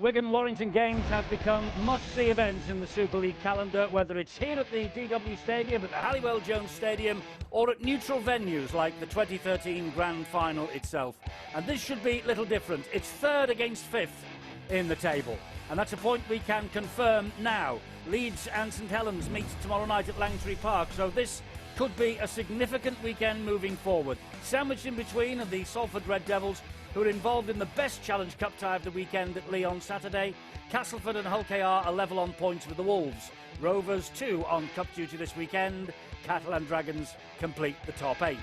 Wigan Warrington games have become must-see events in the Super League calendar, whether it's here at the DW Stadium, at the Halliwell-Jones Stadium, or at neutral venues like the 2013 Grand Final itself. And this should be little different. It's third against fifth in the table. And that's a point we can confirm now. Leeds and St Helens meet tomorrow night at Langtree Park, so this could be a significant weekend moving forward. Sandwiched in between are the Salford Red Devils, who are involved in the best Challenge Cup tie of the weekend at Lyon Saturday. Castleford and Hull KR are level on points with the Wolves. Rovers, too, on cup duty this weekend. Cattle and Dragons complete the top 8.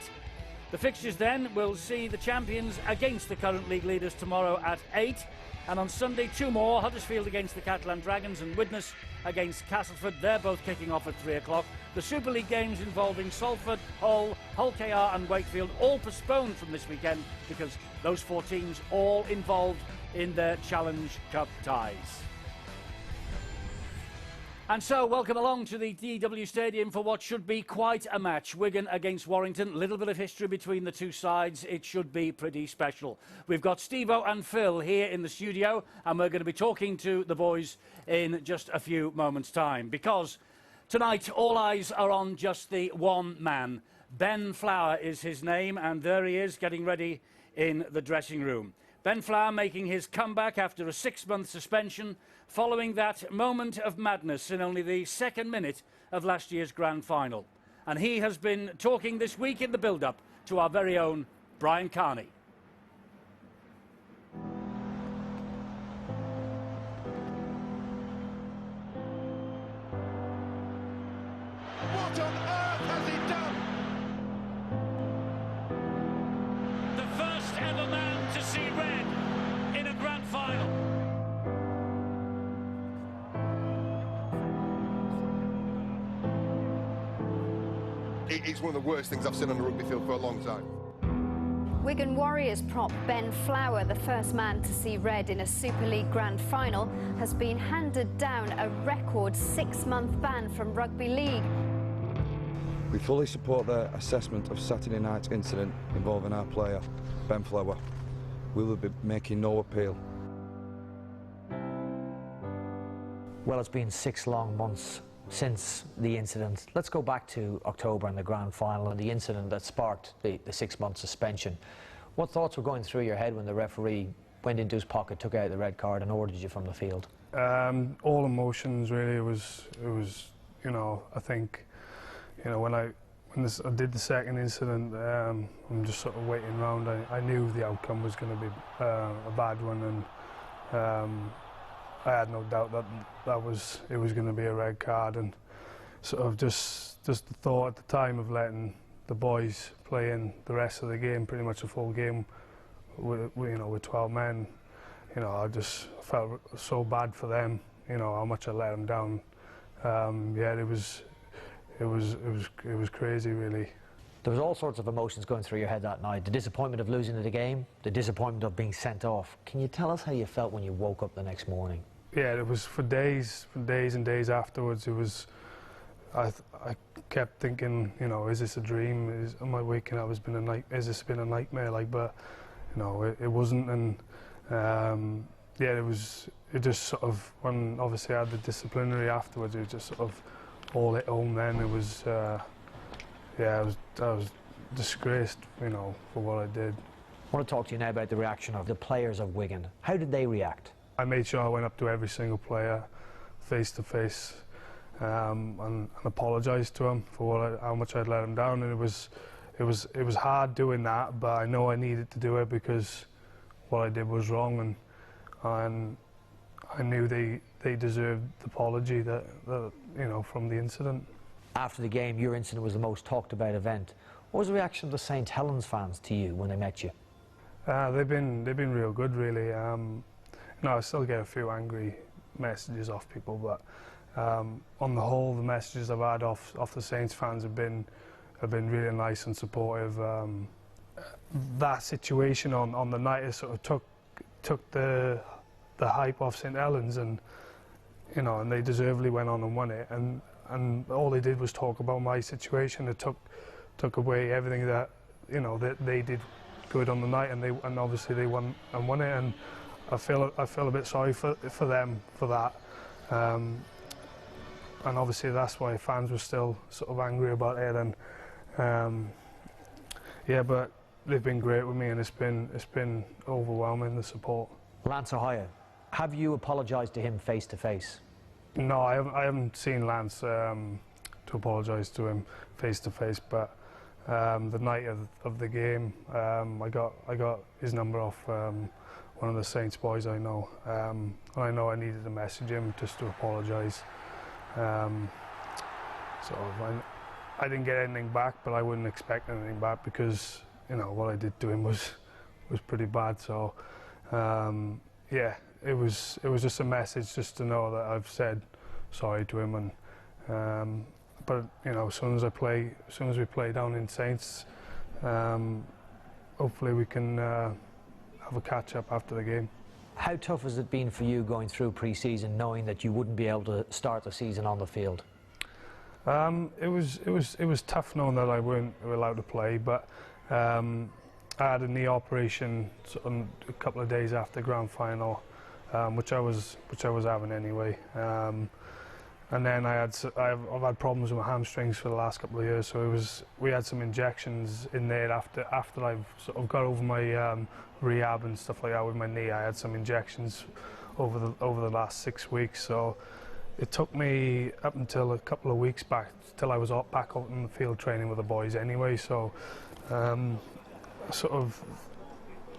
The fixtures then will see the champions against the current league leaders tomorrow at 8. And on Sunday, 2 more, Huddersfield against the Cattle and Dragons and Widnes against Castleford. They're both kicking off at 3 o'clock. The Super League games involving Salford, Hull KR and Wakefield all postponed from this weekend because those 4 teams all involved in their Challenge Cup ties. And so, welcome along to the DW Stadium for what should be quite a match. Wigan against Warrington. Little bit of history between the two sides. It should be pretty special. We've got Steve-O and Phil here in the studio, and we're going to be talking to the boys in just a few moments' time. Because tonight, all eyes are on just the one man. Ben Flower is his name, and there he is, getting ready in the dressing room. Ben Flower making his comeback after a 6-month suspension following that moment of madness in only the 2nd minute of last year's Grand Final. And he has been talking this week in the build-up to our very own Brian Carney. What on earth has he done? The first ever man to see red in a Grand Final. It's one of the worst things I've seen on a rugby field for a long time. Wigan Warriors prop Ben Flower, the first man to see red in a Super League Grand Final, has been handed down a record 6-month ban from Rugby League. We fully support their assessment of Saturday night's incident involving our player, Ben Flower. We will be making no appeal. Well, it's been 6 long months since the incident. Let's go back to October and the Grand Final and the incident that sparked the 6-month suspension. What thoughts were going through your head when the referee went into his pocket, took out the red card and ordered you from the field? All emotions, really. It was, you know, I think, you know, when I did the second incident, I'm just sort of waiting around. I knew the outcome was going to be a bad one, and I had no doubt that it was going to be a red card, and sort of just the thought at the time of letting the boys play in the rest of the game, pretty much a full game, with 12 men. You know, I just felt so bad for them. You know how much I let them down. Yeah, it was crazy, really. There was all sorts of emotions going through your head that night. The disappointment of losing the game, the disappointment of being sent off. Can you tell us how you felt when you woke up the next morning? Yeah, it was for days and days afterwards. It was, I kept thinking, you know, is this a dream? Am I waking up? Has this been a nightmare? Like, but you know, it wasn't. And yeah, it just sort of, when obviously I had the disciplinary afterwards, it was just sort of all hit home. Then it was. Yeah, I was disgraced, you know, for what I did. I want to talk to you now about the reaction of the players of Wigan. How did they react? I made sure I went up to every single player, face to face, and apologised to him for how much I'd let him down. And it was hard doing that, but I know I needed to do it because what I did was wrong, and I knew they deserved the apology that you know, from the incident. After the game, your incident was the most talked about event. What was the reaction of the St Helens fans to you when they met you? They've been real good, really. You know, I still get a few angry messages off people, but on the whole, the messages I've had off the Saints fans have been really nice and supportive. That situation on the night, it sort of took the hype off St Helens, and you know, and they deservedly went on and won it. And all they did was talk about my situation. It took away everything that, you know, that they did good on the night, and obviously they won it. And I feel a bit sorry for them for that, and obviously that's why fans were still sort of angry about it. And yeah, but they've been great with me, and it's been overwhelming, the support. Lance Ohio, have you apologised to him face to face? No, I haven't seen Lance to apologise to him face to face, but the night of the game, I got his number off one of the Saints boys I know, and I know I needed to message him just to apologise. So I didn't get anything back, but I wouldn't expect anything back because, you know, what I did to him was pretty bad. So yeah, it was just a message just to know that I've said sorry to him. And but you know, as soon as we play down in Saints, hopefully we can have a catch up after the game. How tough has it been for you going through pre-season knowing that you wouldn't be able to start the season on the field? It was tough knowing that I weren't allowed to play, but I had a knee operation a couple of days after grand final, which I was having anyway. And then I've had problems with my hamstrings for the last couple of years, so we had some injections in there after I've sort of got over my rehab and stuff like that with my knee. I had some injections over the last 6 weeks, so it took me up until a couple of weeks back till I was back out in the field training with the boys anyway. So sort of,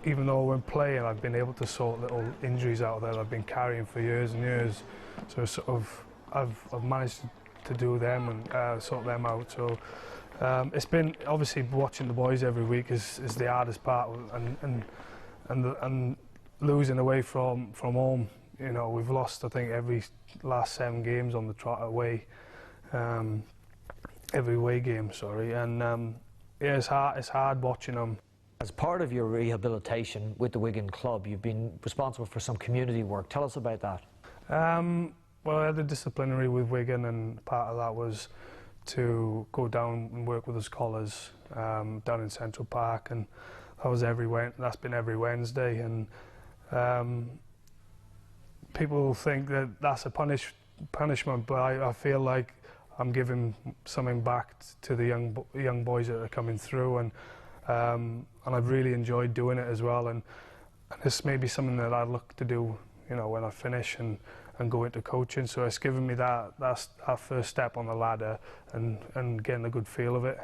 even though when playing, I've been able to sort little injuries out that I've been carrying for years and years. So sort of I've managed to do them and sort them out. So it's been, obviously watching the boys every week is the hardest part, and losing away from home. You know, we've lost I think every last 7 games on the trot away, every away game. Sorry, and yeah, it's hard watching them. As part of your rehabilitation with the Wigan club, you've been responsible for some community work. Tell us about that. Well, I had a disciplinary with Wigan, and part of that was to go down and work with the scholars down in Central Park, and that's been every Wednesday. And people think that that's a punishment, but I feel like I'm giving something back to the young boys that are coming through, and I've really enjoyed doing it as well. And this may be something that I'd look to do, you know, when I finish and go into coaching. So it's given me that's our first step on the ladder, and getting a good feel of it.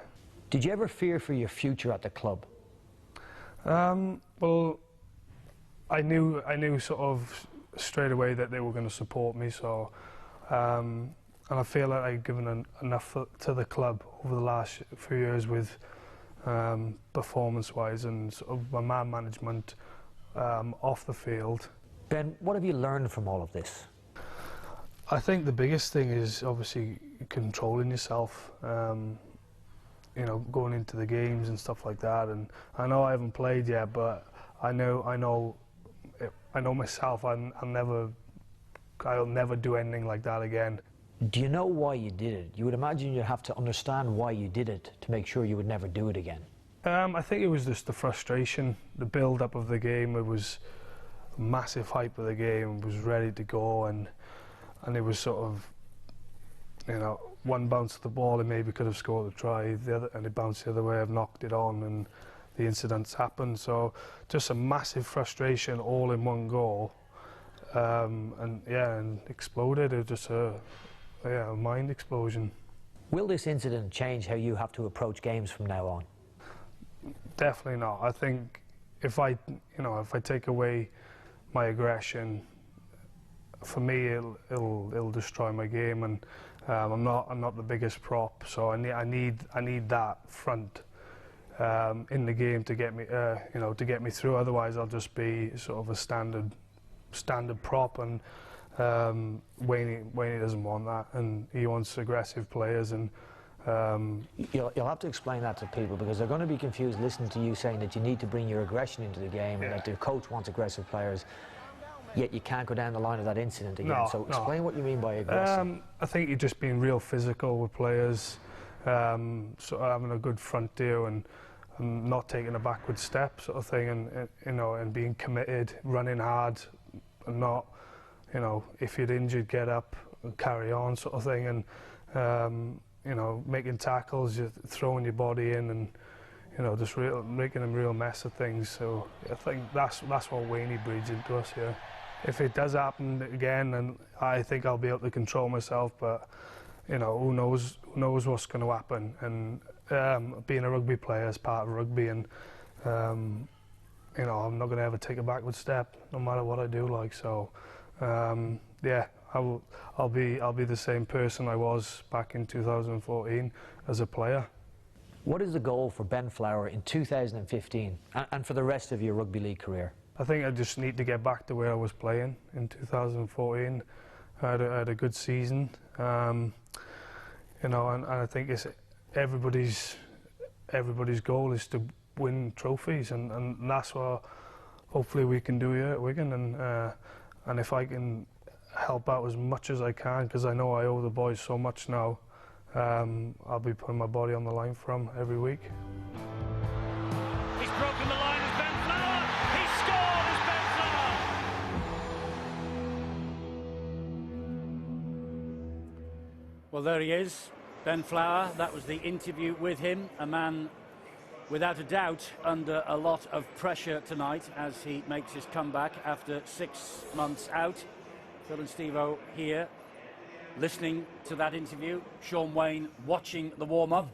Did you ever fear for your future at the club? Well, I knew sort of straight away that they were going to support me. So, and I feel like I've given enough to the club over the last few years with performance-wise and sort of my man management off the field. Ben, what have you learned from all of this? I think the biggest thing is obviously controlling yourself, you know, going into the games and stuff like that. And I know I haven't played yet, but I know myself. I'll never do anything like that again. Do you know why you did it? You would imagine you'd have to understand why you did it to make sure you would never do it again. I think it was just the frustration, the build-up of the game. It was massive hype of the game. It was ready to go, and it was sort of, you know, one bounce of the ball and maybe could have scored a try, and it bounced the other way. I've knocked it on, and the incidents happened. So just a massive frustration all in one goal, and yeah, and exploded. It was just a mind explosion. Will this incident change how you have to approach games from now on? Definitely not. I think if I take away my aggression, for me it'll destroy my game, and I'm not the biggest prop, so I need that front in the game to get me to get me through. Otherwise I'll just be sort of a standard prop, and Wayne doesn't want that, and he wants aggressive players. And you'll have to explain that to people, because they're going to be confused listening to you saying that you need to bring your aggression into the game, and that the coach wants aggressive players, yet you can't go down the line of that incident again. So explain what you mean by aggressive. I think you're just being real physical with players, sort of having a good front deal, and not taking a backward step, sort of thing, and you know, and being committed, running hard and not, you know, if you're injured, get up and carry on sort of thing, and you know, making tackles, you're throwing your body in, and you know, just making a real mess of things. So I think that's what Wayne breeds into us here. If it does happen again, then I think I'll be able to control myself, but you know, who knows what's going to happen. And being a rugby player is part of rugby, and you know, I'm not going to ever take a backward step, no matter what I do. Like, so, yeah, I'll be the same person I was back in 2014 as a player. What is the goal for Ben Flower in 2015 and for the rest of your rugby league career? I think I just need to get back to where I was playing in 2014. I had a good season, you know, and I think it's everybody's goal is to win trophies, and that's what hopefully we can do here at Wigan, and if I can help out as much as I can, because I know I owe the boys so much now, I'll be putting my body on the line for them every week. He's broken the line as Ben Flower. He scored as Ben Flower. Well, there he is, Ben Flower. That was the interview with him, a man without a doubt under a lot of pressure tonight as he makes his comeback after 6 months out. Phil and Steve-O here, listening to that interview. Sean Wayne watching the warm-up.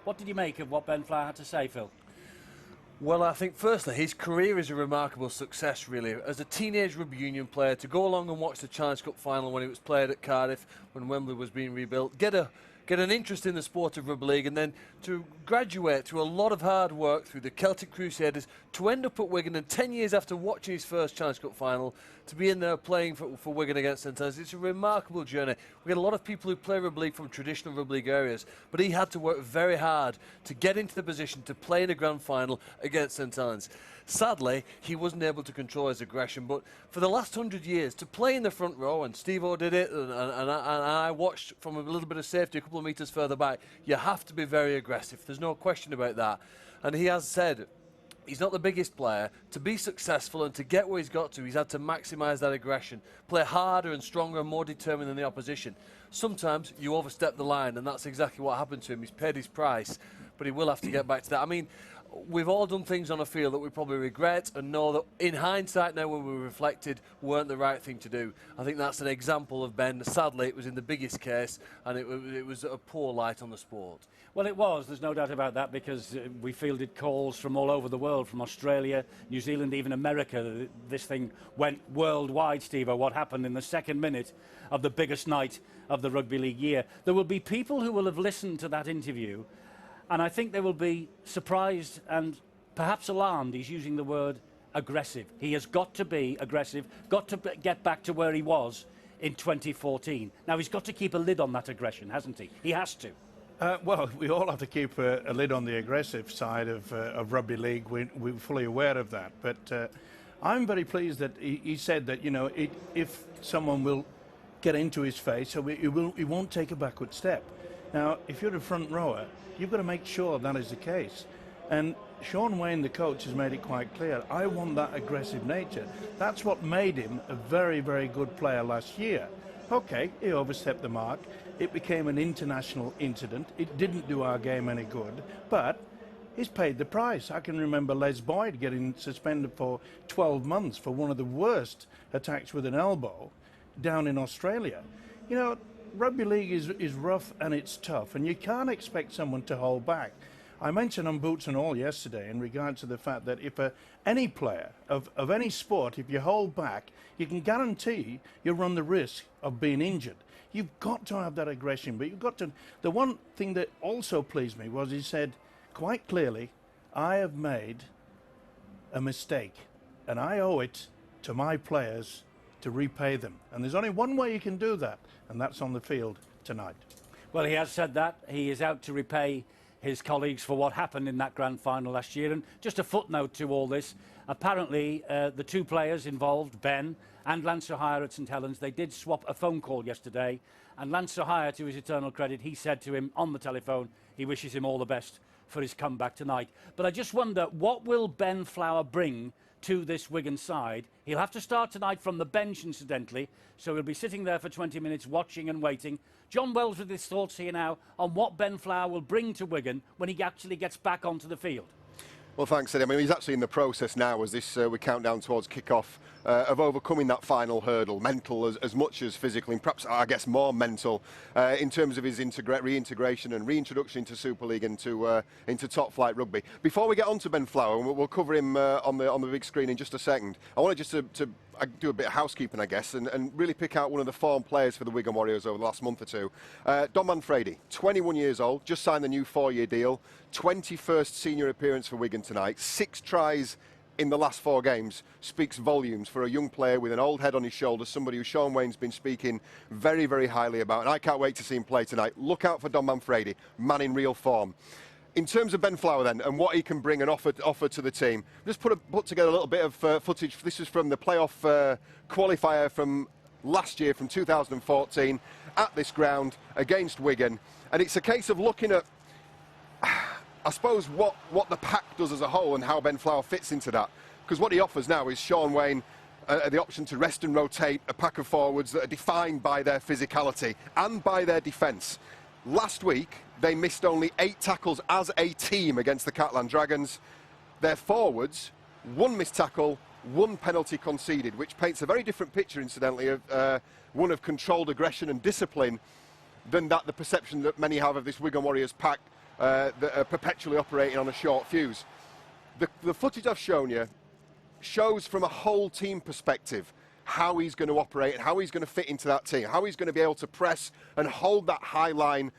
What did you make of what Ben Flower had to say, Phil? Well, I think firstly his career is a remarkable success, really. As a teenage rugby union player, to go along and watch the Challenge Cup final when it was played at Cardiff, when Wembley was being rebuilt, get an interest in the sport of rugby league, and then to graduate through a lot of hard work through the Celtic Crusaders to end up at Wigan, and 10 years after watching his first Challenge Cup final to be in there playing for Wigan against St Helens. It's a remarkable journey. We get a lot of people who play rugby league from traditional rugby league areas, but he had to work very hard to get into the position to play in a grand final against St Helens. Sadly, he wasn't able to control his aggression, but for the last 100 years, to play in the front row, and Steve-O did it, and I watched from a little bit of safety a couple of metres further back, you have to be very aggressive. There's no question about that. And he has said he's not the biggest player. To be successful and to get where he's got to, he's had to maximise that aggression, play harder and stronger and more determined than the opposition. Sometimes you overstep the line, and that's exactly what happened to him. He's paid his price, but he will have to get back to that. I mean, we've all done things on a field that we probably regret and know that in hindsight now when we reflected weren't the right thing to do. I think that's an example of Ben. Sadly, it was in the biggest case, and it was a poor light on the sport. Well, it was, there's no doubt about that, because we fielded calls from all over the world, from Australia, New Zealand, even America. This thing went worldwide, Steve-O, what happened in the second minute of the biggest night of the rugby league year. There will be people who will have listened to that interview, and I think they will be surprised and perhaps alarmed. He's using the word aggressive. He has got to be aggressive, got to get back to where he was in 2014. Now, he's got to keep a lid on that aggression, hasn't he? He has to. Well, we all have to keep a lid on the aggressive side of rugby league. We're fully aware of that. But I'm very pleased that he said that, you know, if someone will get into his face, so he won't take a backward step. Now, if you're a front rower, you've got to make sure that is the case. And Sean Wayne, the coach, has made it quite clear. I want that aggressive nature. That's what made him a very, very good player last year. Okay, he overstepped the mark. It became an international incident. It didn't do our game any good, but he's paid the price. I can remember Les Boyd getting suspended for 12 months for one of the worst attacks with an elbow down in Australia. You know, rugby league is rough and it's tough, and you can't expect someone to hold back. I mentioned on Boots and All yesterday in regards to the fact that if any player of any sport, if you hold back, you can guarantee you run the risk of being injured. You've got to have that aggression, but you've got to... The one thing that also pleased me was he said quite clearly, I have made a mistake, and I owe it to my players to repay them. And there's only one way you can do that, and that's on the field tonight. Well, he has said that. He is out to repay his colleagues for what happened in that grand final last year. And just a footnote to all this, apparently the two players involved, Ben and Lance O'Hire at St Helens, they did swap a phone call yesterday, and Lance O'Hire, to his eternal credit, he said to him on the telephone he wishes him all the best for his comeback tonight. But I just wonder, what will Ben Flower bring to this Wigan side. He'll have to start tonight from the bench, incidentally, so he'll be sitting there for 20 minutes watching and waiting. John Wells with his thoughts here now on what Ben Flower will bring to Wigan when he actually gets back onto the field. Well, thanks, Eddie. I mean, he's actually in the process now as this we count down towards kick-off of overcoming that final hurdle, mental as much as physical, and perhaps, I guess, more mental in terms of his reintegration and reintroduction into Super League and into top-flight rugby. Before we get on to Ben Flower, and we'll cover him on the big screen in just a second, I wanted just to do a bit of housekeeping, I guess, and really pick out one of the form players for the Wigan Warriors over the last month or two. Don Manfredi, 21 years old, just signed the new 4-year deal, 21st senior appearance for Wigan tonight, 6 tries in the last 4 games, speaks volumes for a young player with an old head on his shoulders, somebody who Sean Wayne's been speaking very, very highly about, and I can't wait to see him play tonight. Look out for Don Manfredi, man in real form. In terms of Ben Flower then, and what he can bring and offer to the team, just put together a little bit of footage. This is from the playoff qualifier from last year, from 2014, at this ground against Wigan. And it's a case of looking at, I suppose, what the pack does as a whole and how Ben Flower fits into that. Because what he offers now is Sean Wayne the option to rest and rotate a pack of forwards that are defined by their physicality and by their defence. Last week, they missed only 8 tackles as a team against the Catalan Dragons. Their forwards, 1 missed tackle, 1 penalty conceded, which paints a very different picture, incidentally, of one of controlled aggression and discipline than the perception that many have of this Wigan Warriors pack that are perpetually operating on a short fuse. The footage I've shown you shows from a whole team perspective how he's going to operate and how he's going to fit into that team, how he's going to be able to press and hold that high line,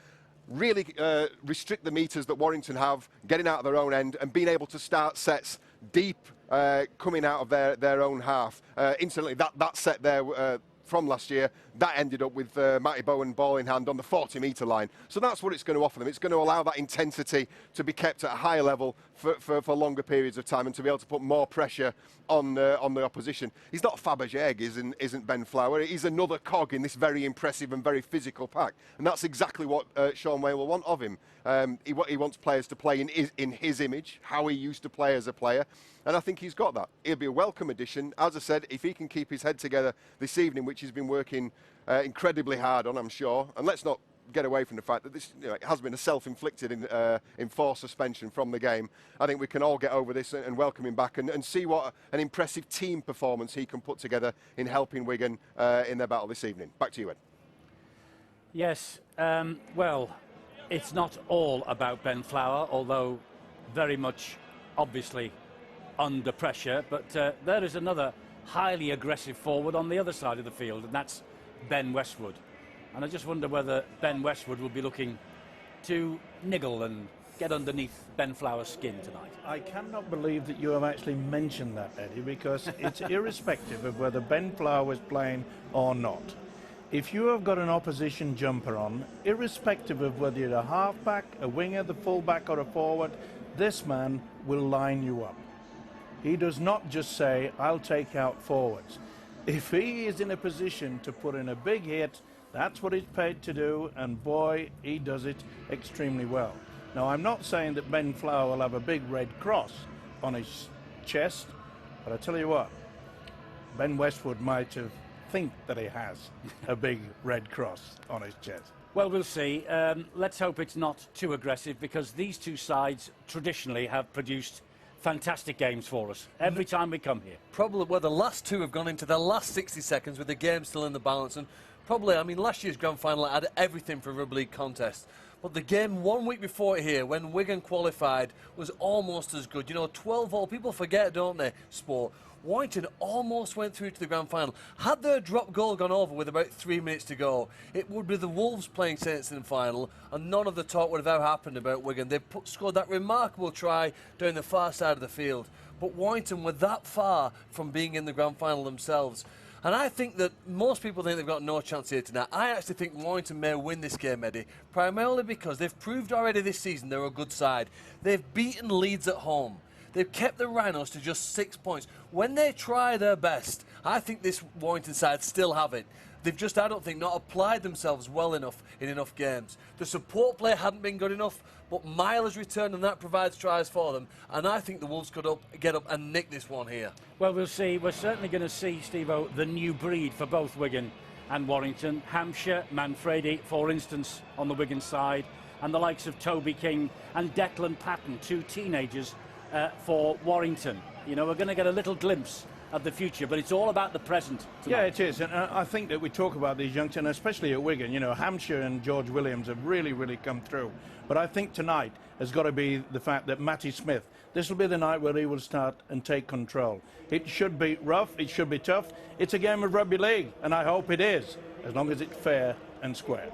really restrict the metres that Warrington have, getting out of their own end and being able to start sets deep, coming out of their own half. Incidentally, that set there from last year, that ended up with Matty Bowen ball in hand on the 40-metre line. So that's what it's going to offer them. It's going to allow that intensity to be kept at a higher level for longer periods of time and to be able to put more pressure on the opposition. He's not Fabergé, isn't Ben Flower. He's another cog in this very impressive and very physical pack. And that's exactly what Sean Wayne will want of him. He wants players to play in his image, how he used to play as a player. And I think he's got that. He'll be a welcome addition. As I said, if he can keep his head together this evening, which he's been working incredibly hard on, I'm sure. And let's not get away from the fact that this it has been a self-inflicted enforced suspension from the game. I think we can all get over this and welcome him back and see what an impressive team performance he can put together in helping Wigan in their battle this evening. Back to you, Ed. Yes, well, it's not all about Ben Flower, although very much, obviously, under pressure, but there is another highly aggressive forward on the other side of the field, and that's Ben Westwood. And I just wonder whether Ben Westwood will be looking to niggle and get underneath Ben Flower's skin tonight. I cannot believe that you have actually mentioned that, Eddie, because it's irrespective of whether Ben Flower was playing or not. If you have got an opposition jumper on, irrespective of whether you're a halfback, a winger, the fullback or a forward, this man will line you up. He does not just say, I'll take out forwards. If he is in a position to put in a big hit, that's what he's paid to do, and boy, he does it extremely well. Now, I'm not saying that Ben Flower will have a big red cross on his chest, but I tell you what, Ben Westwood might think that he has a big red cross on his chest. Well, we'll see. Let's hope it's not too aggressive, because these two sides traditionally have produced fantastic games for us every time we come here. Probably where the last two have gone into their last 60 seconds with the game still in the balance, and probably, I mean, last year's grand final had everything for a rugby league contest. But the game 1 week before here, when Wigan qualified, was almost as good. You know, 12-all, people forget, don't they, sport? Warrington almost went through to the grand final. Had their drop goal gone over with about 3 minutes to go, it would be the Wolves playing Saints in the final, and none of the talk would have ever happened about Wigan. They scored that remarkable try down the far side of the field. But Warrington were that far from being in the grand final themselves. And I think that most people think they've got no chance here tonight. I actually think Warrington may win this game, Eddie, primarily because they've proved already this season they're a good side. They've beaten Leeds at home. They've kept the Rhinos to just 6 points. When they try their best, I think this Warrington side still have it. They've just, I don't think, not applied themselves well enough in enough games. The support play hadn't been good enough, but Mile has returned and that provides tries for them. And I think the Wolves could get up and nick this one here. Well, we'll see. We're certainly going to see, Steve-O, the new breed for both Wigan and Warrington. Hampshire, Manfredi, for instance, on the Wigan side, and the likes of Toby King and Declan Patton, 2 teenagers for Warrington. You know, we're going to get a little glimpse of the future, but it's all about the present tonight. Yeah, it is, and I think that we talk about these youngsters, especially at Wigan. You know, Hampshire and George Williams have really, really come through. But I think tonight has got to be the fact that Matty Smith, this will be the night where he will start and take control. It should be rough, it should be tough. It's a game of rugby league, and I hope it is, as long as it's fair and square.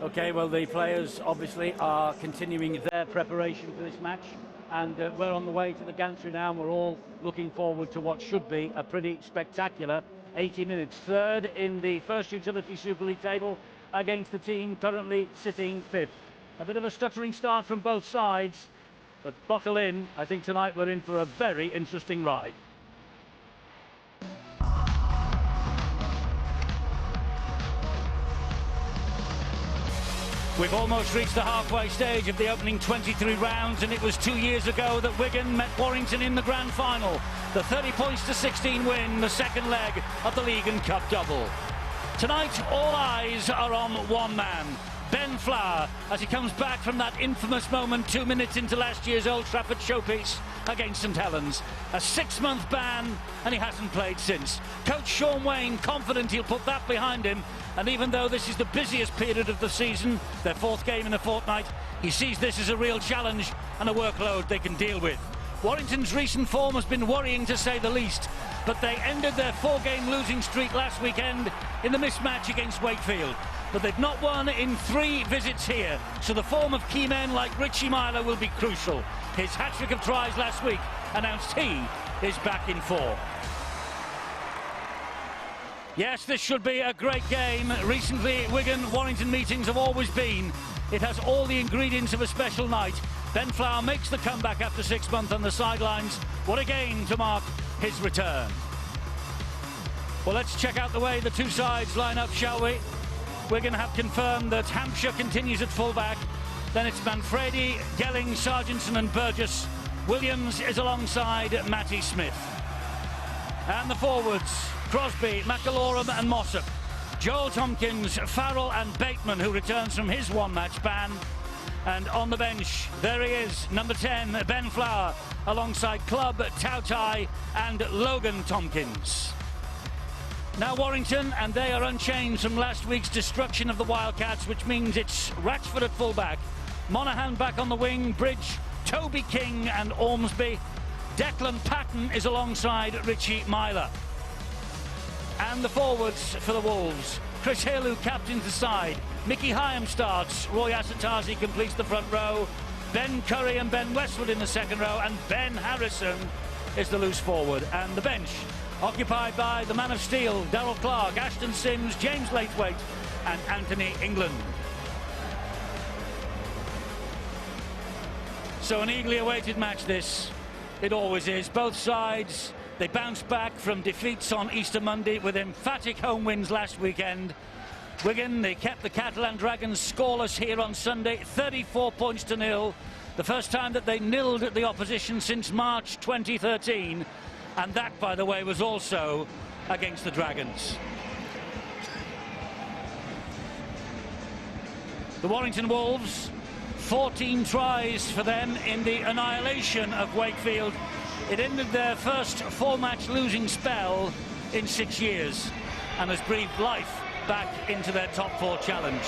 Okay, well, the players obviously are continuing their preparation for this match, and we're on the way to the gantry now, and we're all looking forward to what should be a pretty spectacular 80 minutes. Third in the First Utility Super League table against the team currently sitting 5th. A bit of a stuttering start from both sides, but buckle in. I think tonight we're in for a very interesting ride. We've almost reached the halfway stage of the opening 23 rounds, and it was 2 years ago that Wigan met Warrington in the grand final. The 30 points to 16 win, the second leg of the League and Cup double. Tonight, all eyes are on one man, Ben Flower, as he comes back from that infamous moment 2 minutes into last year's Old Trafford showpiece against St Helens. A 6-month ban, and he hasn't played since. Coach Sean Wayne confident he'll put that behind him, and even though this is the busiest period of the season, their 4th game in a fortnight, he sees this as a real challenge and a workload they can deal with. Warrington's recent form has been worrying to say the least, but they ended their 4-game losing streak last weekend in the mismatch against Wakefield. But they've not won in 3 visits here, so the form of key men like Richie Myler will be crucial. His hat-trick of tries last week announced he is back in form. Yes, this should be a great game. Recently, Wigan-Warrington meetings have always been. It has all the ingredients of a special night. Ben Flower makes the comeback after 6 months on the sidelines. What a game to mark his return. Well, let's check out the way the two sides line up, shall we? Wigan have confirmed that Hampshire continues at fullback. Then it's Manfredi, Gelling, Sargentson and Burgess. Williams is alongside Matty Smith. And the forwards, Crosby, McAlorum and Mossop. Joel Tompkins, Farrell and Bateman, who returns from his one-match ban. And on the bench, there he is, number 10, Ben Flower, alongside Clubb, Tautai and Logan Tompkins. Now Warrington, and they are unchanged from last week's destruction of the Wildcats, which means it's Ratchford at fullback, Monaghan back on the wing, Bridge, Toby King and Ormsby. Declan Patton is alongside Richie Myler. And the forwards for the Wolves, Chris Hill, who captains the side, Mickey Hyam starts, Roy Asatazi completes the front row, Ben Curry and Ben Westwood in the second row, and Ben Harrison is the loose forward. And the bench occupied by the man of steel, Darryl Clark, Ashton Sims, James Laithwaite and Anthony England. So an eagerly awaited match this. It always is. Both sides, they bounced back from defeats on Easter Monday with emphatic home wins last weekend. Wigan, they kept the Catalan Dragons scoreless here on Sunday, 34 points to nil. The first time that they nilled the opposition since March 2013. And that, by the way, was also against the Dragons. The Warrington Wolves, 14 tries for them in the annihilation of Wakefield. It ended their first 4-match losing spell in 6 years and has breathed life back into their top 4 challenge.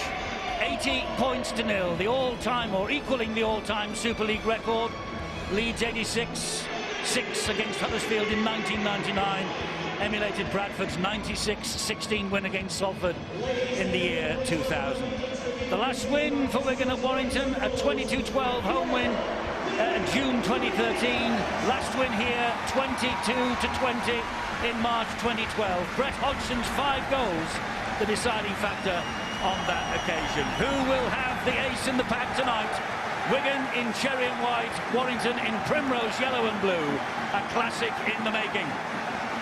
80 points to nil, the all-time or equaling the all-time Super League record. Leeds 86, 6 against Huddersfield in 1999, emulated Bradford's 96-16 win against Salford in the year 2000. The last win for Wigan at Warrington, a 22-12 home win June 2013. Last win here, 22-20 in March 2012. Brett Hodgson's 5 goals, the deciding factor on that occasion. Who will have the ace in the pack tonight? Wigan in cherry and white, Warrington in primrose yellow and blue. A classic in the making.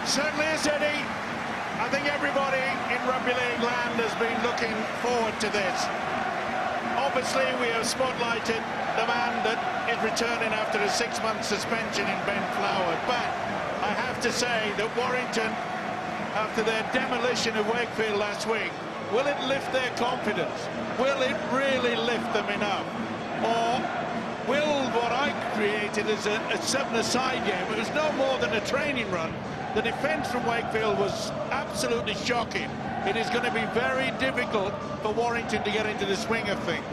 Certainly is, Eddie. I think everybody in rugby league land has been looking forward to this. Obviously, we have spotlighted the man that is returning after a 6-month suspension in Ben Flower. But I have to say that Warrington, after their demolition of Wakefield last week, will it lift their confidence? Will it really lift them enough? Or will what I created as a 7-a-side game, it was no more than a training run. The defence from Wakefield was absolutely shocking. It is going to be very difficult for Warrington to get into the swing of things.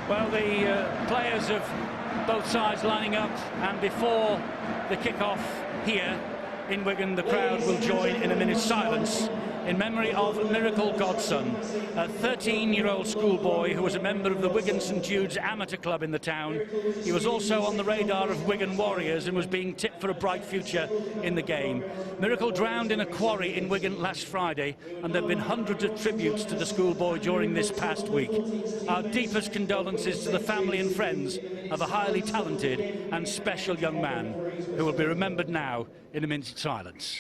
Well, the players of both sides lining up, and before the kick-off here in Wigan, the crowd will join in a minute's silence in memory of Miracle Godson, a 13-year-old schoolboy who was a member of the Wigan St Jude's amateur club in the town. He was also on the radar of Wigan Warriors and was being tipped for a bright future in the game. Miracle drowned in a quarry in Wigan last Friday, and there have been hundreds of tributes to the schoolboy during this past week. Our deepest condolences to the family and friends of a highly talented and special young man who will be remembered now in a minute's silence.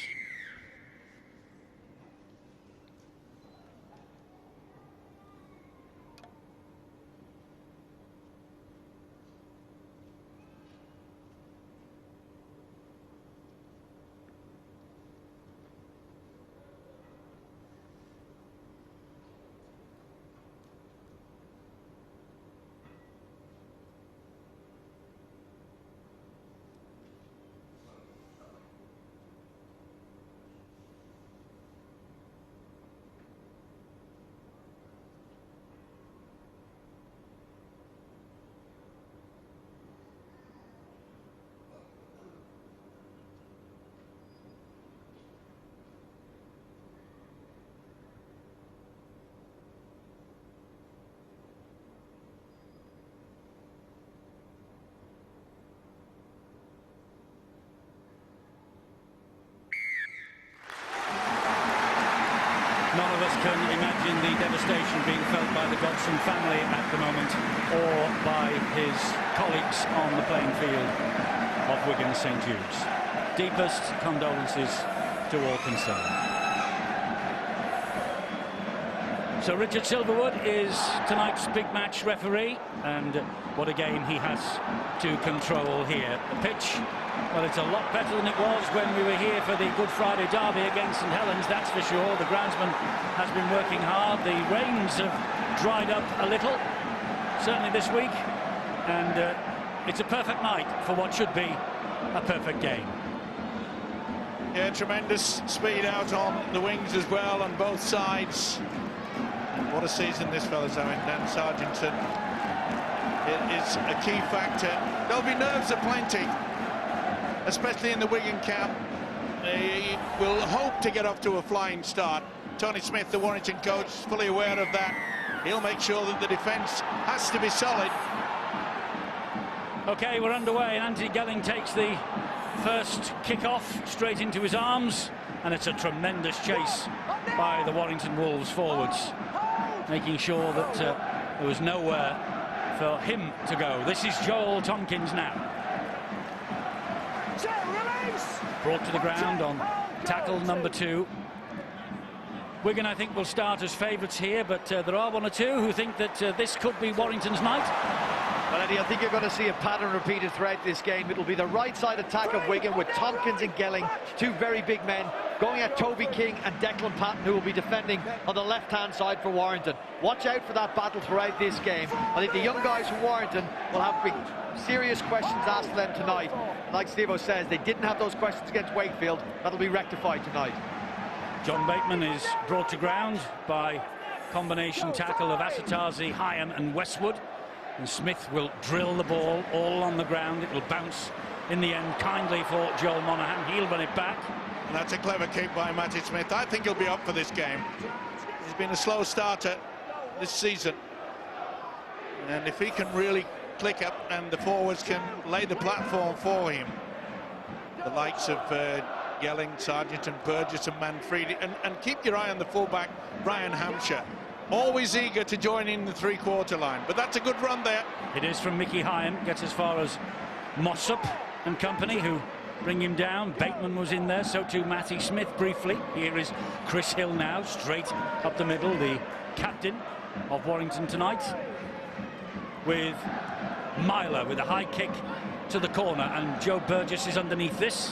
None of us can imagine the devastation being felt by the Godson family at the moment, or by his colleagues on the playing field of Wigan St Jude's. Deepest condolences to all concerned. So Richard Silverwood is tonight's big match referee, and what a game he has to control here. The pitch, well, it's a lot better than it was when we were here for the Good Friday derby against St Helens, that's for sure. The groundsman has been working hard. The rains have dried up a little, certainly this week, and it's a perfect night for what should be a perfect game. Yeah, tremendous speed out on the wings as well on both sides. And what a season this fella's having. Dan Sargentson, it is a key factor. There'll be nerves aplenty, especially in the Wigan camp. They will hope to get off to a flying start. Tony Smith, the Warrington coach, is fully aware of that. He'll make sure that the defence has to be solid. OK, we're underway, and Anthony Gelling takes the first kick-off straight into his arms, and it's a tremendous chase by the Warrington Wolves forwards, making sure that there was nowhere for him to go. This is Joel Tompkins now. Brought to the ground on tackle number 2. Wigan, I think, will start as favourites here, but there are one or two who think that this could be Warrington's night. Well, Eddie, I think you're going to see a pattern repeated throughout this game. It'll be the right side attack of Wigan with Tompkins and Gelling, two very big men, going at Toby King and Declan Patton, who will be defending on the left-hand side for Warrington. Watch out for that battle throughout this game. I think the young guys from Warrington will have big, serious questions asked of them tonight. Like Steve-O says, they didn't have those questions against Wakefield. That'll be rectified tonight. John Bateman is brought to ground by combination tackle of Asatazi, Hyam and Westwood. And Smith will drill the ball all on the ground. It will bounce in the end kindly for Joel Monaghan. He'll run it back. And that's a clever kick by Matty Smith. I think he'll be up for this game. He's been a slow starter this season. And if he can really click up and the forwards can lay the platform for him, the likes of Gelling, Sargent and Burgess and Manfredi, and keep your eye on the fullback, Brian Hampshire. always eager to join in the three-quarter line. But that's a good run there. It is from Mickey Hyam, gets as far as Mossop and company, who bring him down. Bateman was in there, so too Matty Smith briefly. Here is Chris Hill now, straight up the middle, the captain of Warrington tonight, with Myler with a high kick to the corner, and Joe Burgess is underneath this.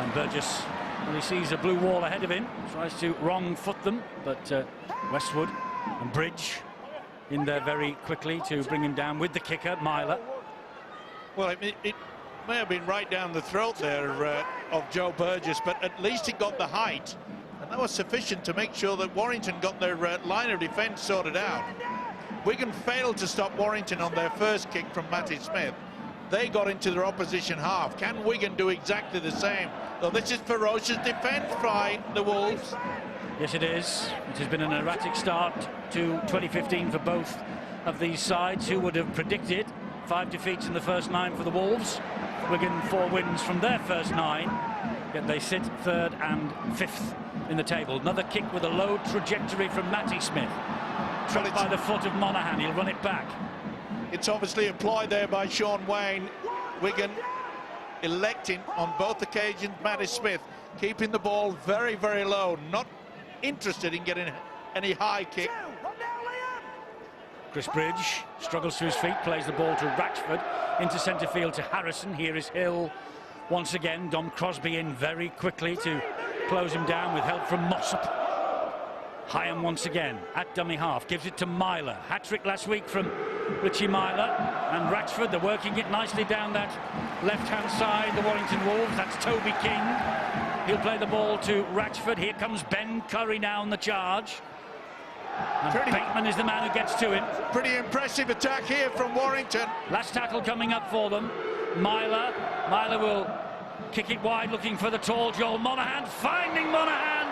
And Burgess, when he sees a blue wall ahead of him, tries to wrong foot them, but Westwood and Bridge in there very quickly to bring him down with the kicker, Myler. Well, it may have been right down the throat there of Joe Burgess, but at least he got the height, and that was sufficient to make sure that Warrington got their line of defence sorted out. Wigan failed to stop Warrington on their first kick from Matty Smith. They got into their opposition half. Can Wigan do exactly the same? Though this is ferocious defence by the Wolves. Yes, it is. It has been an erratic start to 2015 for both of these sides. Who would have predicted 5 defeats in the first 9 for the Wolves? Wigan 4 wins from their first 9, yet they sit 3rd and 5th in the table. Another kick with a low trajectory from Matty Smith. Trapped by the foot of Monaghan, he'll run it back. It's obviously applied there by Sean Wayne. Wigan electing on both occasions Matty Smith, keeping the ball very, very low, not interested in getting any high kick. Chris Bridge struggles to his feet, plays the ball to Ratchford, into centre field to Harrison. Here is Hill once again. Dom Crosby in very quickly to close him down with help from Mossop. Hyam once again at dummy half, gives it to Myler. Hat-trick last week from Richie Myler, and Ratchford, they're working it nicely down that left-hand side, the Warrington Wolves. That's Toby King. He'll play the ball to Ratchford. Here comes Ben Curry now on the charge. And Bateman is the man who gets to him. Pretty impressive attack here from Warrington. Last tackle coming up for them. Myler will kick it wide, looking for the tall Joel Monaghan, finding Monaghan.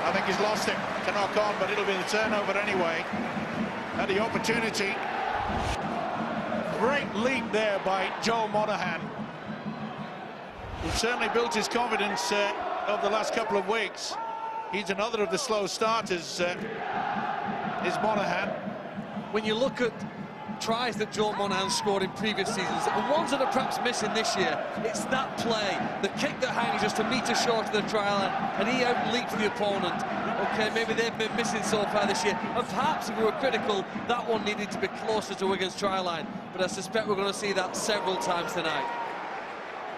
I think he's lost it to knock on, but it'll be the turnover anyway. Had the opportunity. Great leap there by Joel Monaghan. He's certainly built his confidence over the last couple of weeks. He's another of the slow starters, is Monaghan. When you look at tries that Joel Monaghan scored in previous seasons, and ones that are perhaps missing this year, it's that play, the kick that hangs just a metre short of the try line, and he out-leaped the opponent. Okay, maybe they've been missing so far this year, and perhaps if we were critical, that one needed to be closer to Wigan's try line, but I suspect we're going to see that several times tonight.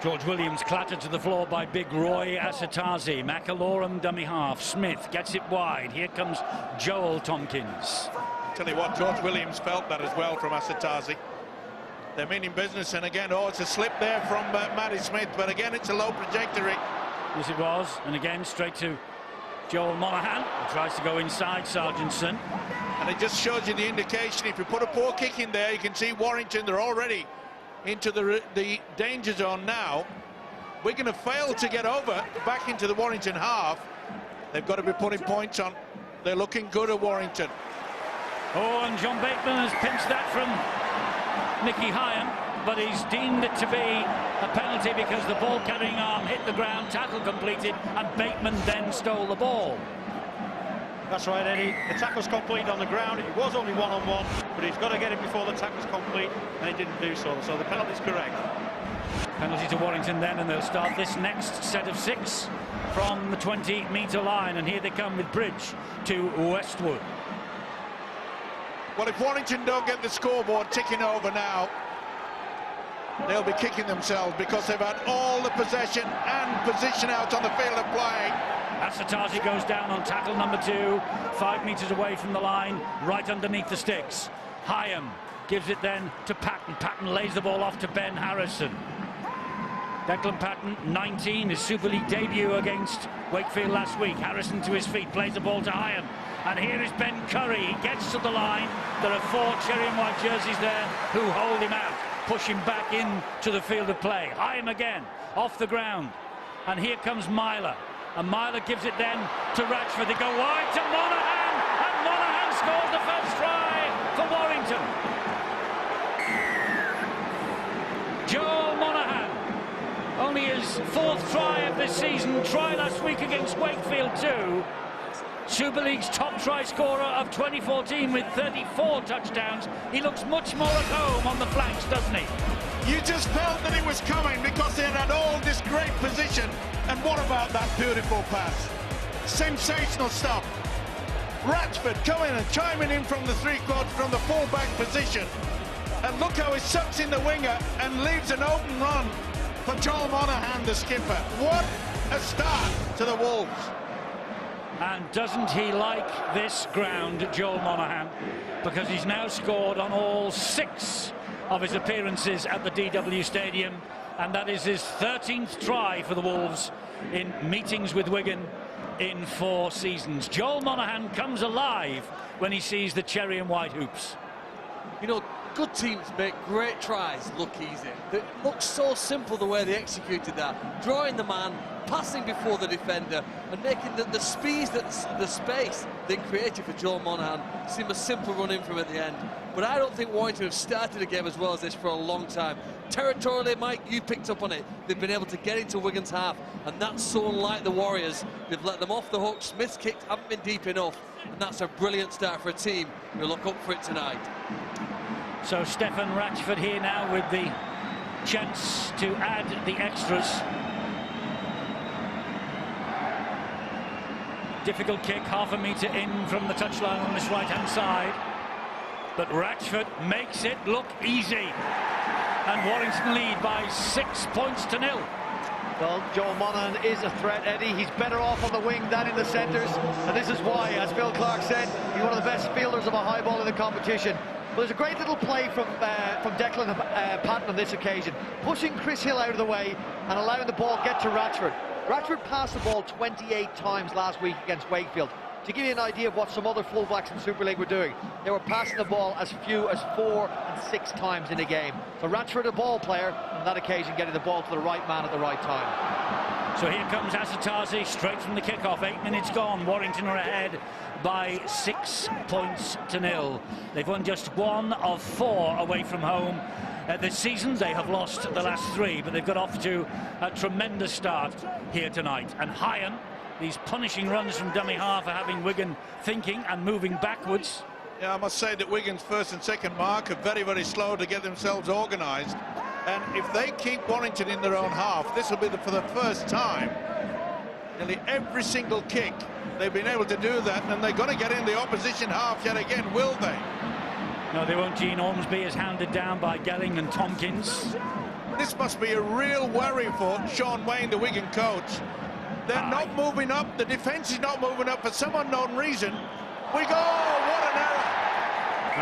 George Williams clattered to the floor by big Roy Asatazi. McAlorum dummy half. Smith gets it wide. Here comes Joel Tompkins. Tell you what, George Williams felt that as well from Asatazi. They're meaning business, and again, it's a slip there from Matty Smith, but again, it's a low trajectory. Yes, it was, and again, straight to Joel Monaghan, who tries to go inside Sargentson. And it just shows you the indication. If you put a poor kick in there, you can see Warrington, they're already into the danger zone now. Wigan have failed to get over back into the Warrington half. They've got to be putting points on. They're looking good at Warrington. Oh, and John Bateman has pinched that from Mickey Hyam, but he's deemed it to be a penalty because the ball carrying arm hit the ground, tackle completed, and Bateman then stole the ball. That's right, Eddie. The tackle's complete on the ground. It was only one-on-one, but he's got to get it before the tackle's complete, and he didn't do so. So the penalty's correct. Penalty to Warrington then, and they'll start this next set of 6 from the 20-metre line, and here they come with Bridge to Westwood. Well, if Warrington don't get the scoreboard ticking over now, they'll be kicking themselves because they've had all the possession and position out on the field of play. Asatazi goes down on tackle number 2, 5 metres away from the line, right underneath the sticks. Hyam gives it then to Patton. Patton lays the ball off to Ben Harrison. Declan Patton, 19, his Super League debut against Wakefield last week. Harrison to his feet, plays the ball to Hyam. And here is Ben Curry. He gets to the line. There are 4 cherry and white jerseys there who hold him out, push him back into the field of play. Hyam again, off the ground. And here comes Myler. And Myler gives it then to Ratchford. They go wide to Monaghan. And Monaghan scores the first try for Warrington. Joel Monaghan. Only his 4th try of this season. Try last week against Wakefield too. Super League's top try scorer of 2014 with 34 touchdowns. He looks much more at home on the flanks, doesn't he? You just felt that it was coming because they had all this great position. And what about that beautiful pass? Sensational stuff. Ratchford coming and chiming in from the three-quarters, from the full-back position. And look how he sucks in the winger and leaves an open run for Joel Monaghan, the skipper. What a start to the Wolves. And doesn't he like this ground, Joel Monaghan? Because he's now scored on all 6 of his appearances at the DW Stadium, and that is his 13th try for the Wolves in meetings with Wigan in 4 seasons. Joel Monaghan comes alive when he sees the cherry and white hoops. You know, good teams make great tries look easy. It looks so simple the way they executed that. Drawing the man, passing before the defender, and making the space they created for Joel Monaghan seem a simple run in from at the end. But I don't think Warrington have started a game as well as this for a long time. Territorially, Mike, you picked up on it. They've been able to get into Wigan's half, and that's so unlike the Warriors. They've let them off the hook. Smith's kicks haven't been deep enough, and that's a brilliant start for a team who look up for it tonight. So Stefan Ratchford here now with the chance to add the extras. Difficult kick, half a metre in from the touchline on this right-hand side. But Ratchford makes it look easy. And Warrington lead by 6 points to 0. Well, Joel Monaghan is a threat, Eddie. He's better off on the wing than in the centres. And this is why, as Phil Clark said, he's one of the best fielders of a high ball in the competition. But there's a great little play from Declan Patton on this occasion, pushing Chris Hill out of the way and allowing the ball get to Ratchford. Ratchford passed the ball 28 times last week against Wakefield. To give you an idea of what some other fullbacks in Super League were doing, they were passing the ball as few as 4 and 6 times in a game. So Ratchford, a ball player, on that occasion getting the ball to the right man at the right time. So here comes Asatazi straight from the kickoff. 8 minutes gone. Warrington are ahead by 6 points to 0. They've won just 1 of 4 away from home. This season they have lost the last 3, but they've got off to a tremendous start here tonight. And Hyan, these punishing runs from dummy half are having Wigan thinking and moving backwards. Yeah, I must say that Wigan's first and second mark are very, very slow to get themselves organised. And if they keep Warrington in their own half, this will be for the first time. Nearly every single kick, they've been able to do that, and they're going to get in the opposition half yet again, will they? No, they won't. Gene Ormsby is hounded down by Gelling and Tompkins. This must be a real worry for Sean Wayne, the Wigan coach. They're not moving up. The defence is not moving up for some unknown reason. We go! What an error!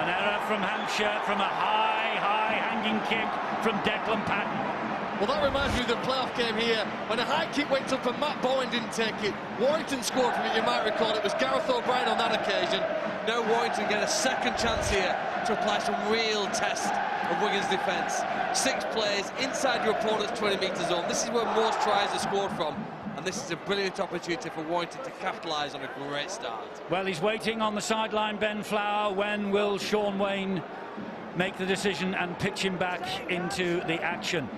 An error from Hampshire from a high hanging kick from Declan Patton. Well, that reminds me of the playoff game here when a high kick went up and Matt Bowen didn't take it. Warrington scored from it, you might recall. It was Gareth O'Brien on that occasion. Now Warrington get a second chance here to apply some real test of Wigan's defence. 6 plays inside your opponent's 20-metre zone. This is where most tries are scored from. And this is a brilliant opportunity for Warrington to capitalise on a great start. Well, he's waiting on the sideline, Ben Flower. When will Sean Wayne make the decision and pitch him back into the action?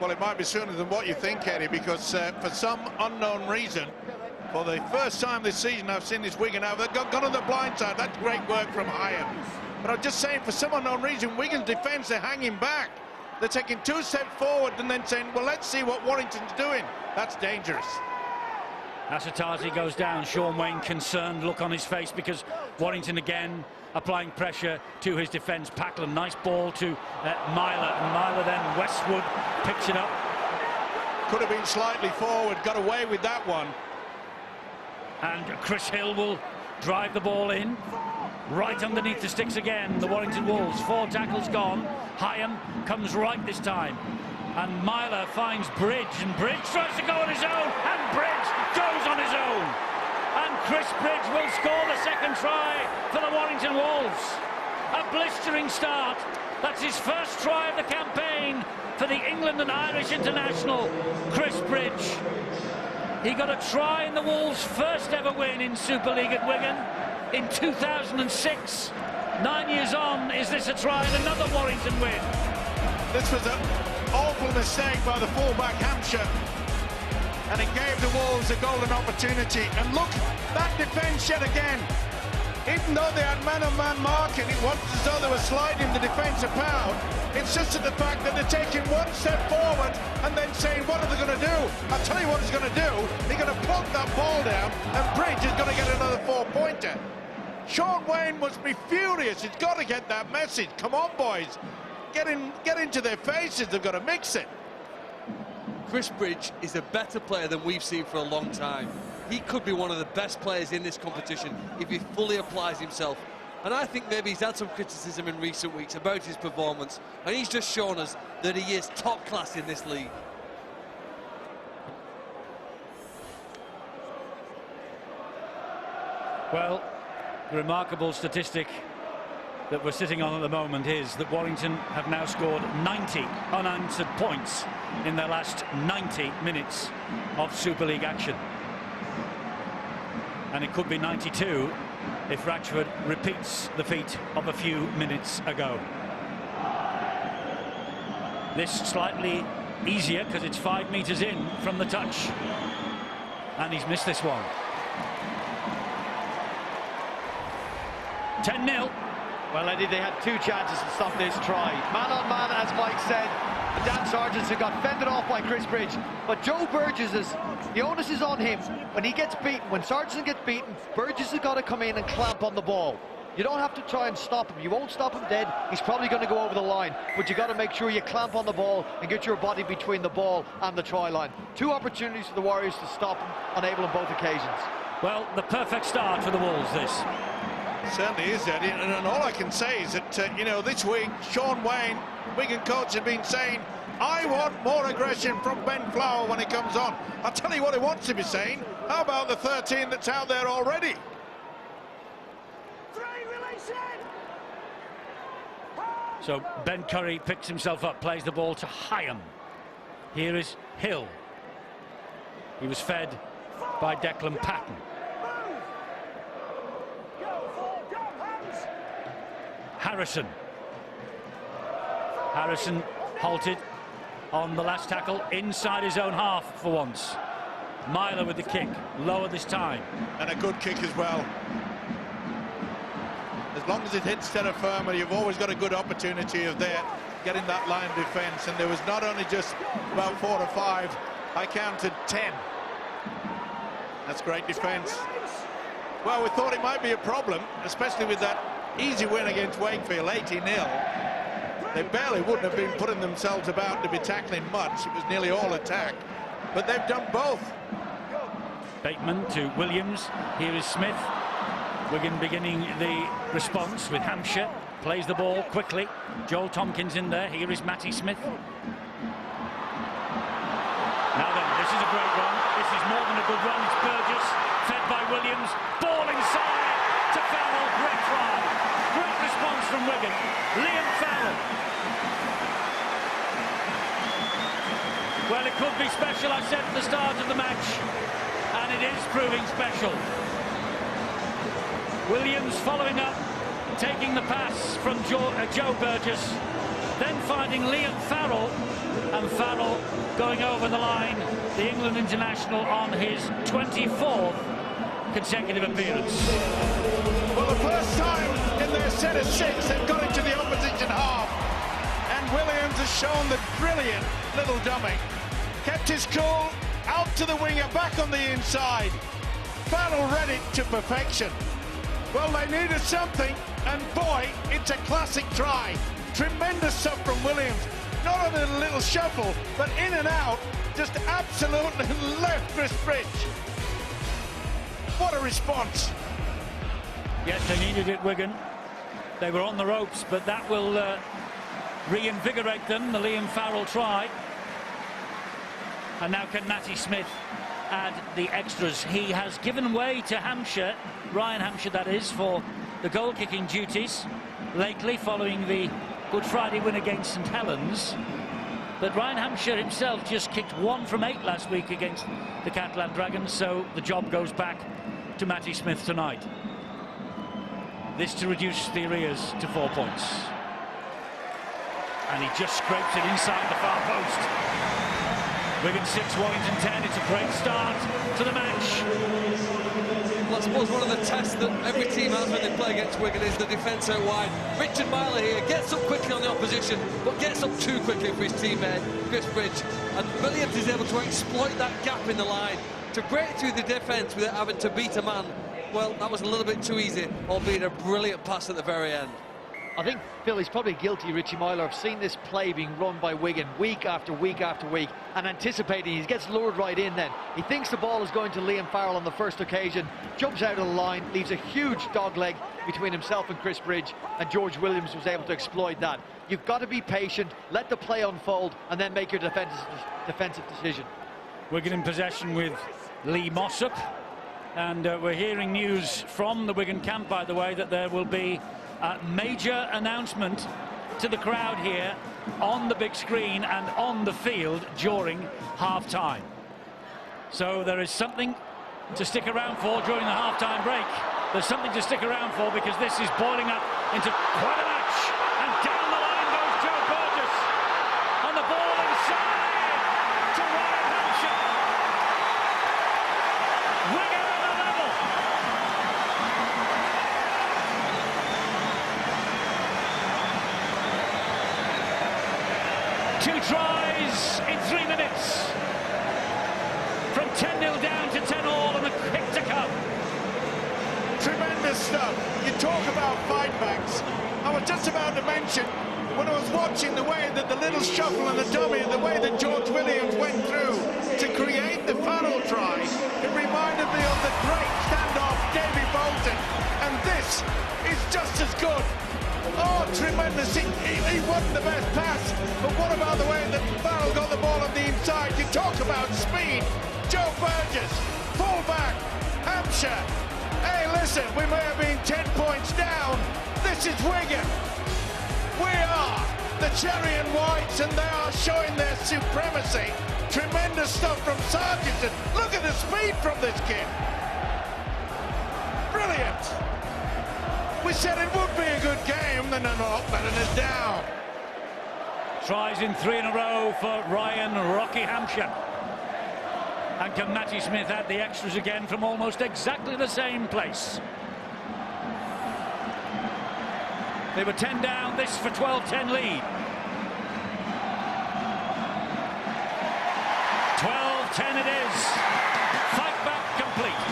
Well, it might be sooner than what you think, Eddie, because for some unknown reason, for the first time this season I've seen this Wigan out. They've gone on the blind side. That's great work from Hyan. But I'm just saying, for some unknown reason, Wigan's defence are hanging back. They're taking 2 steps forward and then saying, well, let's see what Warrington's doing. That's dangerous. Asatazi goes down. Sean Wayne concerned look on his face because Warrington again applying pressure to his defence. Packland, nice ball to Myler, and Myler then Westwood picks it up. Could have been slightly forward, got away with that one. And Chris Hill will drive the ball in. Right underneath the sticks again, the Warrington Wolves. 4 tackles gone. Hyan comes right this time. And Myler finds Bridge, and Bridge tries to go on his own, and Bridge goes on his own. And Chris Bridge will score the second try for the Warrington Wolves. A blistering start. That's his first try of the campaign for the England and Irish international, Chris Bridge. He got a try in the Wolves' first ever win in Super League at Wigan in 2006. 9 years on, is this a try and another Warrington win? This was an awful mistake by the fullback Hampshire. and it gave the Wolves a golden opportunity. And look, that defence yet again. Even though they had man-on-man marking, it wasn't as though they were sliding the defence about. It's just the fact that they're taking one step forward and then saying, what are they going to do? I'll tell you what he's going to do. They're going to plunk that ball down, and Bridge is going to get another 4-pointer. Sean Wayne must be furious. He's got to get that message. Come on, boys. Get into their faces. They've got to mix it. Chris Bridge is a better player than we've seen for a long time. He could be one of the best players in this competition if he fully applies himself. And I think maybe he's had some criticism in recent weeks about his performance, and he's just shown us that he is top class in this league. Well, the remarkable statistic that we're sitting on at the moment is that Warrington have now scored 90 unanswered points in their last 90 minutes of Super League action. And it could be 92 if Ratchford repeats the feat of a few minutes ago. This slightly easier because it's 5 metres in from the touch. And he's missed this one. 10-0. Well, Eddie, they had 2 chances to stop this try. Man-on-man, as Mike said. And Dan Sargentson got fended off by Chris Bridge. But Joe Burgess the onus is on him. When he gets beaten, when Sargentson gets beaten, Burgess has got to come in and clamp on the ball. You don't have to try and stop him. You won't stop him dead. He's probably going to go over the line. But you got to make sure you clamp on the ball and get your body between the ball and the try line. 2 opportunities for the Warriors to stop him, unable on both occasions. Well, the perfect start for the Wolves, this. Certainly is, Eddie, and all I can say is that, you know, this week, Sean Wayne, Wigan coach, has been saying, I want more aggression from Ben Flower when he comes on. I'll tell you what he wants to be saying. How about the 13 that's out there already? So Ben Curry picks himself up, plays the ball to Hyam. Here is Hill. He was fed by Declan Patton. Harrison halted on the last tackle inside his own half for once. Myler with the kick, lower this time. And a good kick as well. As long as it hits terra firma, you've always got a good opportunity of there getting that line of defence. And there was not only just about 4 or 5, I counted 10. That's great defence. Well, we thought it might be a problem, especially with that easy win against Wakefield, 80-0. They barely wouldn't have been putting themselves about to be tackling much. It was nearly all attack, but they've done both. Bateman to Williams. Here is Smith. Wigan beginning the response with Hampshire. Plays the ball quickly. Joel Tompkins in there. Here is Matty Smith. Now then, this is a great run. This is more than a good run. It's Burgess, fed by Williams. Ball inside to Farrell. Great try. Great response from Wigan. Liam Farrell. Well, it could be special, I said at the start of the match, and it is proving special. Williams following up, taking the pass from Joe Burgess, then finding Liam Farrell, and Farrell going over the line, the England international on his 24th consecutive appearance. Well, the first time in their set of 6 they've got into the opposition half, and Williams has shown the brilliant little dummy. Kept his cool, out to the winger, back on the inside. Farrell read it to perfection. Well, they needed something, and boy, it's a classic try. Tremendous stuff from Williams. Not only a little shuffle, but in and out, just absolutely left Chris Bridge. What a response. Yes, they needed it, Wigan. They were on the ropes, but that will reinvigorate them, the Liam Farrell try. And now can Matty Smith add the extras. He has given way to Hampshire, Ryan Hampshire that is, for the goal-kicking duties lately following the Good Friday win against St Helens. But Ryan Hampshire himself just kicked 1 from 8 last week against the Catalan Dragons, so the job goes back to Matty Smith tonight. This to reduce the arrears to 4 points. And he just scrapes it inside the far post. Wigan 6, Warrington 10. It's a great start to the match. Well, I suppose one of the tests that every team has when they play against Wigan is the defence out wide. Richard Myler here gets up quickly on the opposition, but gets up too quickly for his teammate, Chris Bridge. And Williams is able to exploit that gap in the line to break through the defence without having to beat a man. Well, that was a little bit too easy, albeit a brilliant pass at the very end. I think Phil is probably guilty, Richie Myler, of seeing this play being run by Wigan week after week after week and anticipating. He gets lured right in then. He thinks the ball is going to Liam Farrell on the first occasion, jumps out of the line, leaves a huge dogleg between himself and Chris Bridge, and George Williams was able to exploit that. You've got to be patient, let the play unfold, and then make your defensive decision. Wigan in possession with Lee Mossop, and we're hearing news from the Wigan camp, by the way, that there will be a major announcement to the crowd here on the big screen and on the field during half-time. So there is something to stick around for during the half-time break. There's something to stick around for, because this is boiling up into quite a match. And down the line goes Joe Burgess. And the ball inside to Ryan Hampshire. Wigan on the level. Two tries in 3 minutes. From 10-0 down to 10-all, and a quick to come. Tremendous stuff. You talk about fightbacks. I was just about to mention, when I was watching the way that the little shuffle and the dummy, the way that George Williams went through to create the Farrell try, it reminded me of the great standoff Davy Bolton. And this is just as good. Oh, tremendous. He wasn't the best pass, but what about the way that Farrell got the ball on the inside? You talk about speed. Joe Burgess, fullback, Hampshire. Hey, listen, we may have been 10 points down. This is Wigan. We are the cherry and whites, and they are showing their supremacy. Tremendous stuff from Sargent. Look at the speed from this kid. Brilliant. We said it would be a good game, then they're not letting us down. Tries in 3 in a row for Ryan Rocky Hampshire. And can Matty Smith add the extras again from almost exactly the same place? They were 10 down, this for 12-10 lead. 12-10 it is. Fight back complete.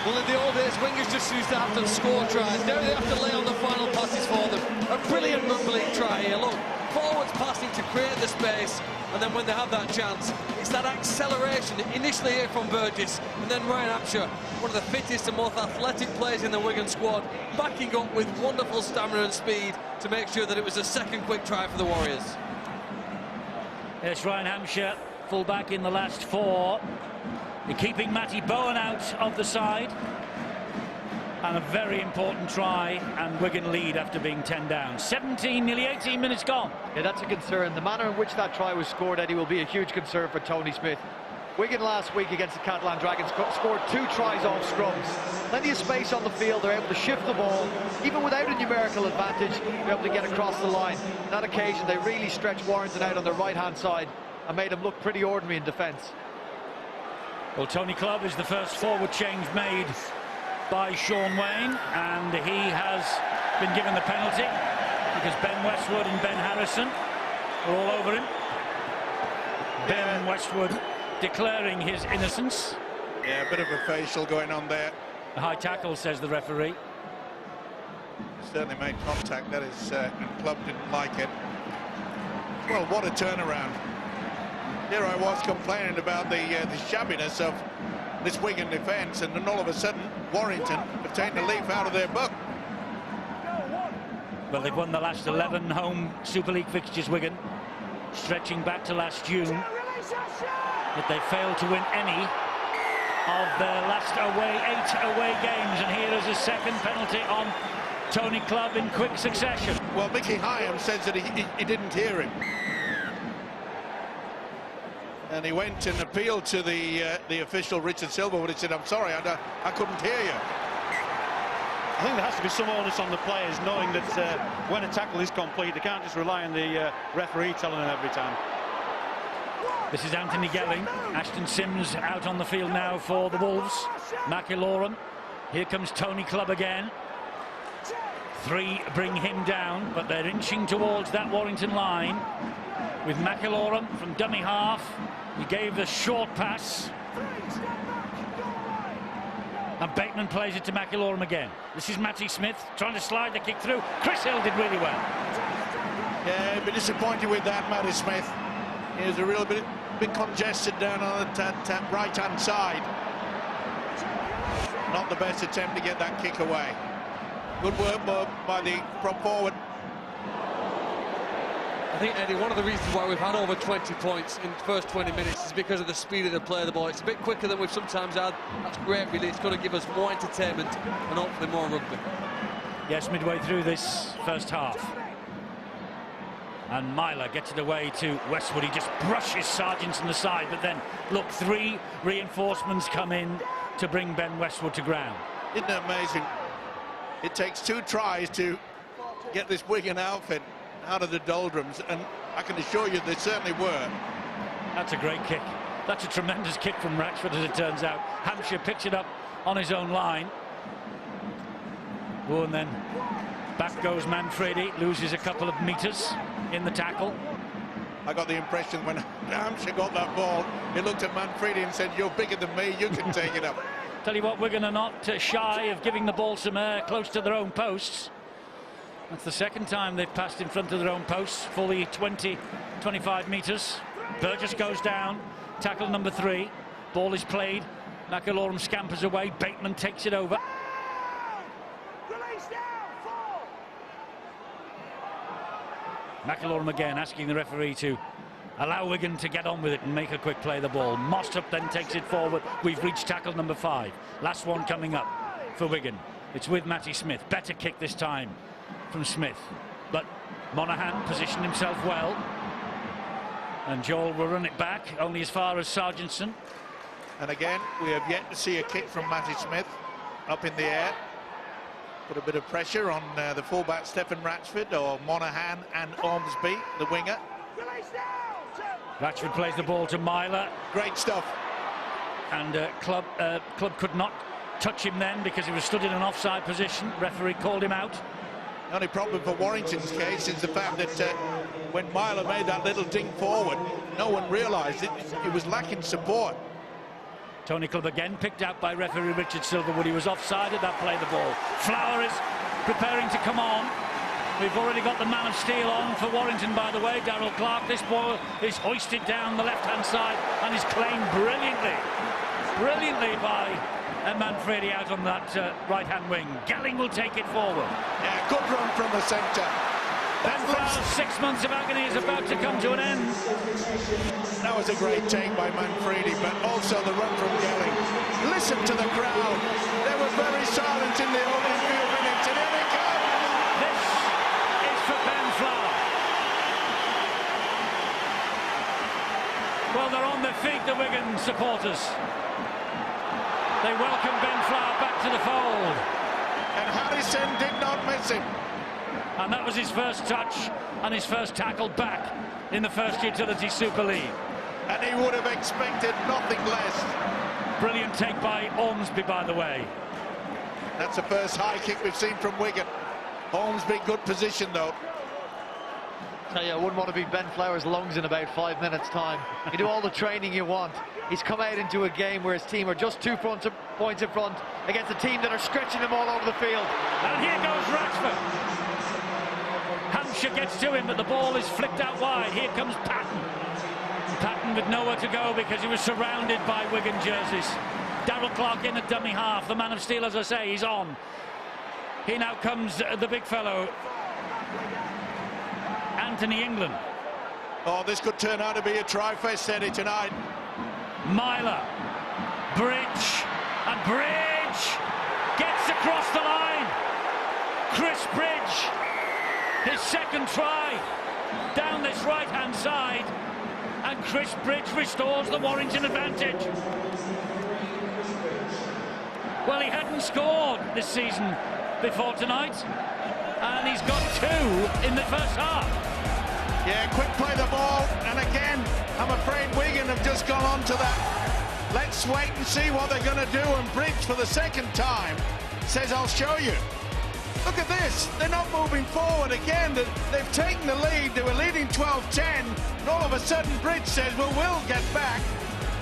Well, in the old days, wingers just used to have to score tries. Now they have to lay on the final passes for them. A brilliant rugby league try here. Look, forwards passing to create the space, and then when they have that chance, it's that acceleration, initially here from Burgess, and then Ryan Hampshire, one of the fittest and most athletic players in the Wigan squad, backing up with wonderful stamina and speed to make sure that it was a second quick try for the Warriors. Yes, Ryan Hampshire, full-back in the last 4. They're keeping Matty Bowen out of the side. And a very important try, and Wigan lead after being 10 down. 17, nearly 18 minutes gone. Yeah, that's a concern. The manner in which that try was scored, Eddie, will be a huge concern for Tony Smith. Wigan last week against the Catalan Dragons scored 2 tries off scrums. Plenty of space on the field, they're able to shift the ball, even without a numerical advantage, they're able to get across the line. On that occasion, they really stretched Warrington out on their right-hand side and made him look pretty ordinary in defence. Well, Tony Clubb is the first forward change made by Sean Wayne, and he has been given the penalty because Ben Westwood and Ben Harrison are all over him. Ben Westwood declaring his innocence. Yeah, a bit of a facial going on there. A high tackle, says the referee. Certainly made contact, that is, and Clubb didn't like it. Well, what a turnaround. Here I was complaining about the shabbiness of this Wigan defence, and then all of a sudden Warrington have taken a leaf out of their book. Well, they've won the last 11 home Super League fixtures, Wigan, stretching back to last June. But they failed to win any of their last 8 away games, and here is a second penalty on Tony Clubb in quick succession. Well, Mickey Hyam says that he didn't hear him. And he went and appealed to the official, Richard Silver, but he said, I'm sorry, I couldn't hear you. I think there has to be some onus on the players, knowing that when a tackle is complete, they can't just rely on the referee telling them every time. This is Anthony Gelling. Ashton Sims out on the field now for the Wolves. McIlaurin. Here comes Tony Clubb again. 3 bring him down, but they're inching towards that Warrington line with McIlaurin from dummy half. He gave the short pass. And Bateman plays it to McIlaurin again. This is Matty Smith trying to slide the kick through. Chris Hill did really well. Yeah, a bit disappointed with that, Matty Smith. He was a real bit congested down on the right-hand side. Not the best attempt to get that kick away. Good work by the prop forward. I think, Eddie, one of the reasons why we've had over 20 points in the first 20 minutes is because of the speed of the play of the ball. It's a bit quicker than we've sometimes had. That's great, really. It's going to give us more entertainment and hopefully more rugby. Yes, midway through this first half. And Myler gets it away to Westwood. He just brushes Sargentson aside, but then, look, 3 reinforcements come in to bring Ben Westwood to ground. Isn't it amazing? It takes 2 tries to get this Wigan outfit out of the doldrums, and I can assure you they certainly were. That's a great kick. That's a tremendous kick from Ratchford, as it turns out. Hampshire picks it up on his own line. Oh, and then back goes Manfredi, loses a couple of metres in the tackle. I got the impression when Hampshire got that ball, he looked at Manfredi and said, "You're bigger than me, you can take it up." Tell you what, Wigan are not shy of giving the ball some air close to their own posts. That's the second time they've passed in front of their own posts, fully 20-25 metres. Burgess goes down, tackle number 3. Ball is played. McIlaurin scampers away. Bateman takes it over. McIlaurin again asking the referee to allow Wigan to get on with it and make a quick play of the ball. Mostrup then takes it forward. We've reached tackle number 5. Last one coming up for Wigan. It's with Matty Smith. Better kick this time from Smith. But Monaghan positioned himself well. And Joel will run it back only as far as Sargentson. And again, we have yet to see a kick from Matty Smith up in the air. Put a bit of pressure on the fullback Stephen Ratchford, or Monaghan and Ormsby, the winger. Ratchford plays the ball to Myler. Great stuff. And Clubb could not touch him then because he was stood in an offside position. Referee called him out. The only problem for Warrington's case is the fact that when Myler made that little ding forward, no one realised it. He was lacking support. Tony Clubb again picked out by referee Richard Silverwood. He was offside at that play the ball. Flower is preparing to come on. We've already got the man of steel on for Warrington, by the way, Darrell Clark. This ball is hoisted down the left-hand side and is claimed brilliantly by Manfredi out on that right-hand wing. Gelling will take it forward. Yeah, good run from the centre. Ben Flowers' 6 months of agony is about to come to an end. That was a great take by Manfredi, but also the run from Gelling. Listen to the crowd. They were very silent in the opening few minutes, and here they come. This is for Ben Flower. Well, they're on their feet, the Wigan supporters. They welcome Ben Flower back to the fold. And Harrison did not miss him. And that was his first touch and his first tackle back in the first Utility Super League. And he would have expected nothing less. Brilliant take by Ormsby, by the way. That's the first high kick we've seen from Wigan. Ormsby, good position though. Tell you, I wouldn't want to be Ben Flower's lungs in about 5 minutes' time. You do all the training you want. He's come out into a game where his team are just 2 points in front against a team that are stretching him all over the field. And here goes Ratchford. Hampshire gets to him, but the ball is flicked out wide. Here comes Patton. Patton with nowhere to go because he was surrounded by Wigan jerseys. Darrell Clark in at dummy half. The man of steel, as I say, he's on. Here now comes the big fellow, Anthony England. Oh, this could turn out to be a try-fest, Eddie, tonight. Myler. Bridge. And Bridge gets across the line. Chris Bridge. His second try down this right-hand side, and Chris Bridge restores the Warrington advantage. Well, he hadn't scored this season before tonight, and he's got 2 in the first half. Yeah, quick play the ball, and again, I'm afraid Wigan have just gone on to that. Let's wait and see what they're going to do, and Bridge for the second time says, I'll show you. Look at this, they're not moving forward again. They've taken the lead, they were leading 12-10, and all of a sudden Bridge says, well, we'll get back,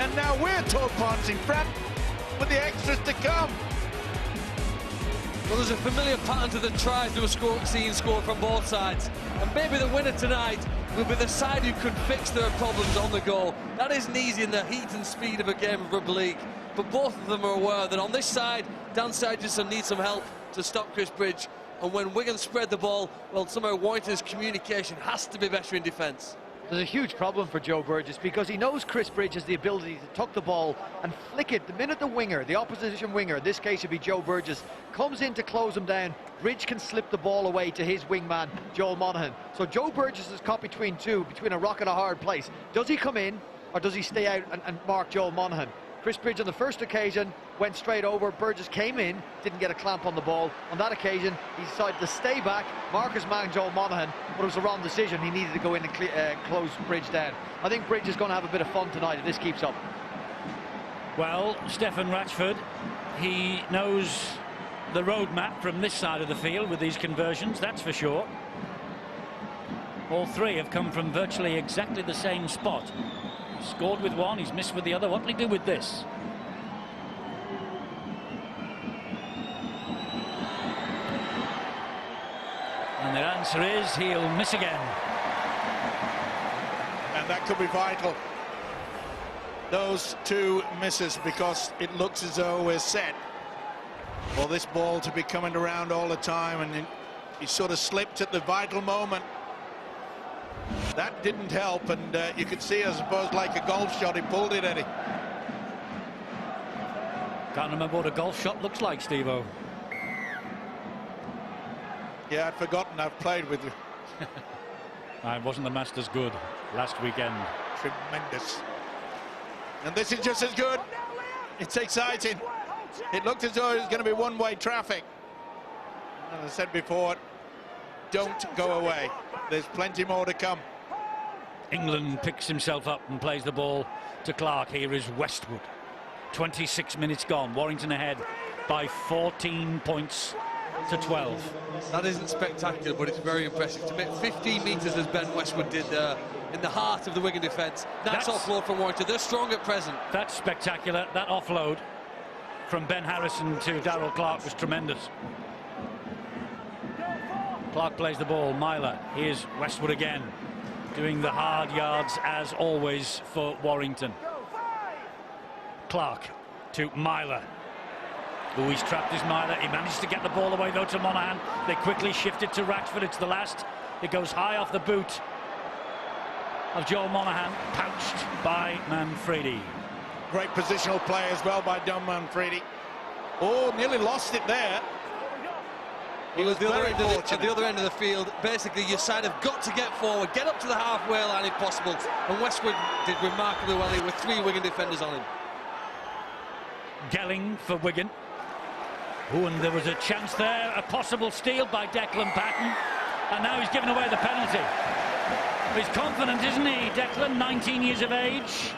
and now we're 2 points in front with the extras to come. Well, there's a familiar pattern to the tries that we're seeing scored from both sides. And maybe the winner tonight will be the side who can fix their problems on the go. That isn't easy in the heat and speed of a game of rugby league. But both of them are aware that on this side, Dan Sargentson needs some help to stop Chris Bridge. And when Wigan spread the ball, well, somehow Warrington's communication has to be better in defence. There's a huge problem for Joe Burgess because he knows Chris Bridge has the ability to tuck the ball and flick it. The minute the winger, the opposition winger, in this case would be Joe Burgess, comes in to close him down, Bridge can slip the ball away to his wingman, Joel Monaghan. So Joe Burgess is caught between a rock and a hard place. Does he come in or does he stay out and mark Joel Monaghan? Chris Bridge on the first occasion went straight over. Burgess came in, didn't get a clamp on the ball. On that occasion, he decided to stay back, mark his man Joel Monaghan, but it was a wrong decision. He needed to go in and close Bridge down. I think Bridge is going to have a bit of fun tonight if this keeps up. Well, Stephen Ratchford, he knows the roadmap from this side of the field with these conversions, that's for sure. All three have come from virtually exactly the same spot. He's scored with one, he's missed with the other. What will he do with this? And the answer is he'll miss again. And that could be vital. Those two misses, because it looks as though we're set for this ball to be coming around all the time, and he sort of slipped at the vital moment. That didn't help, and you could see, I suppose, like a golf shot, he pulled it, Eddie. Can't remember what a golf shot looks like, Steve-O. Yeah, I'd forgotten I've played with you. Wasn't the Masters good last weekend? Tremendous. And this is just as good. It's exciting. It looked as though it was going to be one-way traffic. As I said before, don't go away. There's plenty more to come. England picks himself up and plays the ball to Clark. Here is Westwood. 26 minutes gone. Warrington ahead by 14 points to 12. That isn't spectacular, but it's very impressive. To make 15 metres as Ben Westwood did there in the heart of the Wigan defence. That's offload from Warrington. They're strong at present. That's spectacular. That offload from Ben Harrison to Darrell Clark was tremendous. Clark plays the ball. Myler. Here's Westwood again, doing the hard yards as always for Warrington. Clark to Myler. Oh, he's trapped his Myler. He managed to get the ball away though to Monaghan. They quickly shift it to Ratchford. It's the last. It goes high off the boot of Joel Monaghan, pouched by Manfredi. Great positional play as well by Don Manfredi. Oh, nearly lost it there. He was at the other end of the field. Basically, your side have got to get forward, get up to the halfway line if possible. And Westwood did remarkably well here with 3 Wigan defenders on him. Gelling for Wigan. Oh, and there was a chance there, a possible steal by Declan Patton, and now he's given away the penalty. He's confident, isn't he, Declan? 19 years of age.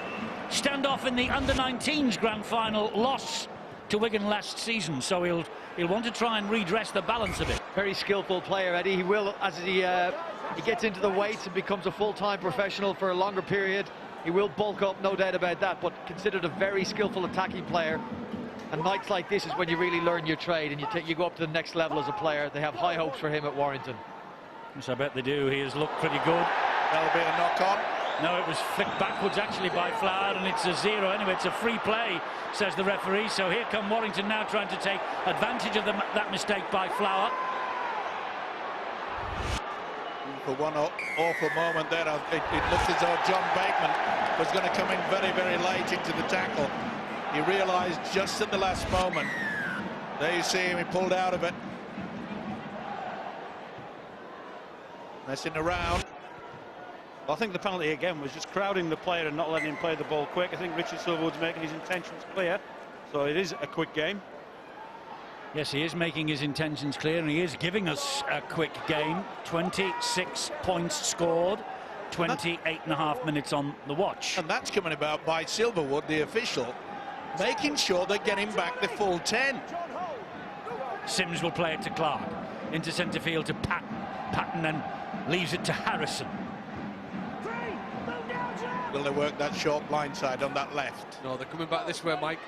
Standoff in the under-19s grand final loss to Wigan last season, so he'll want to try and redress the balance of it. Very skillful player, Eddie. He will, as he gets into the weights and becomes a full-time professional for a longer period, he will bulk up, no doubt about that, but considered a very skillful attacking player. And nights like this is when you really learn your trade and you go up to the next level as a player. They have high hopes for him at Warrington. Yes, I bet they do. He has looked pretty good. That'll be a knock-on. No, it was flicked backwards actually by Flower, and it's a 0. Anyway, it's a free play, says the referee. So here come Warrington now trying to take advantage of that mistake by Flower. For one awful moment there, it looked as though John Bateman was going to come in very, very late into the tackle. He realised just at the last moment. There you see him, he pulled out of it. Messing around. Well, I think the penalty again was just crowding the player and not letting him play the ball quick. I think Richard Silverwood's making his intentions clear, so it is a quick game. Yes, he is making his intentions clear, and he is giving us a quick game. 26 points scored 28.5 minutes on the watch. And that's coming about by Silverwood, the official, making sure they're getting back the full 10. Sims will play it to Clark. Into centre field to Patton. Patton then leaves it to Harrison. Will they work that short blind side on that left? No, they're coming back this way, Mike.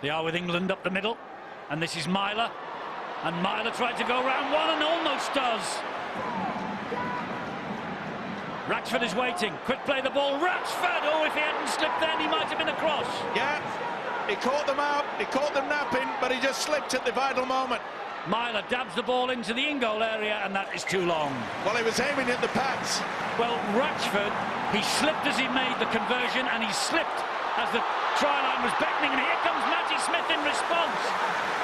They are with England up the middle. And this is Myler. And Myler tried to go round one and almost does. Ratchford is waiting. Quick play the ball. Ratchford! Oh, if he hadn't slipped then, he might have been across. Yeah, he caught them out. He caught them napping, but he just slipped at the vital moment. Myler dabs the ball into the in-goal area, and that is too long. Well, he was aiming at the pads. Well, Ratchford, he slipped as he made the conversion, and he slipped as the try line was beckoning, and here comes Matty Smith in response.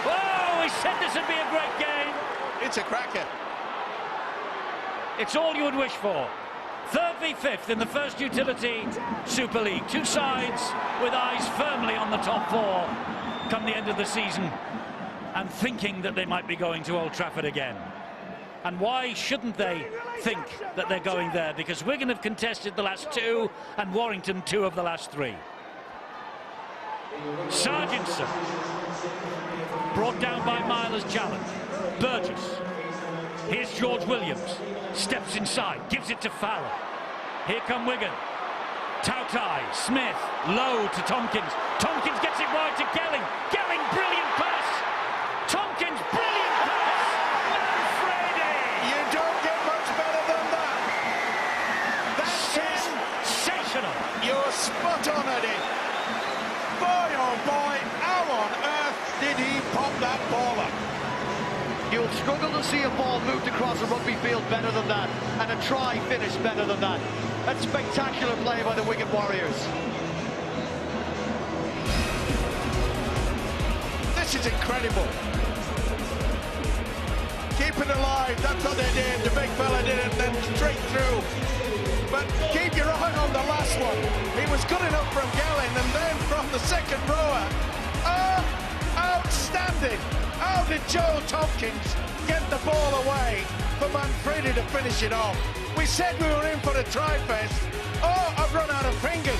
Oh, he said this would be a great game. It's a cracker. It's all you would wish for. Third v fifth in the first utility Super League. Two sides with eyes firmly on the top four come the end of the season, and thinking that they might be going to Old Trafford again. And why shouldn't they think that they're going there? Because Wigan have contested the last two and Warrington 2 of the last 3. Sargentson, brought down by Myler's challenge. Burgess. Here's George Williams. Steps inside, gives it to Fowler. Here come Wigan. Tautai, Smith, low to Tompkins. Tompkins gets it wide to Gelling. Gelling, brilliant pass. Tompkins, brilliant pass. Manfredi. You don't get much better than that. That's sensational. You're spot on, Eddie. Boy, oh boy, how on earth did he pop that ball up? You'll struggle to see a ball moved across a rugby field better than that, and a try finished better than that. That's spectacular play by the Wigan Warriors. This is incredible. Keep it alive, that's what they did. The big fella did it, then straight through. But keep your eye on the last one. He was good enough from Gelling, and then from the second rower. Oh, outstanding. How did Joel Tompkins get the ball away for Manfredi to finish it off? We said we were in for a try-fest. Oh, I've run out of fingers.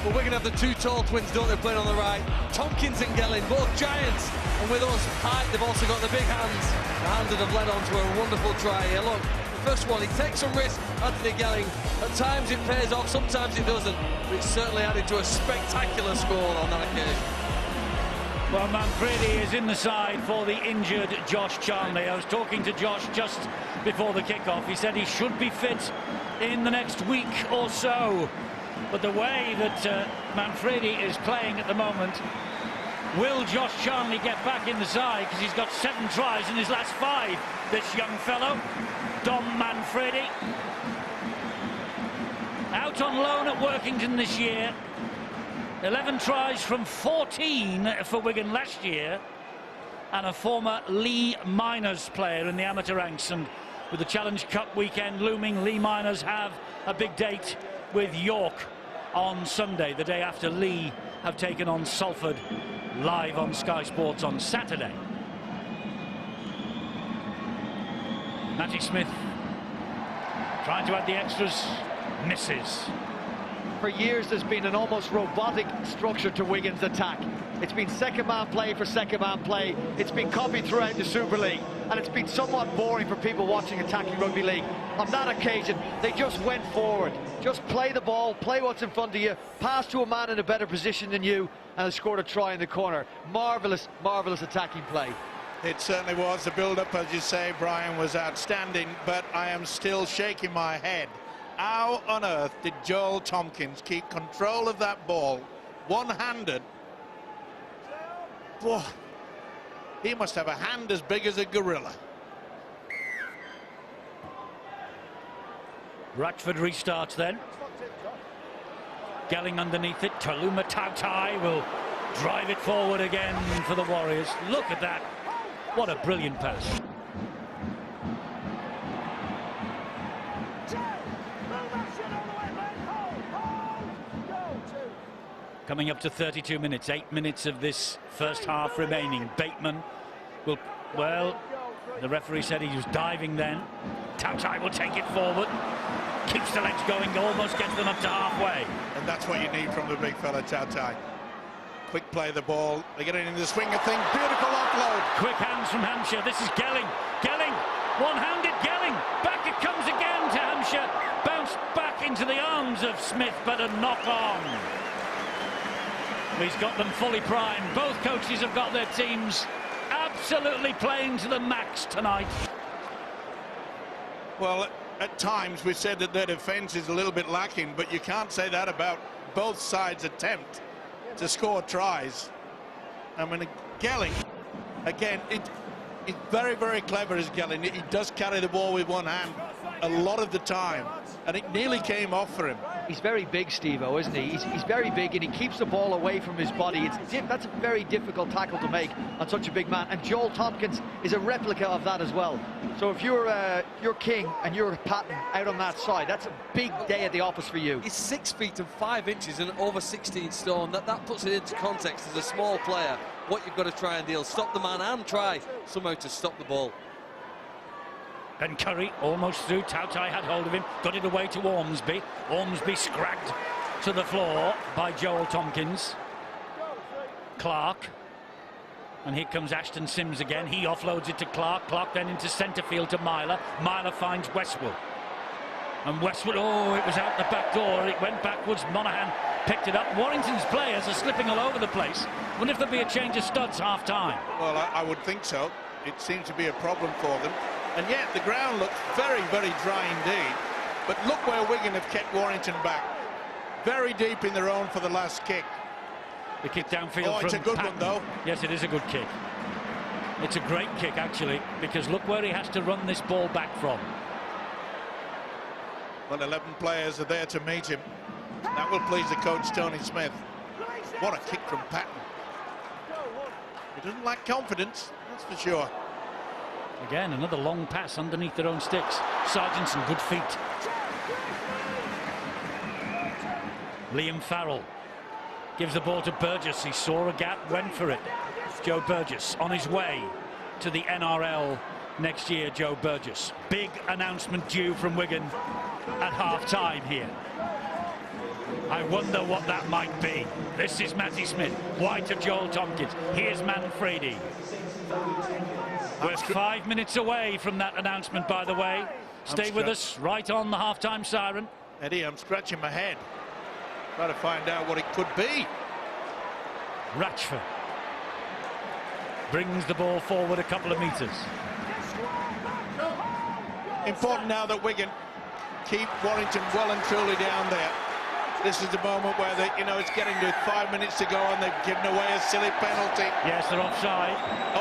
Well, we're going to have the two tall twins, don't they, playing on the right. Tompkins and Gelling, both giants. And with us height, they've also got the big hands. The hands that have led on to a wonderful try here. Look, the first one, he takes some risk, Anthony Gelling. At times it pays off, sometimes it doesn't. But it's certainly added to a spectacular score on that occasion. Well, Manfredi is in the side for the injured Josh Charnley. I was talking to Josh just before the kick-off. He said he should be fit in the next week or so. But the way that Manfredi is playing at the moment, will Josh Charnley get back in the side? Because he's got 7 tries in his last 5, this young fellow, Dom Manfredi. Out on loan at Workington this year. 11 tries from 14 for Wigan last year, and a former Lee Miners player in the amateur ranks. And with the Challenge Cup weekend looming, Lee Miners have a big date with York on Sunday, the day after Lee have taken on Salford live on Sky Sports on Saturday. Matty Smith trying to add the extras, misses. For years there's been an almost robotic structure to Wigan's attack. It's been second-man play for second-man play. It's been copied throughout the Super League, and it's been somewhat boring for people watching attacking rugby league. On that occasion, they just went forward. Just play the ball, play what's in front of you, pass to a man in a better position than you, and they scored a try in the corner. Marvellous, marvellous attacking play. It certainly was. The build-up, as you say, Brian, was outstanding, but I am still shaking my head. How on earth did Joel Tompkins keep control of that ball one-handed? Boy, he must have a hand as big as a gorilla. Ratchford restarts then. Gelling underneath it. Taluma Tautai will drive it forward again for the Warriors. Look at that. What a brilliant pass. Coming up to 32 minutes, 8 minutes of this first half remaining. Bateman will, well, the referee said he was diving then. Tautai will take it forward. Keeps the legs going, almost gets them up to halfway. And that's what you need from the big fella, Tautai. Quick play of the ball. They get it into the swing of things. Beautiful offload. Quick hands from Hampshire. This is Gelling. Gelling. One-handed Gelling. Back it comes again to Hampshire. Bounced back into the arms of Smith, but a knock on. He's got them fully primed. Both coaches have got their teams absolutely playing to the max tonight. Well, at times we've said that their defence is a little bit lacking, but you can't say that about both sides' attempt to score tries. I mean, Gelling, again, it's very, very clever as Gelling. He does carry the ball with one hand a lot of the time, and it nearly came off for him. He's very big, Steve-O, isn't he? He's very big, and he keeps the ball away from his body. That's a very difficult tackle to make on such a big man, and Joel Tompkins is a replica of that as well. So if you're King and you're Patton out on that side, that's a big day at the office for you. He's 6 feet and 5 inches and over 16 stone. That puts it into context as a small player. What you've got to try and deal, stop the man and try somehow to stop the ball. Ben Curry almost through. Tautai had hold of him, got it away to Ormsby. Ormsby scragged to the floor by Joel Tompkins. Clark. And here comes Ashton Sims again. He offloads it to Clark. Clark then into centre field to Myler. Myler finds Westwood. And Westwood, oh, it was out the back door. It went backwards. Monaghan picked it up. Warrington's players are slipping all over the place. Wonder if there'll be a change of studs half-time. Well, I would think so. It seems to be a problem for them. And yet the ground looks very, very dry indeed. But look where Wigan have kept Warrington back. Very deep in their own for the last kick. The kick downfield. Oh, it's a good one, though. Yes, it is a good kick. It's a great kick, actually, because look where he has to run this ball back from. Well, 11 players are there to meet him. That will please the coach, Tony Smith. What a kick from Patton. He doesn't lack confidence, that's for sure. Again, another long pass underneath their own sticks. Sargentson, good feet. Liam Farrell gives the ball to Burgess. He saw a gap, went for it. Joe Burgess on his way to the NRL next year. Joe Burgess. Big announcement due from Wigan at half-time here. I wonder what that might be. This is Matty Smith. Wide to Joel Tompkins. Here's Manfredi. We're 5 minutes away from that announcement, by the way. Stay with us, right on the half-time siren. Eddie, I'm scratching my head. Trying to find out what it could be. Ratchford brings the ball forward a couple of metres. Important now that Wigan keep Warrington well and truly down there. This is the moment where they, it's getting to 5 minutes to go and they've given away a silly penalty. Yes, they're offside.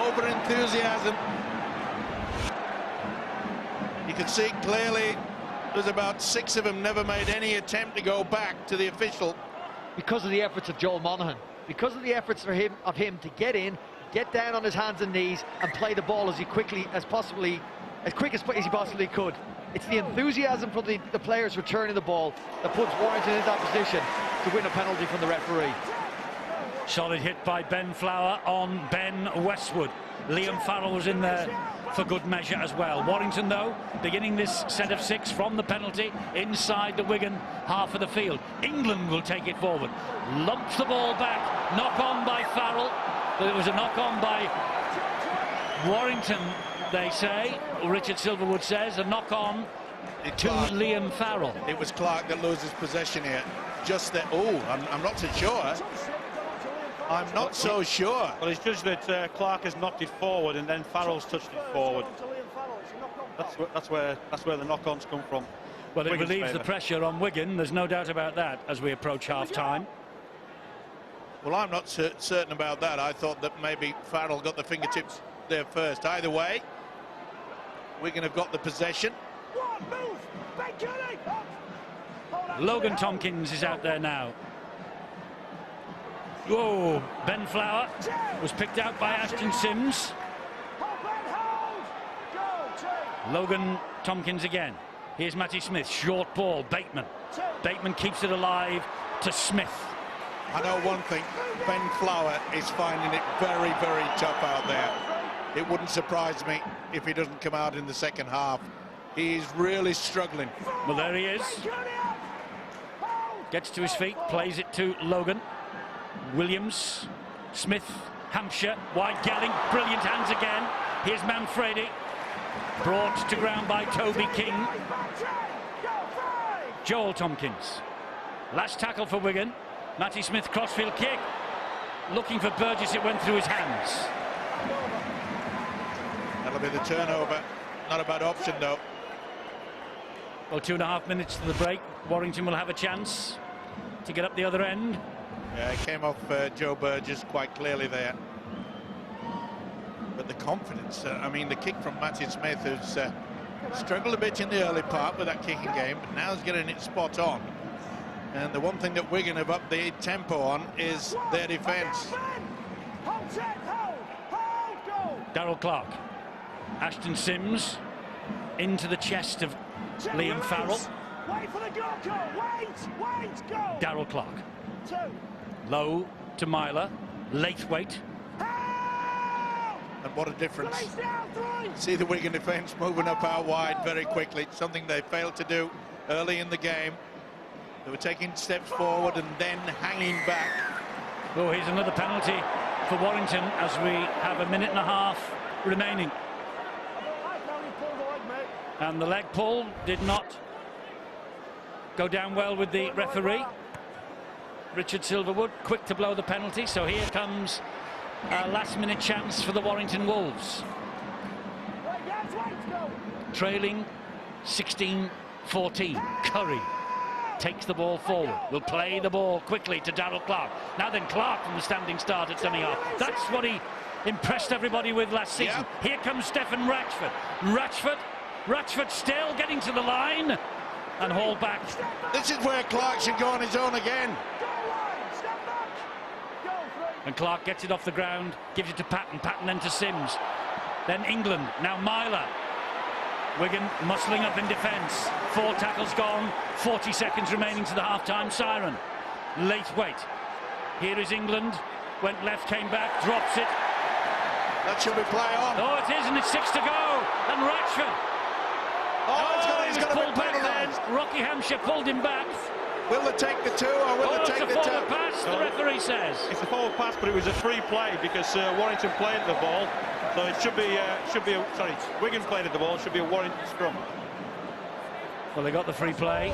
Over enthusiasm. You can see clearly there's about 6 of them never made any attempt to go back to the official. Because of the efforts of Joel Monaghan. Because of the efforts of him to get in, get down on his hands and knees and play the ball as quick as he possibly could. It's the enthusiasm from the players returning the ball that puts Warrington in that position to win a penalty from the referee. Solid hit by Ben Flower on Ben Westwood. Liam Farrell was in there for good measure as well. Warrington, though, beginning this set of 6 from the penalty inside the Wigan half of the field. England will take it forward. Lumps the ball back. Knock on by Farrell. There was a knock on by Warrington, they say. Richard Silverwood says a knock on to Liam Farrell. It was Clark that loses possession here. Just that. Oh, I'm not so sure. I'm not so sure. Well, it's just that Clark has knocked it forward and then Farrell's touched it forward. That's where the knock-ons come from. Well, it Wigan's relieves favour. the pressure on Wigan. There's no doubt about that as we approach half-time. Well, I'm not certain about that. I thought that maybe Farrell got the fingertips there first. Either way, Wigan have got the possession. Logan Tompkins is out there now. Whoa, Ben Flower was picked out by Ashton Sims. Logan Tompkins again. Here's Matty Smith, short ball, Bateman. Bateman keeps it alive to Smith. I know one thing, Ben Flower is finding it very, very tough out there. It wouldn't surprise me if he doesn't come out in the second half He's really struggling. Well, there he is. Gets to his feet, plays it to Logan. Williams, Smith, Hampshire, wide Gelling, brilliant hands again. Here's Manfredi, brought to ground by Toby King. Joel Tompkins. Last tackle for Wigan. Matty Smith, crossfield kick. Looking for Burgess, it went through his hands. That'll be the turnover. Not a bad option, though. Well, 2.5 minutes to the break. Warrington will have a chance to get up the other end. Yeah, it came off Joe Burgess quite clearly there. But the confidence, I mean, the kick from Matty Smith, who's struggled a bit in the early part with that kicking game, but now he's getting it spot on. And the one thing that Wigan have upped the tempo on is their defence. Darrell Clark. Ashton Sims into the chest of Liam Farrell. Wait for the go! Wait! Go! Darrell Clark. Low to Myler. Laithwaite. And what a difference. See the Wigan defence moving up out wide very quickly, something they failed to do early in the game. They were taking steps forward and then hanging back. Oh, here's another penalty for Warrington as we have 1.5 minutes remaining. And the leg pull did not go down well with the referee. Richard Silverwood quick to blow the penalty, so here comes a last-minute chance for the Warrington Wolves. Trailing 16-14. Curry takes the ball forward. Will play the ball quickly to Darrell Clark. Now then, Clark from the standing start at dummy-half. That's what he impressed everybody with last season. Yep. Here comes Stefan Ratchford. Ratchford still getting to the line and hauled back. This is where Clark should go on his own again. And Clark gets it off the ground, gives it to Patton then to Sims. Then England, now Myler. Wigan muscling up in defence. 4 tackles gone, 40 seconds remaining to the half-time siren. Laithwaite. Here is England. Went left, came back, drops it. That should be play on. Oh, it is, and it's 6 to go. And Ratchford. He's got to pulled back then. Rocky Hampshire pulled him back. Will they take the 2 or will they take the 2? It's a forward pass, the referee says. It's a forward pass, but it was a free play because Warrington played the ball. So it should be sorry, Wigan played at the ball. It should be a Warrington scrum. Well, they got the free play.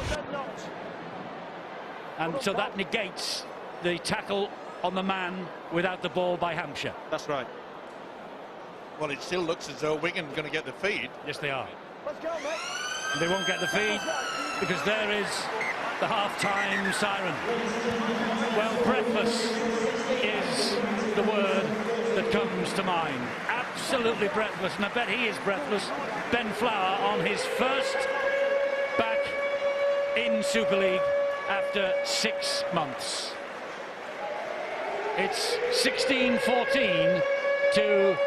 And so that negates the tackle on the man without the ball by Hampshire. That's right. Well, it still looks as though Wigan's going to get the feed. Yes, they are. They won't get the feed because there is the half-time siren. Well, breathless is the word that comes to mind. Absolutely breathless, and I bet he is breathless. Ben Flower on his first back in Super League after 6 months. It's 16-14 to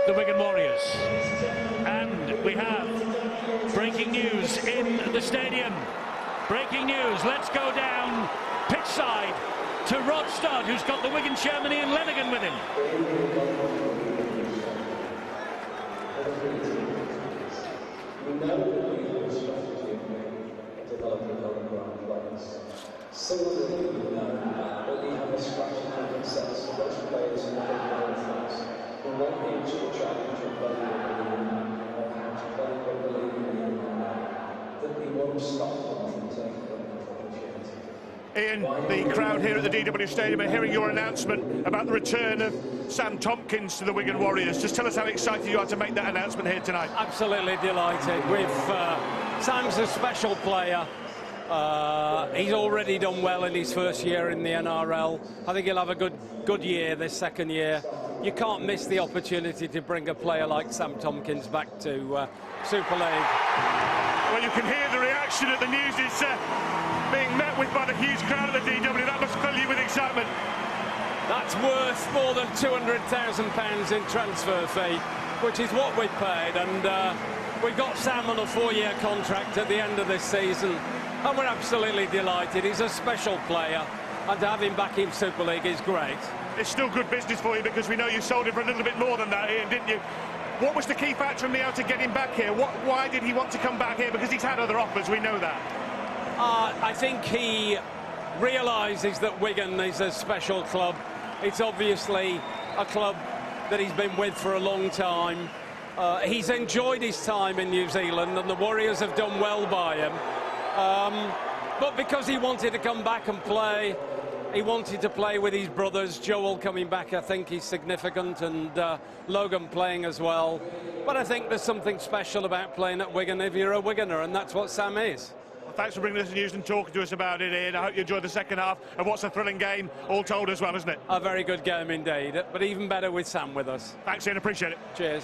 the Wigan Warriors. And we have breaking news in the stadium. Breaking news, let's go down pitch side to Rod Stodd, who's got the Wigan chairman Ian Lenigan with him. We know that we have a strategy in developing our ground players. Similarly, we know that we have a strategy that sets for those players in the fans. We want them to attract to play or how to play rugby league that we won't stop them from taking the opportunity. Ian, the crowd here at the DW Stadium are hearing your announcement about the return of Sam Tompkins to the Wigan Warriors. Just tell us how excited you are to make that announcement here tonight. Absolutely delighted. Sam's a special player. He's already done well in his first year in the NRL. I think he'll have a good year this second year. You can't miss the opportunity to bring a player like Sam Tompkins back to Super League. Well, you can hear the reaction at the news is being met with by the huge crowd at the DW. That must fill you with excitement. That's worth more than £200,000 in transfer fee, which is what we paid. And we've got Sam on a 4-year contract at the end of this season. And we're absolutely delighted. He's a special player. And to have him back in Super League is great. It's still good business for you because we know you sold him for a little bit more than that, Ian, didn't you? What was the key factor for Mio to get him back here? Why did he want to come back here? Because he's had other offers, we know that. I think he realises that Wigan is a special club. It's obviously a club that he's been with for a long time. He's enjoyed his time in New Zealand, and the Warriors have done well by him. But because he wanted to come back and play, he wanted to play with his brothers. Joel coming back, I think, is significant, and Logan playing as well. But I think there's something special about playing at Wigan if you're a Wiganer, and that's what Sam is. Well, thanks for bringing us the news and talking to us about it, Ian. I hope you enjoyed the second half of what's a thrilling game, all told as well, isn't it? A very good game indeed, but even better with Sam with us. Thanks, Ian. Appreciate it. Cheers.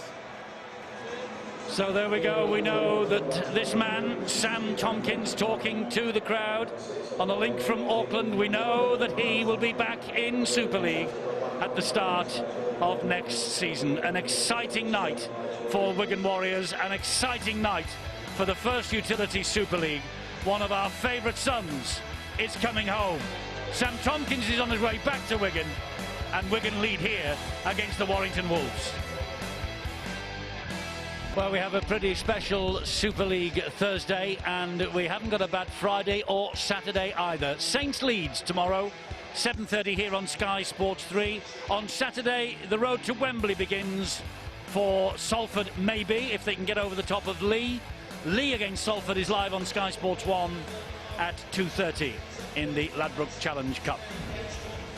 So there we go. We know that this man, Sam Tomkins, talking to the crowd on a link from Auckland. We know that he will be back in Super League at the start of next season. An exciting night for Wigan Warriors, an exciting night for the first utility Super League. One of our favourite sons is coming home. Sam Tomkins is on his way back to Wigan, and Wigan lead here against the Warrington Wolves. Well, we have a pretty special Super League Thursday, and we haven't got a bad Friday or Saturday either. Saints Leeds tomorrow, 7:30 here on Sky Sports 3. On Saturday, the road to Wembley begins for Salford, maybe, if they can get over the top of Lee. Lee against Salford is live on Sky Sports 1 at 2:30 in the Ladbroke Challenge Cup.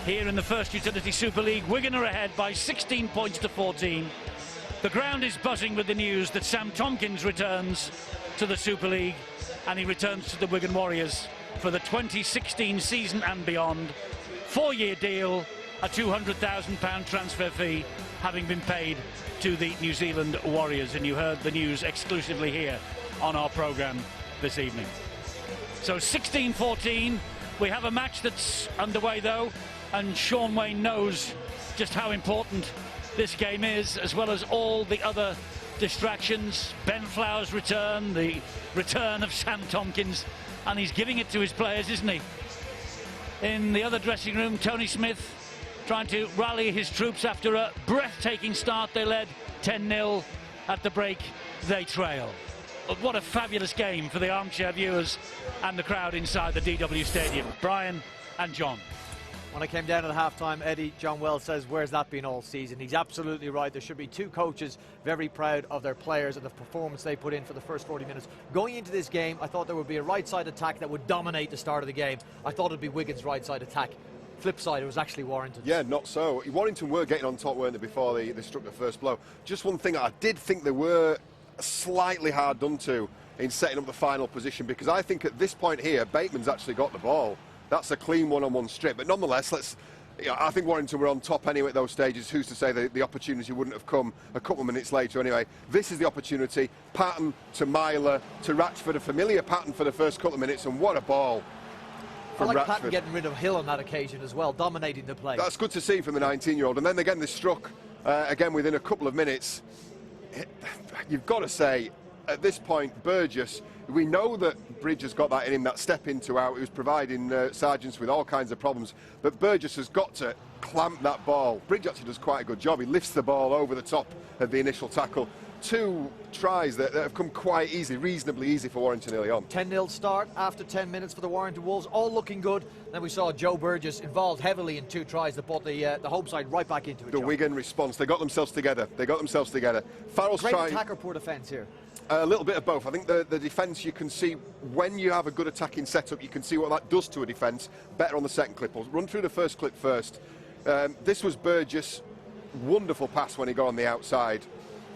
Here in the first utility Super League, Wigan are ahead by 16 points to 14. The ground is buzzing with the news that Sam Tomkins returns to the Super League, and he returns to the Wigan Warriors for the 2016 season and beyond. 4-year deal, a £200,000 transfer fee having been paid to the New Zealand Warriors, and you heard the news exclusively here on our programme this evening. So 16-14, we have a match that's underway though, and Sean Wayne knows just how important this game is, as well as all the other distractions. Ben Flower's return, the return of Sam Tomkins, and he's giving it to his players, isn't he? In the other dressing room, Tony Smith trying to rally his troops after a breathtaking start. They led 10-0 at the break, they trail. But what a fabulous game for the armchair viewers and the crowd inside the DW Stadium. Brian and John. When I came down at half-time, Eddie, John Wells says, where's that been all season? He's absolutely right. There should be two coaches very proud of their players and the performance they put in for the first 40 minutes. Going into this game, I thought there would be a right-side attack that would dominate the start of the game. I thought it would be Wigan's right-side attack. Flip side, it was actually Warrington's. Yeah, not so. Warrington were getting on top, weren't they, before they struck the first blow. Just one thing, I did think they were slightly hard done to in setting up the final position, because I think at this point here, Bateman's actually got the ball. That's a clean one-on-one strip, but nonetheless, I think Warrington were on top anyway at those stages. Who's to say the opportunity wouldn't have come a couple of minutes later anyway? This is the opportunity. Patten to Myler to Ratchford, a familiar pattern for the first couple of minutes, and what a ball from I like Ratchford. Patten getting rid of Hill on that occasion as well, dominating the play. That's good to see from the 19-year-old. And then again, they struck again within a couple of minutes. You've got to say, at this point, Burgess, we know that Bridge has got that in him, that step into out. He was providing Sargents with all kinds of problems. But Burgess has got to clamp that ball. Bridge actually does quite a good job. He lifts the ball over the top of the initial tackle. Two tries that have come quite easy, reasonably easy for Warrington early on. 10-0 start after 10 minutes for the Warrington Wolves, all looking good. Then we saw Joe Burgess involved heavily in two tries that brought the home side right back into it. The Wigan response, they got themselves together. Farrell's Great trying... attack or poor defence here? A little bit of both. I think the defence, you can see when you have a good attacking setup, you can see what that does to a defence. Better on the second clip. I'll run through the first clip first. This was Burgess. Wonderful pass when he got on the outside.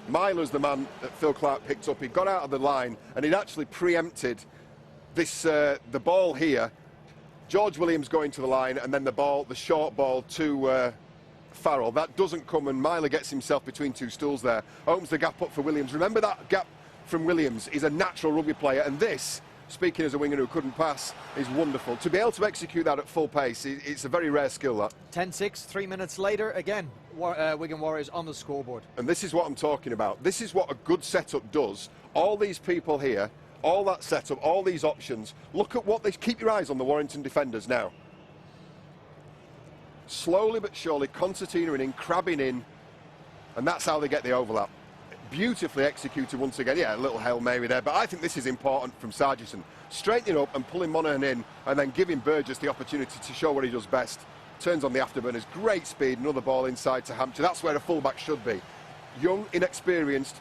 Myler's the man that Phil Clark picked up. He got out of the line and he'd actually preempted this the ball here. George Williams going to the line, and then the short ball to Farrell. That doesn't come, and Myler gets himself between two stools there. Opens the gap up for Williams. Remember that gap from Williams. He's a natural rugby player, and this, speaking as a winger who couldn't pass, is wonderful. To be able to execute that at full pace, it's a very rare skill, that. 10-6, 3 minutes later, again, Wigan Warriors on the scoreboard. And this is what I'm talking about. This is what a good setup does. All these people here, all that setup, all these options. Look at what they... Keep your eyes on the Warrington defenders now. Slowly but surely, concertina in, crabbing in, and that's how they get the overlap. beautifully executed once again. Yeah, a little Hail Mary there, but I think this is important from Sargison. Straightening up and pulling Monaghan in, and then giving Burgess the opportunity to show what he does best. Turns on the afterburners, great speed, another ball inside to Hampshire. That's where a fullback should be. Young, inexperienced,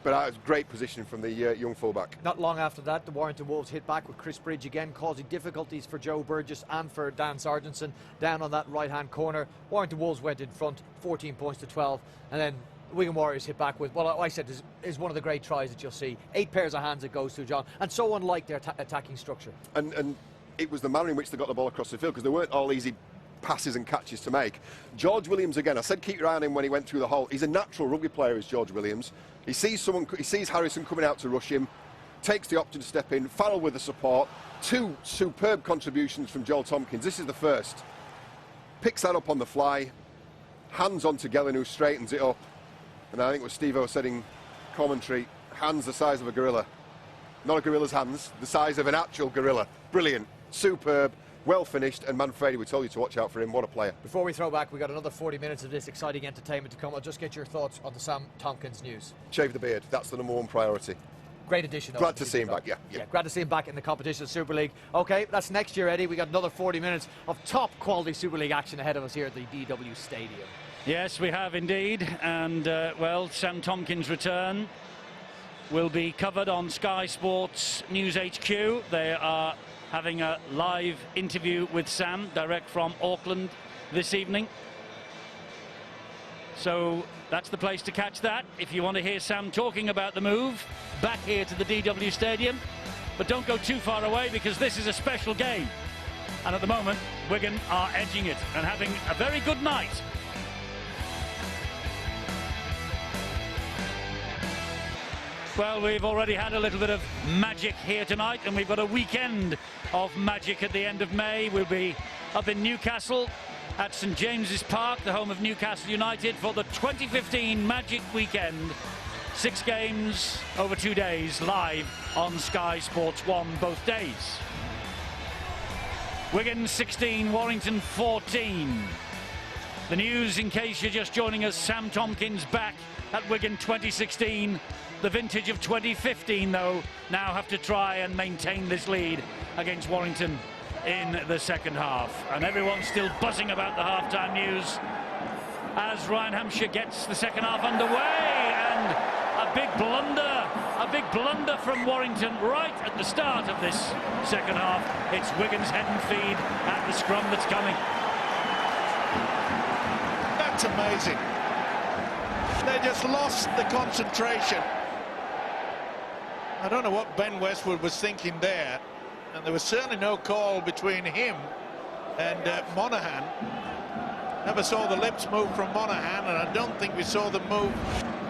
but great positioning from the young fullback. Not long after that, the Warrington Wolves hit back with Chris Bridge again, causing difficulties for Joe Burgess and for Dan Sargison down on that right-hand corner. Warrington Wolves went in front, 14 points to 12, and then Wigan Warriors hit back with, well, I said is one of the great tries that you'll see. 8 pairs of hands it goes to, John, and so unlike their attacking structure. And it was the manner in which they got the ball across the field, because they weren't all easy passes and catches to make. George Williams, again, I said keep your eye on him when he went through the hole. He's a natural rugby player, is George Williams. He sees Harrison coming out to rush him, takes the option to step in, Farrell with the support. 2 superb contributions from Joel Tompkins. This is the first. Picks that up on the fly, hands on to Gellin, who straightens it up. And I think what Steve-O said in commentary, hands the size of a gorilla. Not a gorilla's hands, the size of an actual gorilla. Brilliant, superb, well finished, and Manfredi, we told you to watch out for him. What a player. Before we throw back, we got another 40 minutes of this exciting entertainment to come. I'll just get your thoughts on the Sam Tompkins news. Shave the beard, that's the #1 priority. Great addition. Glad to see him back, yeah. Glad to see him back in the competition, Super League. Okay, that's next year, Eddie. We got another 40 minutes of top quality Super League action ahead of us here at the DW Stadium. Yes, we have indeed, and well, Sam Tompkins' return will be covered on Sky Sports News HQ. They are having a live interview with Sam direct from Auckland this evening. So that's the place to catch that if you want to hear Sam talking about the move back here to the DW Stadium. But don't go too far away, because this is a special game. And at the moment, Wigan are edging it and having a very good night. Well, we've already had a little bit of magic here tonight, and we've got a weekend of magic at the end of May. We'll be up in Newcastle at St James's Park, the home of Newcastle United, for the 2015 Magic Weekend. 6 games over 2 days, live on Sky Sports 1 both days. Wigan 16, Warrington 14. The news, in case you're just joining us, Sam Tompkins back at Wigan 2016. The vintage of 2015, though, now have to try and maintain this lead against Warrington in the second half. And everyone's still buzzing about the half-time news as Ryan Hampshire gets the second half underway. And a big blunder from Warrington right at the start of this second half. It's Wigan's head and feed at the scrum that's coming. That's amazing. They just lost the concentration. I don't know what Ben Westwood was thinking there, and there was certainly no call between him and Monaghan. Never saw the lips move from Monaghan, and I don't think we saw the move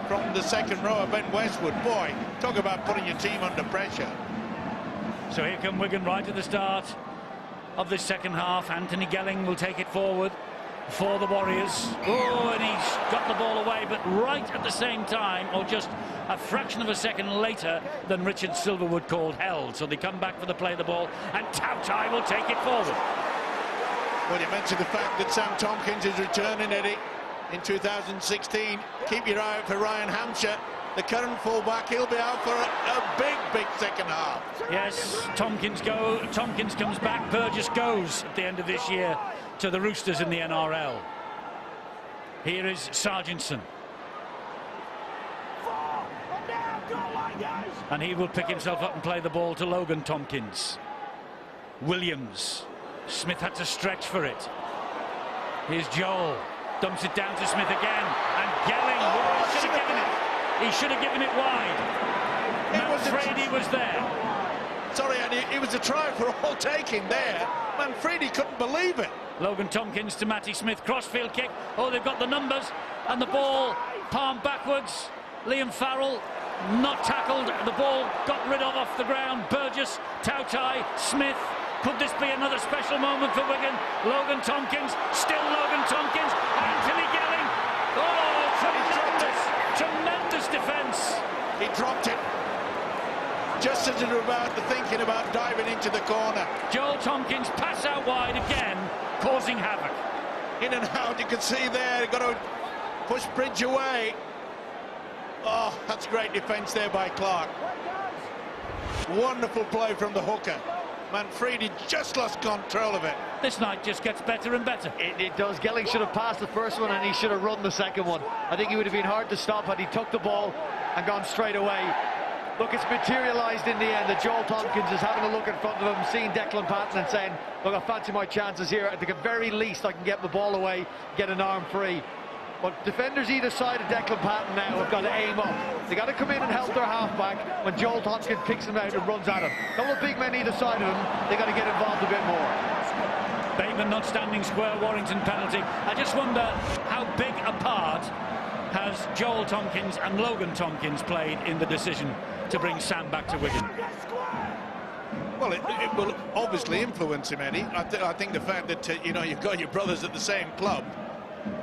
from the second row of Ben Westwood. Boy, talk about putting your team under pressure. So here come Wigan right at the start of this second half. Anthony Gelling will take it forward for the Warriors. Oh, and he's got the ball away, but right at the same time, or just a fraction of a second later than Richard Silverwood called held. So they come back for the play of the ball, and Tautai will take it forward. Well, you mentioned the fact that Sam Tompkins is returning, Eddie, in 2016. Keep your eye out for Ryan Hampshire, the current fullback. He'll be out for a big second half. Yes, Tompkins comes back, Burgess goes at the end of this year to the Roosters in the NRL. Here is Sargison. And he will pick himself up and play the ball to Logan Tompkins. Williams. Smith had to stretch for it. Here's Joel. Dumps it down to Smith again. And Gelling he should have given it wide. Manfredi was there. Sorry, Andy, it was a try for all taking there. Manfredi couldn't believe it. Logan Tompkins to Matty Smith, crossfield kick. Oh, they've got the numbers, and the ball palm backwards. Liam Farrell not tackled. The ball got rid of off the ground. Burgess, Tautai, Smith. Could this be another special moment for Wigan? Logan Tompkins, still Logan Tompkins. Anthony Gelling. Oh, tremendous defence. He dropped it just as they were about to thinking about diving into the corner. Joel Tompkins pass out wide again, causing havoc. In and out, you can see there, got to push Bridge away. Oh, that's great defence there by Clark. Wonderful play from the hooker. Manfredi just lost control of it. This night just gets better and better. It does. Gelling should have passed the first one and he should have run the second one. I think he would have been hard to stop had he took the ball and gone straight away. Look, it's materialised in the end that Joel Tompkins is having a look in front of him, seeing Declan Patton and saying, look, I fancy my chances here. At the very least, I can get the ball away, get an arm free. But defenders either side of Declan Patton now have got to aim up. They got to come in and help their halfback when Joel Tompkins picks him out and runs at him. A couple of big men either side of him, they got to get involved a bit more. Bateman not standing square, Warrington penalty. I just wonder how big a part has Joel Tompkins and Logan Tompkins played in the decision to bring Sam back to Wigan? Well, it will obviously influence him, Eddie. I think the fact that, you know, you've got your brothers at the same club,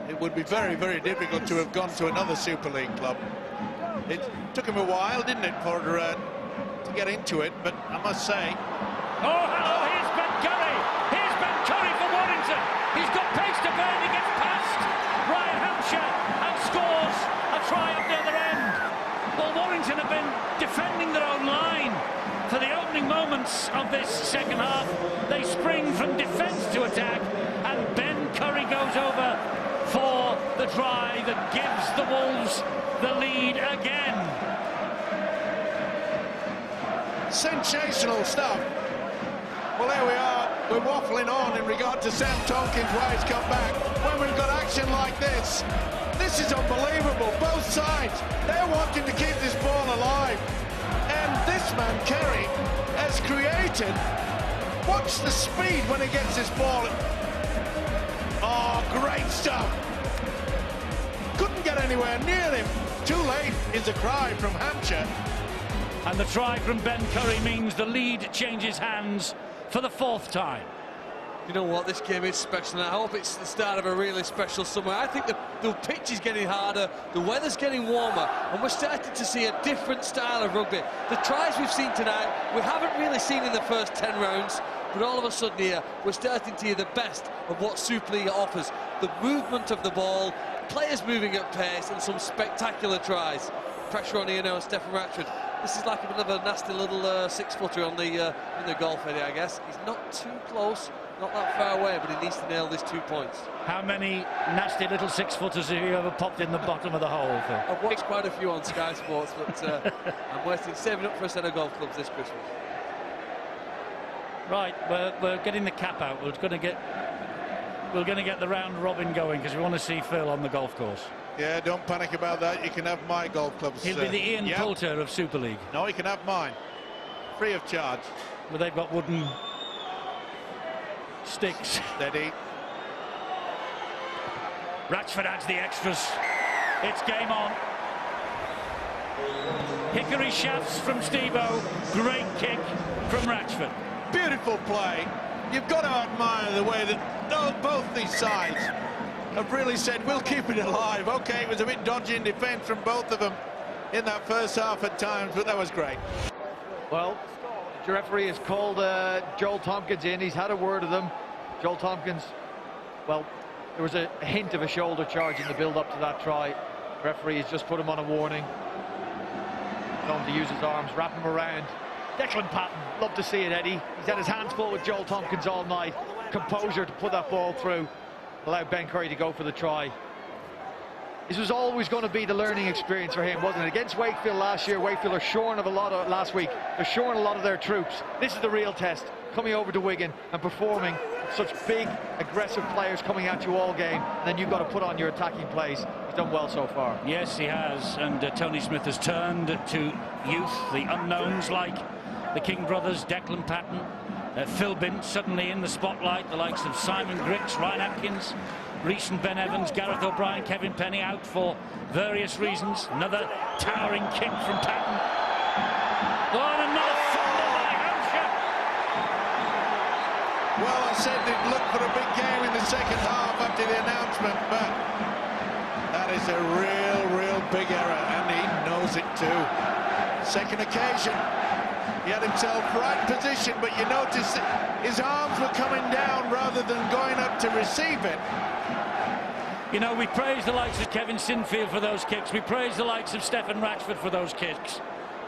it would be very, very difficult to have gone to another Super League club. It took him a while, didn't it, for to get into it, but I must say... Oh, hello, here's Ben Curry! Here's Ben Curry for Warrington! He's got pace to burn, he gets past Ryan Hampshire and scores a try up the other end. Well, Warrington have been defending their own line for the opening moments of this second half. They spring from defence to attack, and Ben Curry goes over for the try that gives the Wolves the lead again. Sensational stuff. Well, there we are. We're waffling on in regard to Sam Tompkins, why he's come back. When we've got action like this, this is unbelievable. Both sides, they're wanting to keep this ball alive. And this man, Kerry, has created... Watch the speed when he gets this ball. Oh, great stuff. Couldn't get anywhere near him. Too late is a cry from Hampshire. And the try from Ben Curry means the lead changes hands for the fourth time. You know what, this game is special, and I hope it's the start of a really special summer. I think the pitch is getting harder, the weather's getting warmer, and we're starting to see a different style of rugby. The tries we've seen tonight, we haven't really seen in the first 10 rounds, but all of a sudden here, we're starting to hear the best of what Super League offers. The movement of the ball, players moving at pace, and some spectacular tries. Pressure on here now, Stephen Ratchford. This is like a bit of a nasty little six-footer on the in the golf area, I guess. He's not too close, not that far away, but he needs to nail these 2 points. How many nasty little six-footers have you ever popped in the bottom of the hole, Phil? I've watched quite a few on Sky Sports, but I'm waiting, saving up for a set of golf clubs this Christmas. Right, we're getting the cap out. We're going to get the round robin going because we want to see Phil on the golf course. Yeah, don't panic about that. You can have my golf clubs. He'll be the Ian Poulter of Super League. No, you can have mine. Free of charge. But they've got wooden sticks. Steady. Ratchford adds the extras. It's game on. Hickory shafts from Steve-O. Great kick from Ratchford. Beautiful play. You've got to admire the way that both these sides have really said, we'll keep it alive. Okay, it was a bit dodgy in defence from both of them in that first half at times, but that was great. Well, the referee has called Joel Tompkins in. He's had a word with him. Joel Tompkins, well, there was a hint of a shoulder charge in the build-up to that try. The referee has just put him on a warning. Told him to use his arms, wrap him around. Declan Patton, love to see it, Eddie. He's had his hands full with Joel Tompkins all night. Composure to put that ball through. Allowed Ben Curry to go for the try. This was always going to be the learning experience for him, wasn't it? Against Wakefield last year, Wakefield are shorn of a lot of, last week, they're shorn a lot of their troops. This is the real test, coming over to Wigan and performing such big, aggressive players coming at you all game, and then you've got to put on your attacking plays. He's done well so far. Yes, he has, and Tony Smith has turned to youth, the unknowns like the King brothers, Declan Patton, Phil Bint suddenly in the spotlight, the likes of Simon Grix, Ryan Atkins, Reece and Ben Evans, Gareth O'Brien, Kevin Penny out for various reasons. Another towering kick from Patton. Oh, and another fumble by Hampshire. Well, I said they'd look for a big game in the second half after the announcement, but that is a real big error, and he knows it too. Second occasion. He had himself right position, but you notice that his arms were coming down rather than going up to receive it. You know, we praise the likes of Kevin Sinfield for those kicks. We praise the likes of Stefan Ratchford for those kicks.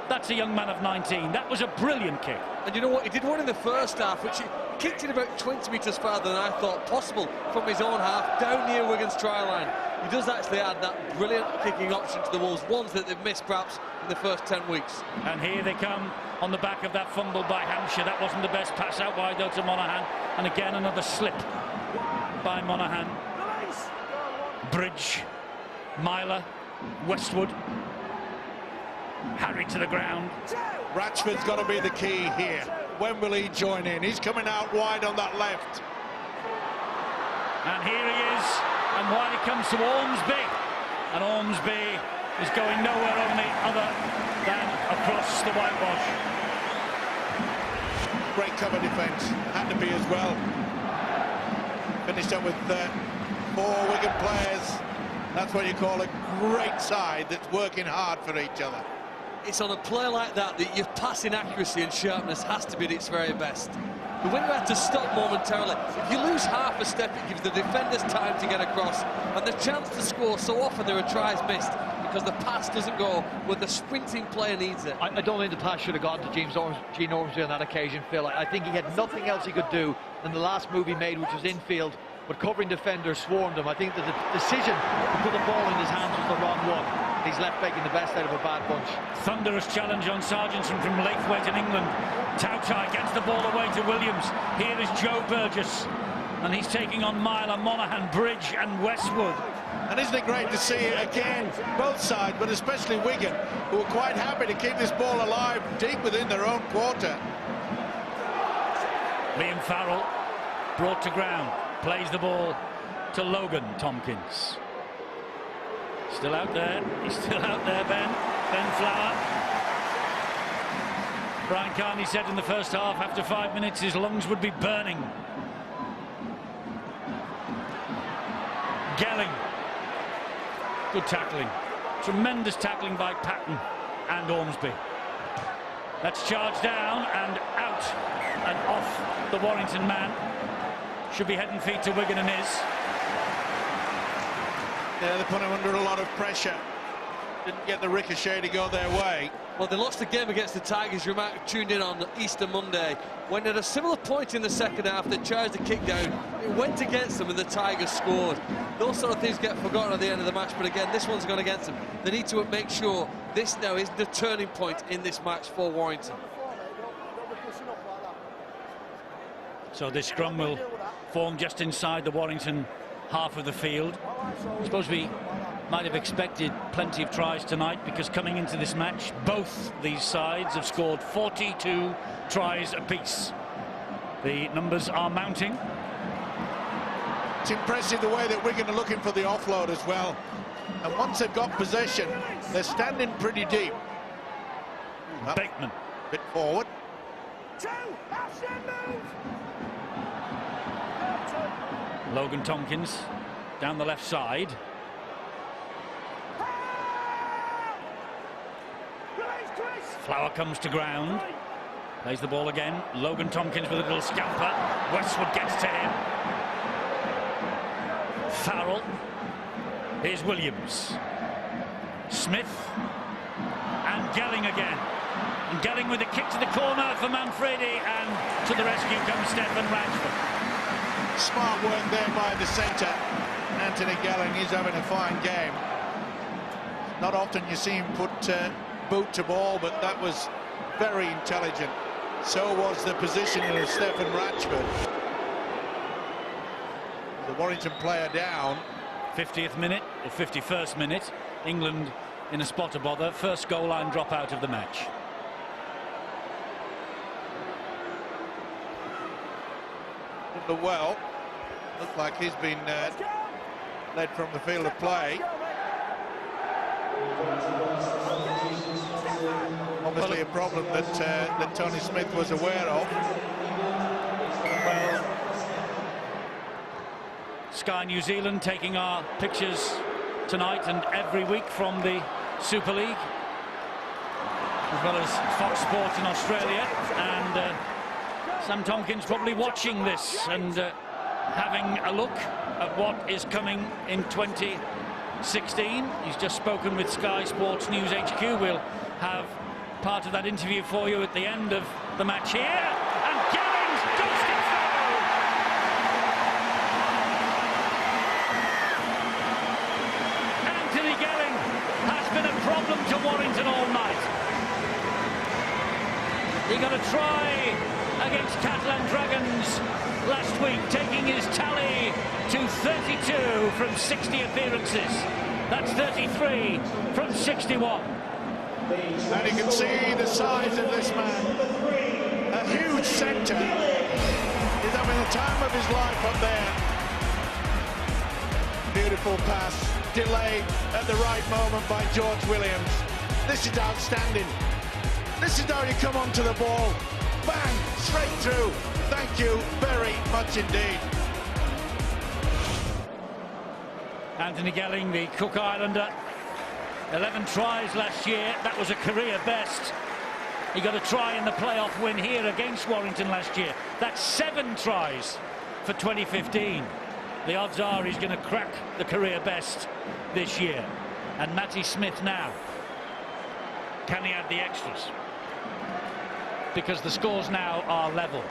That's a young man of 19. That was a brilliant kick. And you know what? He did one in the first half, which he kicked it about 20 metres farther than I thought possible from his own half, down near Wigan's try line. He does actually add that brilliant kicking option to the Wolves, ones that they've missed perhaps in the first 10 weeks. And here they come on the back of that fumble by Hampshire. That wasn't the best pass out wide though to Monaghan. And again another slip by Monaghan. Bridge, Myler, Westwood. Harry to the ground. Ratchford's got to be the key here. When will he join in? He's coming out wide on that left. And here he is. And wide it comes to Ormsby. And Ormsby is going nowhere other than across the whitewash. Great cover defence. Had to be as well. Finished up with 4 Wigan players. That's what you call a great side that's working hard for each other. It's on a play like that that your passing accuracy and sharpness has to be at its very best. The winger had to stop momentarily. If you lose half a step, it gives the defenders time to get across, and the chance to score. So often there are tries missed because the pass doesn't go where the sprinting player needs it. I don't think the pass should have gone to Gene Ormsby on that occasion, Phil. I think he had nothing else he could do than the last move he made, which was infield, but covering defenders swarmed him. I think that the decision to put the ball in his hands was the wrong one. He's left making the best out of a bad bunch. Thunderous challenge on Sargentson from Laithwaite in England. Tautai gets the ball away to Williams. Here is Joe Burgess, and he's taking on Myler, Monaghan, Bridge and Westwood. And isn't it great to see again both sides, but especially Wigan, who are quite happy to keep this ball alive deep within their own quarter. Liam Farrell brought to ground, plays the ball to Logan Tompkins. Still out there, he's still out there, Ben Flower. Brian Carney said in the first half, after 5 minutes, his lungs would be burning. Gelling. Good tackling. Tremendous tackling by Patton and Ormsby. That's charged down and out and off the Warrington man. Should be head and feet to Wigan and is. Yeah, they put him under a lot of pressure. Didn't get the ricochet to go their way. Well, they lost the game against the Tigers. You might have tuned in on Easter Monday when at a similar point in the second half they charged the kick down. It went against them and the Tigers scored. Those sort of things get forgotten at the end of the match, but again, this one's gone against them. They need to make sure this now is the turning point in this match for Warrington. So this scrum will form just inside the Warrington half of the field. I suppose we might have expected plenty of tries tonight, because coming into this match, both these sides have scored 42 tries apiece. The numbers are mounting. It's impressive the way that Wigan are looking for the offload as well. And once they've got possession, they're standing pretty deep. Bateman. Bit forward. Logan Tompkins down the left side. Flower comes to ground. Plays the ball again. Logan Tompkins with a little scamper. Westwood gets to him. Farrell. Here's Williams. Smith. And Gelling again. And Gelling with a kick to the corner for Manfredi, and to the rescue comes Stefan Ratchford. Smart work there by the centre. Anthony Gelling is having a fine game. Not often you see him put boot to ball, but that was very intelligent. So was the positioning of Stefan Ratchford. The Warrington player down. 50th minute, or 51st minute. England in a spot of bother. First goal line dropout of the match. Didn't look well. Looked like he's been led from the field of play. Obviously a problem that Tony Smith was aware of. Well, Sky New Zealand taking our pictures tonight and every week from the Super League, as well as Fox Sports in Australia, and Sam Tompkins probably watching this and having a look at what is coming in 2016. He's just spoken with Sky Sports News HQ. We'll have part of that interview for you at the end of the match here. And Gelling's dosed it through! Anthony Gelling has been a problem to Warrington all night. He got a try against Catalan Dragons last week, taking his tally to 32 from 60 appearances. That's 33 from 61. And you can see the size of this man. A huge centre. He's having the time of his life up there. Beautiful pass. Delayed at the right moment by George Williams. This is outstanding. This is how you come onto the ball. Bang! Straight through. Thank you very much indeed. Anthony Gelling, the Cook Islander, 11 tries last year. That was a career best. He got a try in the playoff win here against Warrington last year. That's 7 tries for 2015. The odds are he's going to crack the career best this year. And Matty Smith now. Can he add the extras? Because the scores now are level.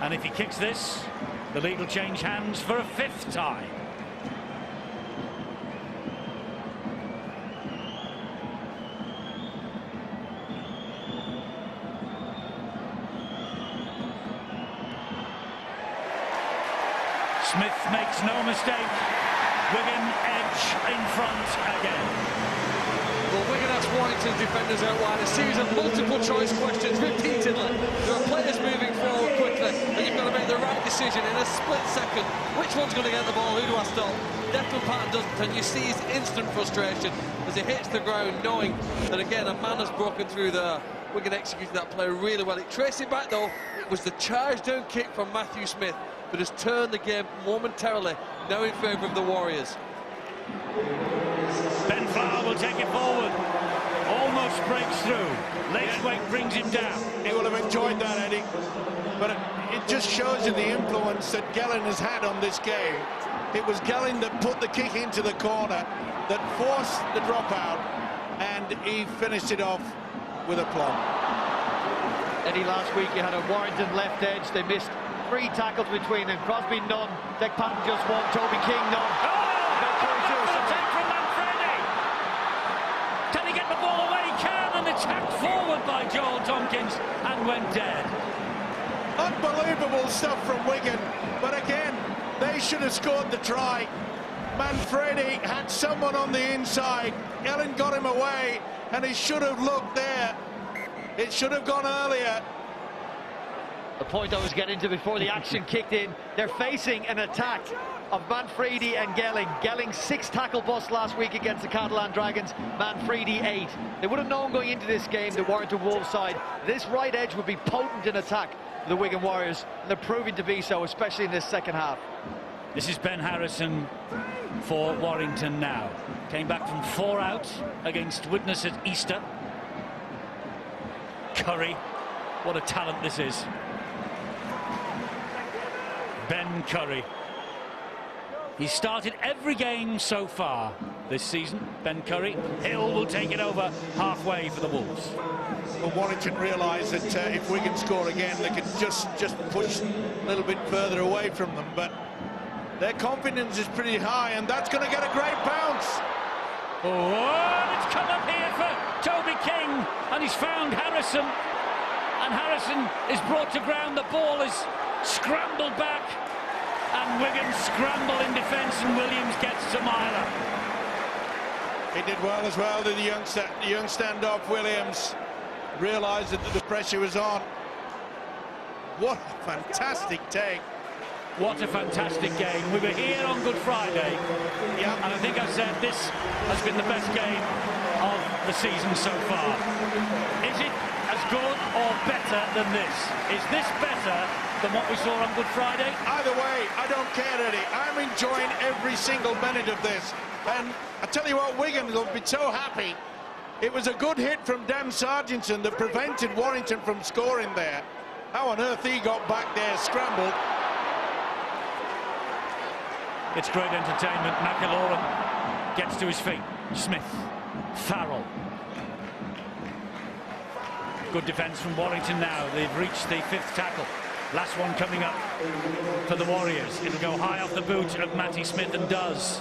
And if he kicks this, the lead will change hands for a 5th time. Smith makes no mistake. Wigan edge in front again. Well, Wigan asked Warrington's defenders out wide a series of multiple choice questions repeatedly. There are players moving forward quickly, and you've got to make the right decision in a split second. Which one's going to get the ball? Who do I stop? Declan Patton doesn't, and you see his instant frustration as he hits the ground, knowing that again a man has broken through there. Wigan executed that play really well. It traced it back though. It was the charge down kick from Matthew Smith that has turned the game momentarily now in favour of the Warriors. Ben Flower will take it forward. Almost breaks through. Laithwaite brings him down. He will have enjoyed that, Eddie. But it just shows you the influence that Gelling has had on this game. It was Gelling that put the kick into the corner, that forced the dropout, and he finished it off with aplomb. Eddie, last week you had a Warrington left edge. They missed 3 tackles between them. Crosby none. Dick Patton just 1. Toby King none. Attack from Manfredi. Can he get the ball away? He can, and attacked forward by Joel Tompkins and went dead. Unbelievable stuff from Wigan, but again, they should have scored the try. Manfredi had someone on the inside. Gelling got him away, and he should have looked there. It should have gone earlier. The point I was getting to before the action kicked in, they're facing an attack of Manfredi and Gelling. Gelling 6 tackle busts last week against the Catalan Dragons, Manfredi 8. They would have known going into this game, the Warrington Wolves side, this right edge would be potent in attack for the Wigan Warriors, and they're proving to be so, especially in this second half. This is Ben Harrison for Warrington now. Came back from 4 out against Widnes at Easter. Curry, what a talent this is. Ben Curry. He's started every game so far this season, Ben Curry. Hill will take it over halfway for the Wolves. Well, Warrington realise that if Wigan score again, they can just push a little bit further away from them, but their confidence is pretty high, and that's going to get a great bounce. Oh, and it's come up here for Toby King, and he's found Harrison, and Harrison is brought to ground. The ball is scrambled back, and Wigan scramble in defence, and Williams gets to Myler. He did well as well, the young standoff Williams. Realised that the pressure was on. What a fantastic take. What a fantastic game. We were here on Good Friday, and I think I said this has been the best game of the season so far. Is it as good or better than this? Is this better than what we saw on Good Friday? Either way, I don't care, Eddie. I'm enjoying every single minute of this. And I tell you what, Wigan will be so happy. It was a good hit from Dan Sargentson that prevented Warrington from scoring there. How on earth he got back there, scrambled, It's great entertainment. McIlaurin gets to his feet. Smith, Farrell. Good defence from Warrington now. They've reached the 5th tackle. Last one coming up for the Warriors. It'll go high off the boot of Matty Smith and does.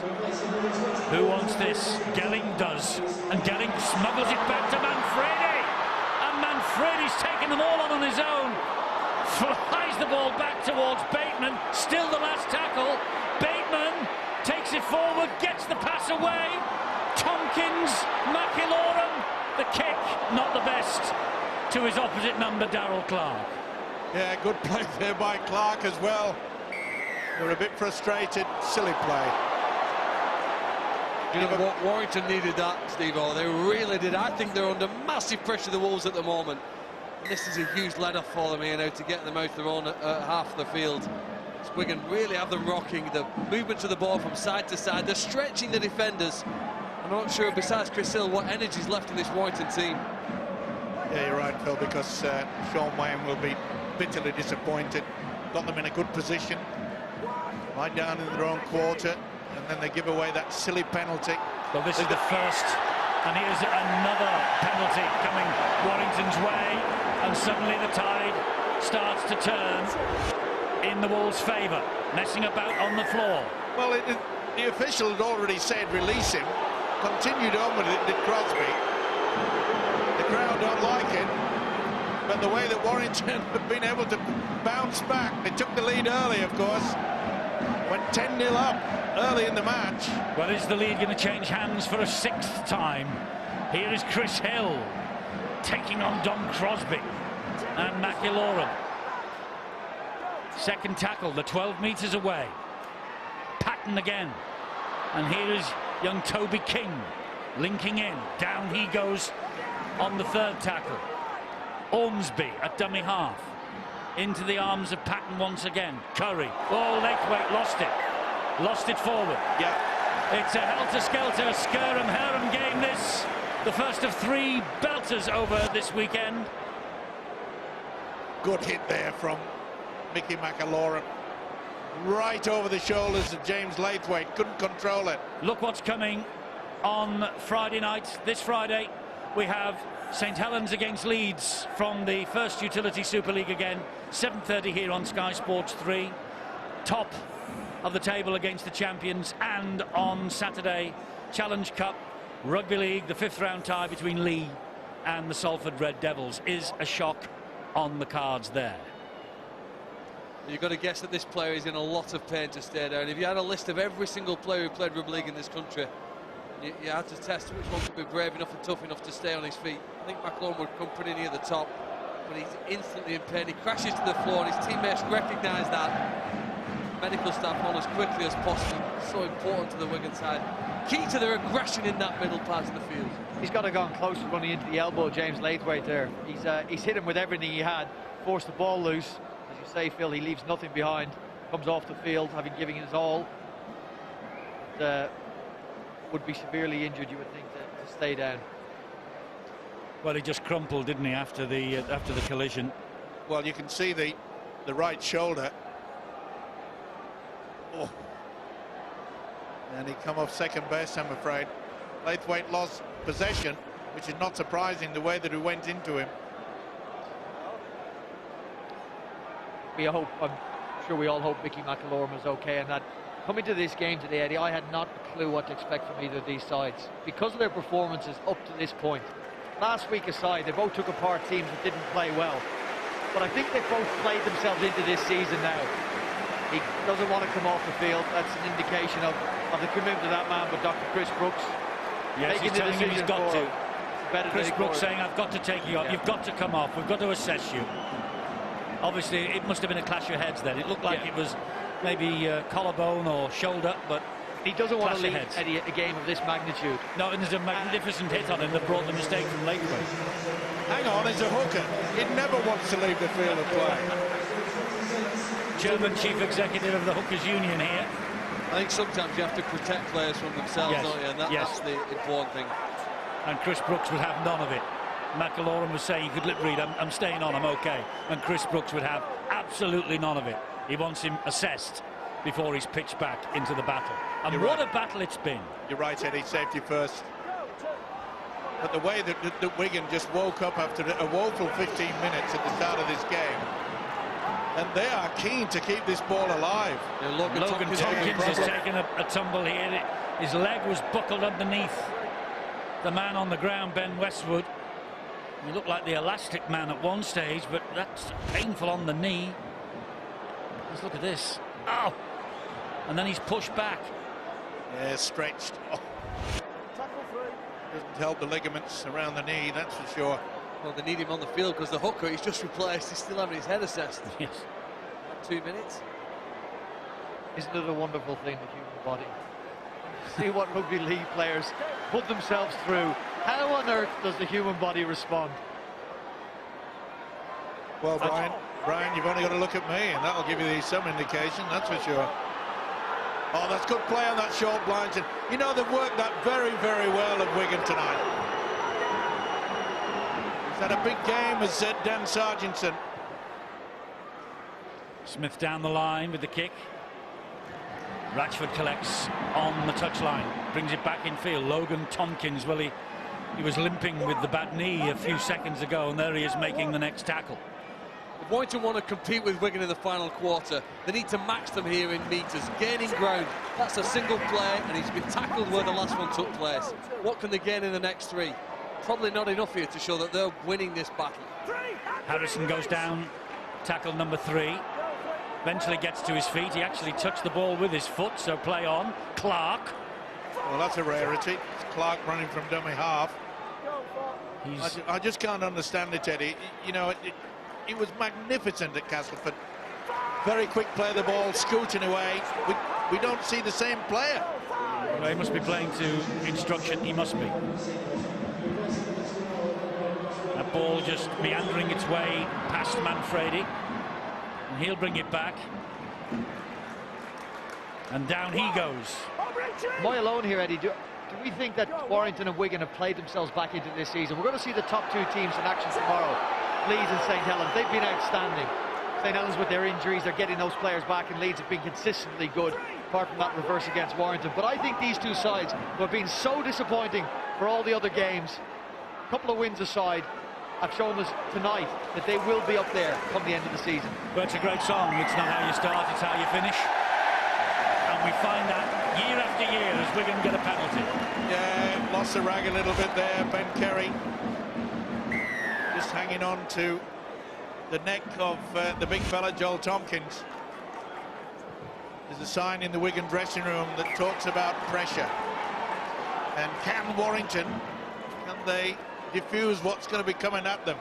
Who wants this? Gelling does. And Gelling smuggles it back to Manfredi. And Manfredi's taken them all on his own. Flies the ball back towards Bateman. Still the last tackle. Bateman takes it forward, gets the pass away. Tompkins, McIlaurin. The kick, not the best. To his opposite number, Darrell Clark. Yeah, good play there by Clark as well. They're a bit frustrated. Silly play. You know what? Warrington needed that, Steve-O. They really did. I think they're under massive pressure, the Wolves, at the moment. And this is a huge let-off for them here now to get them out their own half of the field. So Wigan really have them rocking. The movement of the ball from side to side. They're stretching the defenders. I'm not sure, besides Chris Hill, what energy's left in this Warrington team. Yeah, you're right, Phil, because Sean Wayne will be bitterly disappointed. Got them in a good position, right down in their own quarter, and then they give away that silly penalty. Well, this is the first, and here's another penalty coming Warrington's way, and suddenly the tide starts to turn in the Wolves' favour. Messing about on the floor. Well, the official had already said release him. Continued on with it, did Crosby. The crowd don't like it, but the way that Warrington have been able to bounce back, they took the lead early, of course, went 10-0 up early in the match. Well, is the lead going to change hands for a 6th time? Here is Chris Hill taking on Dom Crosby and McIlaurin. Second tackle, the 12 metres away. Patton again, and here is young Toby King linking in. Down he goes on the 3rd tackle. Ormsby at dummy half. Into the arms of Patton once again. Curry. Oh, Laithwaite lost it. Lost it forward. Yeah. It's a helter-skelter, scurrum-herrum game, this. The first of 3 belters over this weekend. Good hit there from Mickey McIlaurin. Right over the shoulders of James Laithwaite. Couldn't control it. Look what's coming on Friday night. This Friday, we have St Helens against Leeds from the First Utility Super League again. 7:30 here on Sky Sports 3. Top of the table against the champions. And on Saturday, Challenge Cup Rugby League, the 5th round tie between Lee and the Salford Red Devils is a shock on the cards there. You've got to guess that this player is in a lot of pain to stay down. If you had a list of every single player who played rugby league in this country, you had to test which one could be brave enough and tough enough to stay on his feet. I think McIlaurin would come pretty near the top, but he's instantly in pain. He crashes to the floor, and his teammates recognise that. Medical staff on as quickly as possible. So important to the Wigan side. Key to their aggression in that middle part of the field. He's got to go on close to running into the elbow, James Laithwaite there. He's hit him with everything he had, forced the ball loose. As you say, Phil, he leaves nothing behind. Comes off the field, having given his all. Would be severely injured, you would think, to stay down. Well, he just crumpled, didn't he, after the collision? Well, you can see the right shoulder. Oh. And he come off second best, I'm afraid. Laithwaite lost possession, which is not surprising the way that he went into him. I'm sure we all hope Mickey McIlaurin was okay, and that coming to this game today, Eddie, I had not a clue what to expect from either of these sides because of their performances up to this point. Last week aside, they both took apart teams that didn't play well, but I think they've both played themselves into this season now. He doesn't want to come off the field. That's an indication of the commitment of that man, but Dr. Chris Brooks. Yes, he's telling him he's got to. Chris Brooks saying, I've got to take you off. Yeah. You've got to come off. We've got to assess you. Obviously, it must have been a clash of heads then. It looked like it was maybe collarbone or shoulder, but he doesn't want to leave Eddie a game of this magnitude. No, and there's a magnificent hit on him that brought the mistake from Laithwaite. Hang on, he's a hooker. He never wants to leave the field of play. Chairman, Chief Executive of the Hookers Union here. I think sometimes you have to protect players from themselves, don't you? And that's the important thing. And Chris Brooks would have none of it. McIlaurin was saying he could lip read, I'm staying on, I'm okay. And Chris Brooks would have absolutely none of it. He wants him assessed before he's pitched back into the battle. And You're what right. a battle it's been. You're right, Eddie, safety first. But the way that Wigan just woke up after a woeful 15 minutes at the start of this game, and they are keen to keep this ball alive. Yeah, Logan Tompkins has taken a tumble here. His leg was buckled underneath the man on the ground, Ben Westwood. He looked like the elastic man at one stage, but that's painful on the knee. Let's look at this. Oh! And then he's pushed back. Yeah, stretched. Oh. Doesn't help the ligaments around the knee, that's for sure. Well, they need him on the field because the hooker he's just replaced is still having his head assessed. Yes. 2 minutes. Isn't it a wonderful thing, the human body? See what rugby league players put themselves through. How on earth does the human body respond? Well, Brian, you've only got to look at me, and that'll give you some indication, that's for sure. Oh, that's good play on that short blind. And you know, they've worked that very, very well at Wigan tonight. He's had a big game, as said Dan Sargentson. Smith down the line with the kick. Ratchford collects on the touchline, brings it back in field. Logan Tompkins, well, he was limping with the bad knee a few seconds ago, and there he is making the next tackle. If Warrington want to compete with Wigan in the final quarter, they need to match them here in metres, gaining ground. That's a single play, and he's been tackled where the last one took place. What can they gain in the next three? Probably not enough here to show that they're winning this battle. Harrison goes down, tackle number 3. Eventually gets to his feet. He actually touched the ball with his foot, so play on. Clark. Well, that's a rarity. It's Clark running from dummy half. I just can't understand it, Eddie. You know, it was magnificent at Castleford. Very quick play of the ball, scooting away. We don't see the same player. Well, he must be playing to instruction. He must be. That ball just meandering its way past Manfredi. And he'll bring it back. And down he goes. Am I alone here, Eddie? Do we think that Warrington and Wigan have played themselves back into this season? We're going to see the top 2 teams in action tomorrow. Leeds and St Helens. They've been outstanding. St Helens with their injuries are getting those players back, and Leeds have been consistently good, apart from that reverse against Warrington. But I think these two sides, who have been so disappointing for all the other games, a couple of wins aside, have shown us tonight that they will be up there come the end of the season. But it's a great song. It's not how you start, it's how you finish. And we find that year after year as Wigan get a penalty. Yeah, lost the rag a little bit there. Ben Kerry just hanging on to the neck of the big fella, Joel Tompkins. There's a sign in the Wigan dressing room that talks about pressure. And can Warrington, can they diffuse what's going to be coming at them?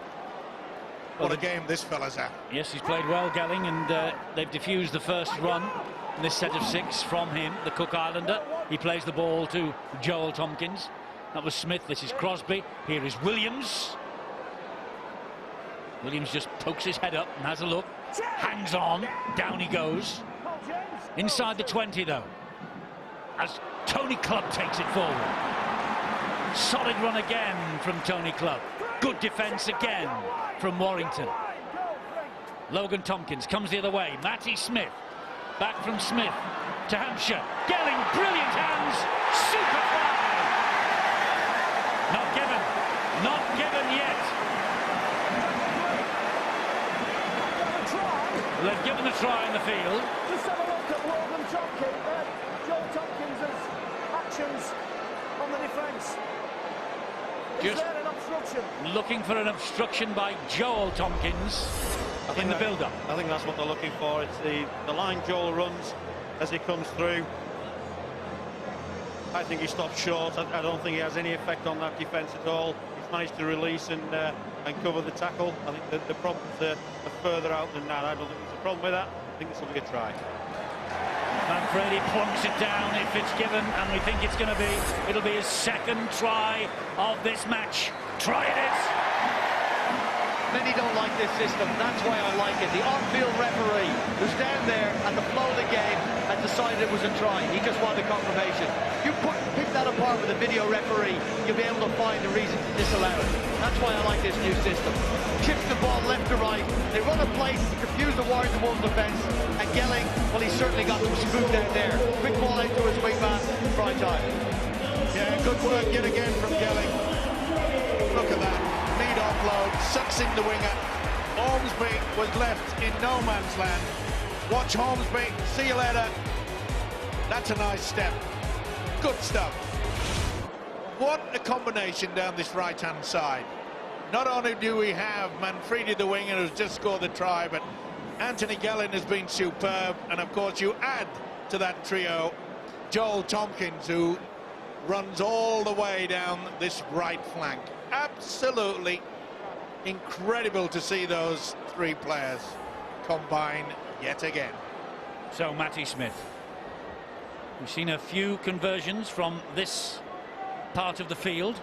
What a game this fella's had. Yes, he's played well, Gelling, and they've diffused the first run in this set of 6 from him, the Cook Islander. He plays the ball to Joel Tompkins. That was Smith, this is Crosby. Here is Williams. Williams just pokes his head up and has a look. Hangs on, down he goes. Inside the 20, though, as Tony Clubb takes it forward. Solid run again from Tony Clubb. Good defence again from Warrington. Logan Tompkins comes the other way. Matty Smith. Back from Smith to Hampshire. Gelling, brilliant hands. Super fly. Not given. Not given yet. They've given the try in the field. Just have a look at Logan Tompkins, Joel Tompkins' actions on the defence. Is there an obstruction? Looking for an obstruction by Joel Tompkins in the build-up. I think that's what they're looking for. It's the line Joel runs as he comes through. I think he stopped short. I don't think he has any effect on that defence at all. He's managed to release and cover the tackle. I think that the problems are further out than that. I don't think there's a problem with that. I think this will be a try. Manfredi plonks it down if it's given, and we think it'll be his second try of this match. Try it is. Many don't like this system. That's why I like it. The on-field referee who's down there at the flow of the game had decided it was a try. He just wanted confirmation. You pick that apart with a video referee, you'll be able to find the reason to disallow it. That's why I like this new system. Chips the ball left to right. They run a play to confuse the Warrington Wolves defence. And Gelling, well, he certainly got them spooked out there. Quick ball out to his wingman, try time. Yeah, good work yet again from Gelling. Look at that. Neat offload, sucks in the winger. Ormsby was left in no man's land. Watch Ormsby, see you later. That's a nice step. Good stuff. What a combination down this right-hand side. Not only do we have Manfredi, the winger, who's just scored the try, but Anthony Gelling has been superb. And of course, you add to that trio Joel Tompkins, who runs all the way down this right flank. Absolutely incredible to see those three players combine yet again. So Matty Smith, we've seen a few conversions from this part of the field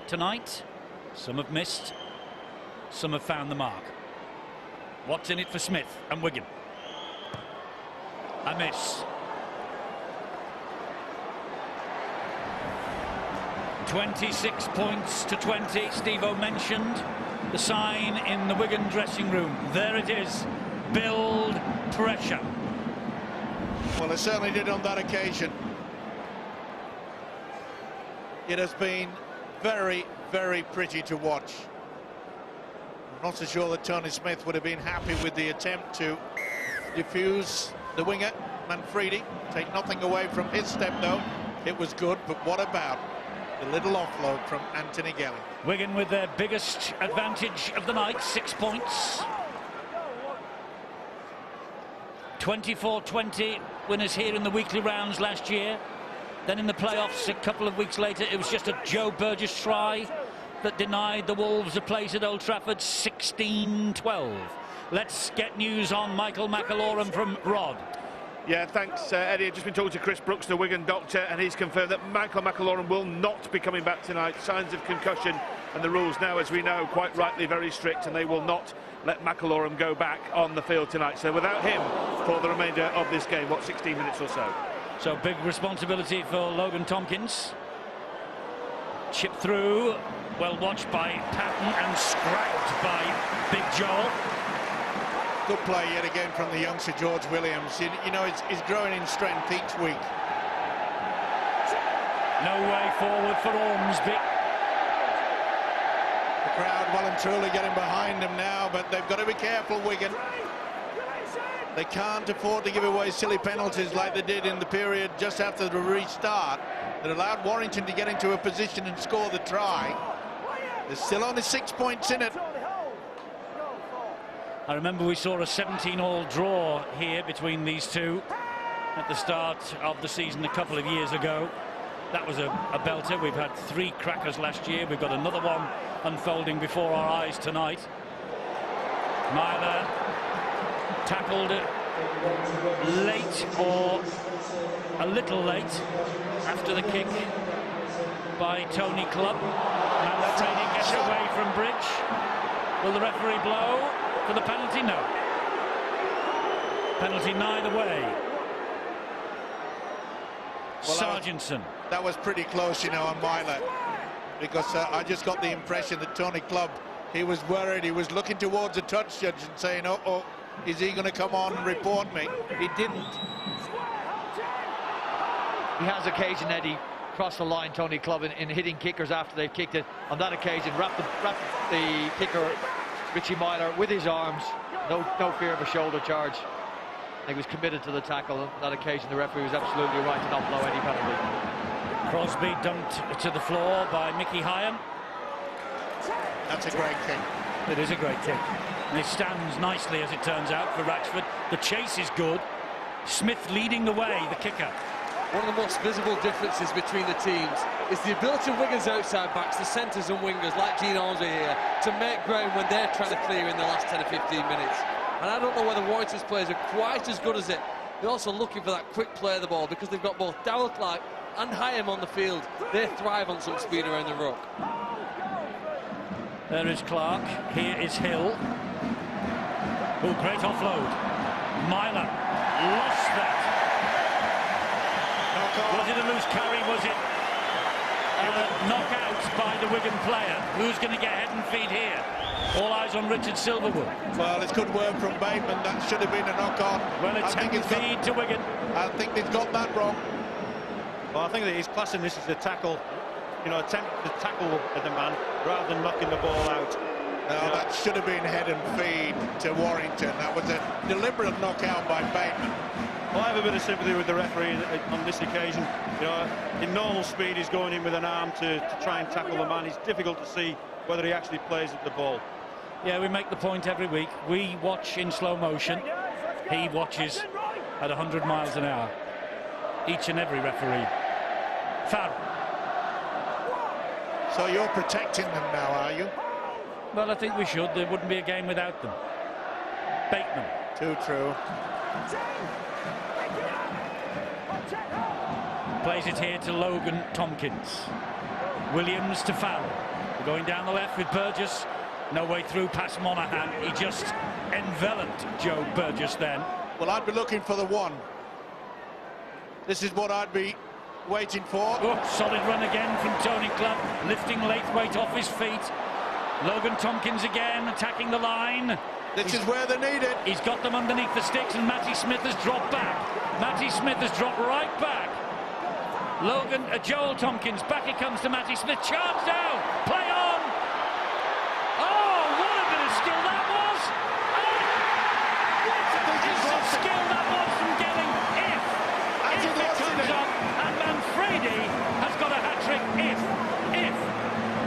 tonight. Some have missed, some have found the mark. What's in it for Smith and Wigan? A miss. 26 points to 20. Steve-O mentioned the sign in the Wigan dressing room. There it is. Build pressure. Well, they certainly did on that occasion. It has been very, very pretty to watch. I'm not so sure that Tony Smith would have been happy with the attempt to defuse the winger, Manfredi. Take nothing away from his step, though. It was good, but what about the little offload from Anthony Gelling? Wigan with their biggest advantage of the night, 6 points. 24-20 winners here in the weekly rounds last year. Then in the playoffs a couple of weeks later, it was just a Joe Burgess try that denied the Wolves a place at Old Trafford. 16-12. Let's get news on Michael McAlorum from Rod. Yeah, thanks, Eddie. I've just been talking to Chris Brooks, the Wigan doctor, and he's confirmed that Michael McAlorum will not be coming back tonight. Signs of concussion, and the rules now, as we know, quite rightly very strict, and they will not let McAlorum go back on the field tonight. So without him for the remainder of this game, what, 16 minutes or so. So big responsibility for Logan Tompkins. Chip through, well watched by Patton and scrapped by Big Joel. Good play yet again from the youngster George Williams. You know, he's growing in strength each week. No way forward for Ormsby. The crowd well and truly getting behind him now, but they've got to be careful, Wigan. They can't afford to give away silly penalties like they did in the period just after the restart that allowed Warrington to get into a position and score the try. There's still only 6 points in it. I remember we saw a 17-all draw here between these two at the start of the season a couple of years ago. That was a belter. We've had 3 crackers last year. We've got another one unfolding before our eyes tonight. Myler tackled late, or a little late, after the kick by Tony Clubb. Manfredi gets away from Bridge. Will the referee blow for the penalty? No. Penalty neither way. Well, Sargentson. That was pretty close, you know, on Myler, because I just got the impression that Tony Clubb, he was worried. He was looking towards the touch judge and saying, oh, is he going to come on and report me? He didn't. He has occasion, Eddie, crossed the line, Tony Clubb, in hitting kickers after they've kicked it. On that occasion, wrapped the kicker, Richie Myler, with his arms. No fear of a shoulder charge. He was committed to the tackle. On that occasion, the referee was absolutely right to not blow any penalty. Crosby dumped to the floor by Mickey Hyam. That's a great kick. It is a great kick. And it stands nicely, as it turns out, for Ratchford. The chase is good. Smith leading the way, the kicker. One of the most visible differences between the teams is the ability of Wigan's outside backs, the centres and wingers, like Gene Ormsby here, to make ground when they're trying to clear in the last 10 or 15 minutes. And I don't know whether Warrington's players are quite as good as it. They're also looking for that quick play of the ball, because they've got both Darrell Clark and Hyam on the field. They thrive on some speed around the ruck. There is Clark. Here is Hill. Oh, great offload. Myler lost that. Was it a loose carry? Was it a knockout by the Wigan player? Who's going to get head and feet here? All eyes on Richard Silverwood. Well, it's good work from Bateman. That should have been a knock-on. Well, it's head and feet to Wigan. I think he's got that wrong. Well, I think that he's classing this as a tackle. You know, attempt to tackle the man rather than knocking the ball out. No, that should have been head and feed to Warrington. That was a deliberate knockout by Bateman. Well, I have a bit of sympathy with the referee on this occasion. You know, in normal speed, he's going in with an arm to try and tackle the man. It's difficult to see whether he actually plays at the ball. Yeah, we make the point every week. We watch in slow motion. He watches at 100 miles an hour. Each and every referee. Foul. So you're protecting them now, are you? Well, I think we should. There wouldn't be a game without them. Bateman. Too true. Plays it here to Logan Tompkins. Williams to Farrell. We're going down the left with Burgess. No way through past Monaghan. He just enveloped Joe Burgess then. Well, I'd be looking for the one. This is what I'd be waiting for. Oh, solid run again from Tony Clubb, lifting Laithwaite off his feet. Logan Tompkins again attacking the line. This is where they need it. He's got them underneath the sticks, and Matty Smith has dropped back. Matty Smith has dropped right back. Joel Tompkins, back he comes to Matty Smith, charge down, play on. Oh, what a bit of skill that was. What a piece of skill that was from Gelling. If it comes up, and Manfredi has got a hat-trick if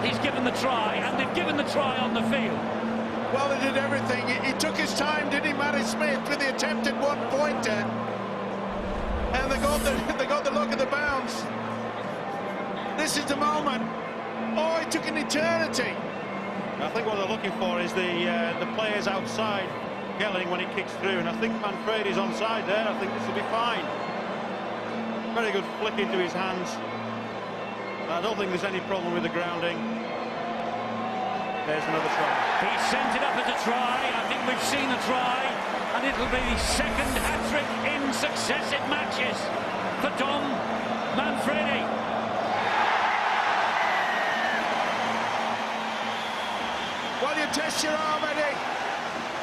he's given the try, and they've given the try on the field. Well, he did everything. He took his time, didn't he, Matty Smith, with the attempted one-pointer. And they got the look at the bounce. This is the moment. Oh, it took an eternity. I think what they're looking for is the players outside Gelling when he kicks through, and I think Manfredi's onside there. I think this will be fine. Very good flick into his hands. I don't think there's any problem with the grounding. There's another try. He sent it up as a try. I think we've seen a try, and it'll be the second hat-trick in successive matches for Dom Manfredi. Well, you test your arm, Eddie,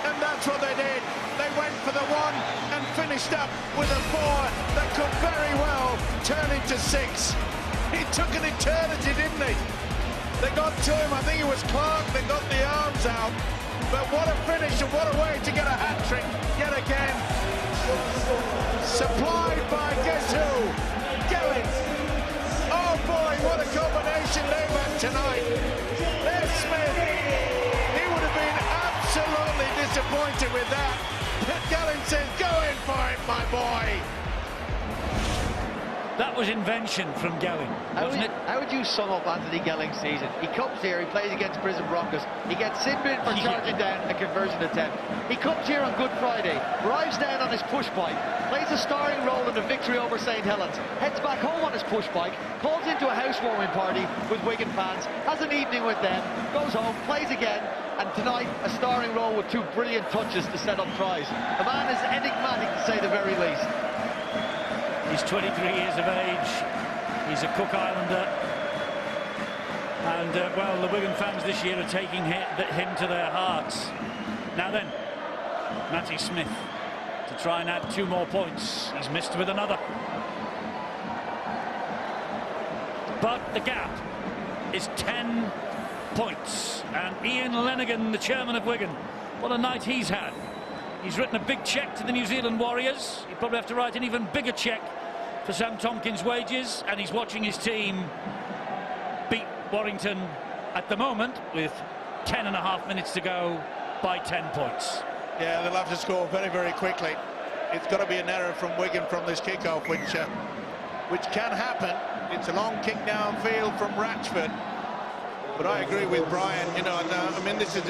and that's what they did. They went for the one and finished up with a four that could very well turn into six. It took an eternity, didn't he? They got to him. I think it was Clark that got the arms out. But what a finish and what a way to get a hat-trick yet again. Supplied by guess who? Gelling. Oh boy, what a combination they've had tonight. There's Smith. He would have been absolutely disappointed with that. But Gelling says, go in for it, my boy. That was invention from Gelling, wasn't it? How would you sum up Anthony Gelling's season? He comes here, he plays against Prison Broncos, he gets sin bin for charging down a conversion attempt. He comes here on Good Friday, drives down on his push bike, plays a starring role in the victory over St Helens, heads back home on his push bike, calls into a housewarming party with Wigan fans, has an evening with them, goes home, plays again, and tonight a starring role with two brilliant touches to set up tries. The man is enigmatic to say the very least. He's 23 years of age. He's a Cook Islander. And, well, the Wigan fans this year are taking him to their hearts. Now then, Matty Smith to try and add 2 more points. He's missed with another. But the gap is 10 points. And Ian Lenigan, the chairman of Wigan, what a night he's had. He's written a big cheque to the New Zealand Warriors. He'd probably have to write an even bigger cheque for Sam Tompkins' wages, and he's watching his team beat Warrington at the moment with 10.5 minutes to go by 10 points. Yeah, they'll have to score very, very quickly. It's got to be an error from Wigan from this kickoff, which can happen. It's a long kick downfield from Ratchford. But I agree with Brian, you know, I mean, this is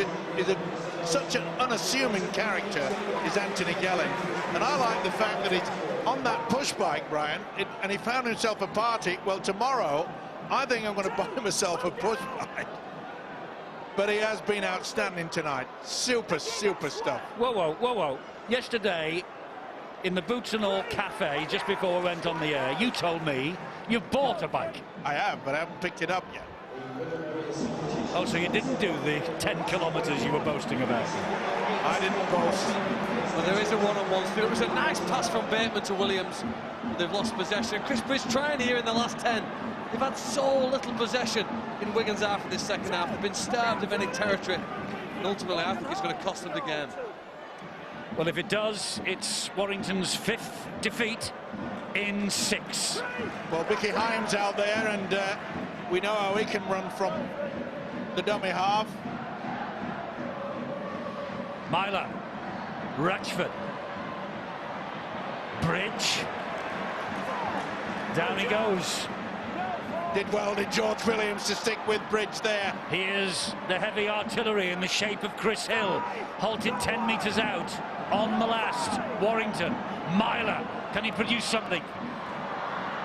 such an unassuming character is Anthony Gelling. And I like the fact that he's on that push bike, Brian, and he found himself a party. Well, tomorrow, I think I'm going to buy myself a push bike. but he has been outstanding tonight. Super stuff. Whoa, whoa, whoa, whoa. Yesterday, in the Boots and All Cafe, just before we went on the air, you told me you've bought a bike. I have, but I haven't picked it up yet. Oh, so you didn't do the 10 kilometres you were boasting about? I didn't boast. Well, there is a one-on-one. There was a nice pass from Bateman to Williams. They've lost possession. Chris Bridge trying here in the last 10. They've had so little possession in Wigan's half in this second half. They've been starved of any territory. And ultimately, I think it's going to cost them the game. Well, if it does, it's Warrington's 5th defeat in 6. Well, Vicky Hyams out there, and we know how he can run from the dummy half. Myler, Ratchford, Bridge, down he goes. Did well, did George Williams, to stick with Bridge there. Here's the heavy artillery in the shape of Chris Hill, halted 10 metres out on the last. Warrington, Myler, can he produce something?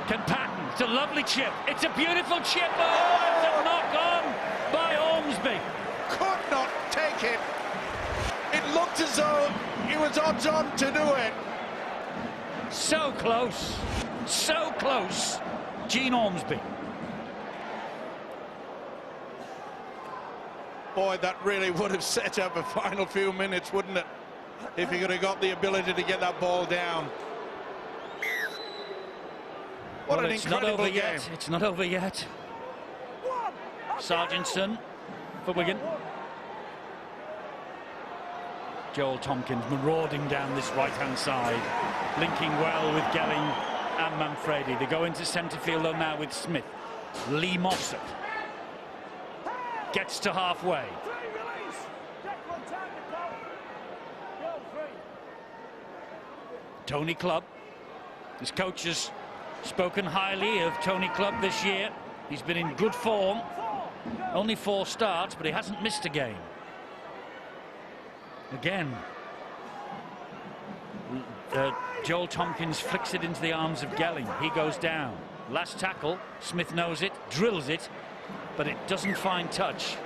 Can Patton? It's a lovely chip. It's a beautiful chip. Oh, it's a knock on by Ormsby. Could not take it. It looked as though he was odds on to do it. So close. So close. Gene Ormsby. Boy, that really would have set up a final few minutes, wouldn't it? If he could have got the ability to get that ball down. What Well, an it's not incredible over game. yet. It's not over yet. Sargentson for Wigan. Joel Tompkins marauding down this right-hand side, linking well with Gelling and Manfredi. They go into centre field though now with Smith. Lee Mossop gets to halfway. Tony Clubb. His coach has spoken highly of Tony Clubb this year. He's been in good form. Only 4 starts, but he hasn't missed a game. Again, Joel Tompkins flicks it into the arms of Gelling. He goes down. Last tackle, Smith knows it, drills it, but it doesn't find touch.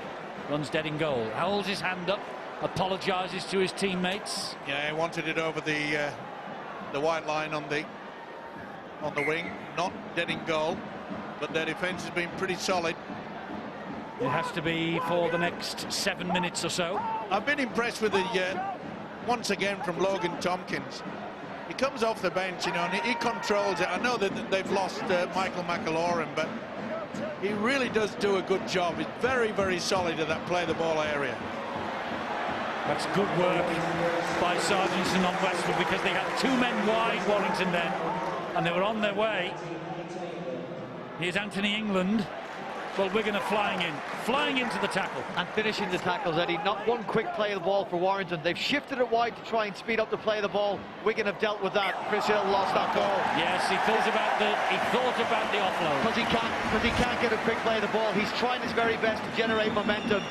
Runs dead in goal. Holds his hand up, apologises to his teammates. Yeah, he wanted it over the white line on the wing. Not dead in goal, but their defence has been pretty solid. It has to be for the next 7 minutes or so. I've been impressed with the once again from Logan Tompkins. He comes off the bench, you know, and he controls it. I know that they've lost Michael McAloran, but he really does do a good job. He's very solid at that play the ball area. That's good work by Sargentson on Westwood, because they had 2 men wide, Warrington then, and they were on their way. Here's Anthony England. Well, Wigan are flying into the tackle. And finishing the tackles, Eddie. Not one quick play of the ball for Warrington. They've shifted it wide to try and speed up the play of the ball. Wigan have dealt with that. Chris Hill lost that goal. Yes, he thought about the offload. Because he can't get a quick play of the ball. He's trying his very best to generate momentum,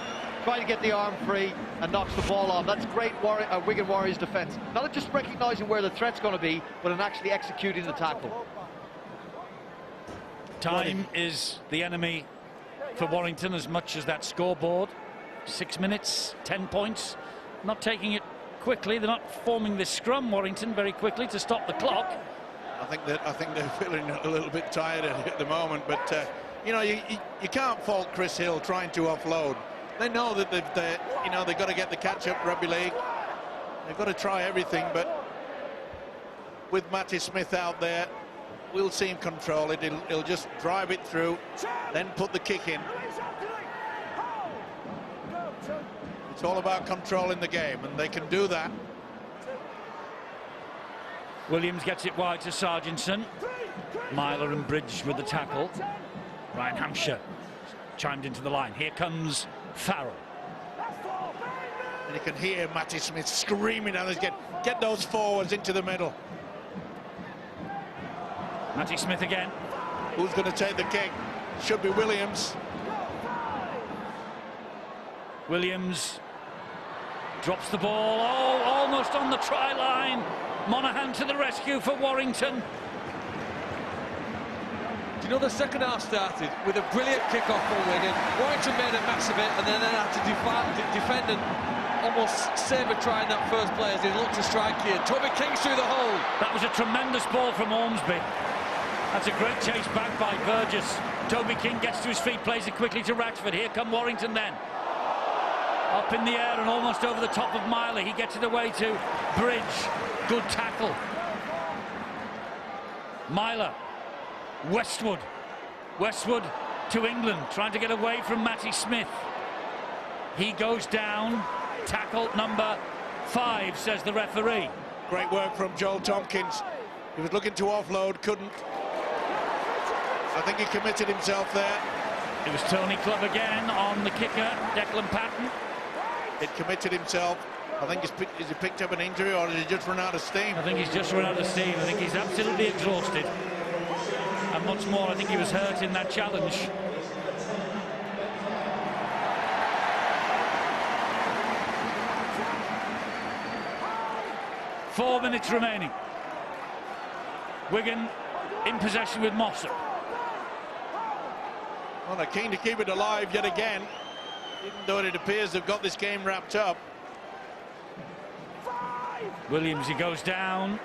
trying to get the arm free, and knocks the ball off. That's great Wigan Warriors defence. Not just recognising where the threat's going to be, but in actually executing the tackle. Time is the enemy for Warrington as much as that scoreboard. 6 minutes, 10 points. Not taking it quickly. They're not forming this scrum, Warrington, very quickly to stop the clock. I think they're feeling a little bit tired at the moment, but you know, you can't fault Chris Hill trying to offload. They know that they've got to get the catch-up rugby league. They've got to try everything, but with Matty Smith out there, we'll see him control it. He'll just drive it through, then put the kick in. It's all about controlling the game, and they can do that. Williams gets it wide to Sargentson. Myler and Bridge with the tackle. Ryan Hampshire chimed into the line. Here comes Farrell. And you can hear Matty Smith screaming at us, get those forwards into the middle. Matty Smith again. Who's going to take the kick? Should be Williams. Williams drops the ball. Oh, almost on the try line. Monaghan to the rescue for Warrington. Do you know the second half started with a brilliant kick-off from Wigan. Warrington made a mess of it and then had to defend and almost save a try in that first play as he looked to strike here. Toby King's through the hole. That was a tremendous ball from Ormsby. That's a great chase back by Burgess. Toby King gets to his feet, plays it quickly to Ratchford. Here come Warrington then. Up in the air and almost over the top of Myler. He gets it away to Bridge. Good tackle. Myler. Westwood. Westwood to England, trying to get away from Matty Smith. He goes down. Tackle number 5, says the referee. Great work from Joel Tompkins. He was looking to offload, couldn't. I think he committed himself there. It was Tony Clubb again on the kicker, Declan Patton. It committed himself. I think has he picked up an injury or has he just run out of steam? I think he's just run out of steam. I think he's absolutely exhausted. And what's more, I think he was hurt in that challenge. Four minutes remaining. Wigan in possession with Mossop. Well, they're keen to keep it alive yet again, even though it appears they've got this game wrapped up. Williams, he goes down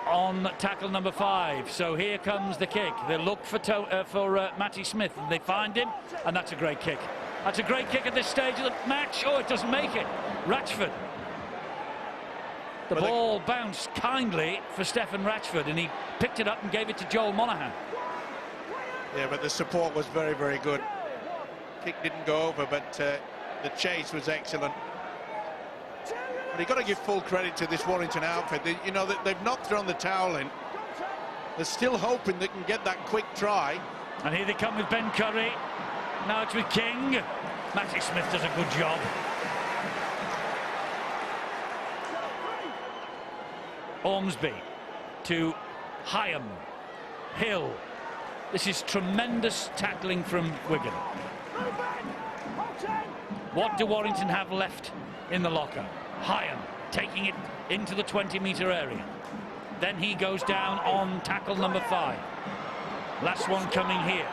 on tackle number 5. So here comes the kick. They look for Matty Smith, and they find him, and that's a great kick. That's a great kick at this stage of the match. Oh, it doesn't make it. Ratchford. The ball bounced kindly for Stefan Ratchford, and he picked it up and gave it to Joel Monaghan. Yeah, but the support was very, very good. Kick didn't go over, but the chase was excellent. But you've got to give full credit to this Warrington outfit. You know, they've not thrown the towel in. They're still hoping they can get that quick try. And here they come with Ben Curry. Now it's with King. Matty Smith does a good job. Ormsby to Hyam. Hill. This is tremendous tackling from Wigan. What do Warrington have left in the locker? Hyam taking it into the 20-metre area. Then he goes down on tackle number 5. Last one coming here.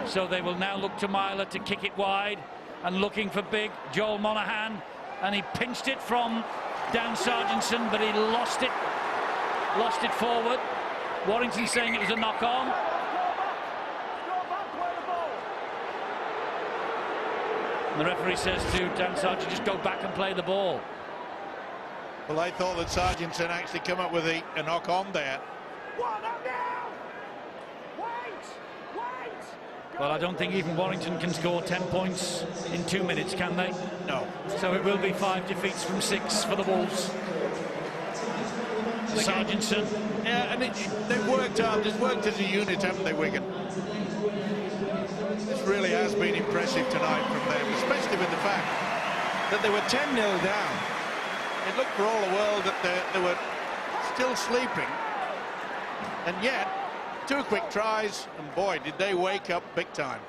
So they will now look to Myler to kick it wide, and looking for big Joel Monaghan, and he pinched it from Dan Sargentson, but he lost it forward. Warrington saying it was a knock on. And the referee says to Dan Sargent, just go back and play the ball. Well, I thought that Sargentson actually come up with a knock on there. Well, I don't think even Warrington can score 10 points in 2 minutes, can they? No. So it will be 5 defeats from 6 for the Wolves. Sargentson. Yeah, and they've worked hard. They've worked as a unit, haven't they, Wigan? This really has been impressive tonight from them, especially with the fact that they were 10-0 down. It looked for all the world that they were still sleeping, and yet 2 quick tries, and boy, did they wake up big time.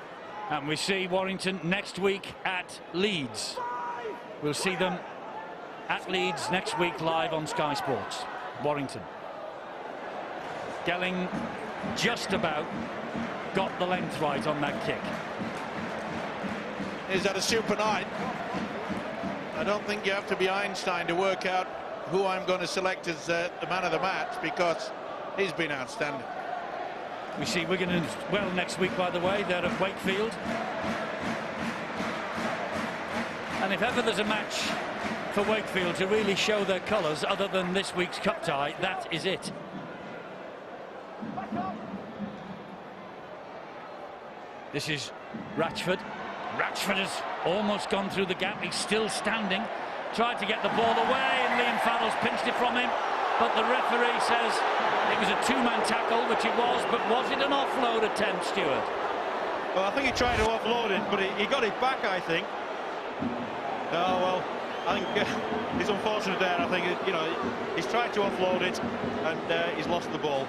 And we see Warrington next week at Leeds. We'll see them at Leeds next week live on Sky Sports. Warrington. Gelling just about got the length right on that kick. Is that a super night? I don't think you have to be Einstein to work out who I'm going to select as the man of the match, because he's been outstanding. We see Wigan as well next week, by the way. They're at Wakefield. And if ever there's a match for Wakefield to really show their colours other than this week's cup tie, that is it. This is Ratchford. Ratchford has almost gone through the gap. He's still standing. Tried to get the ball away, and Liam Farrell's pinched it from him. But the referee says it was a 2-man tackle, which it was. But was it an offload attempt, Stuart? Well, I think he tried to offload it, but he got it back, I think. Oh, well, I think it's unfortunate there. I think, you know, he's tried to offload it, and he's lost the ball.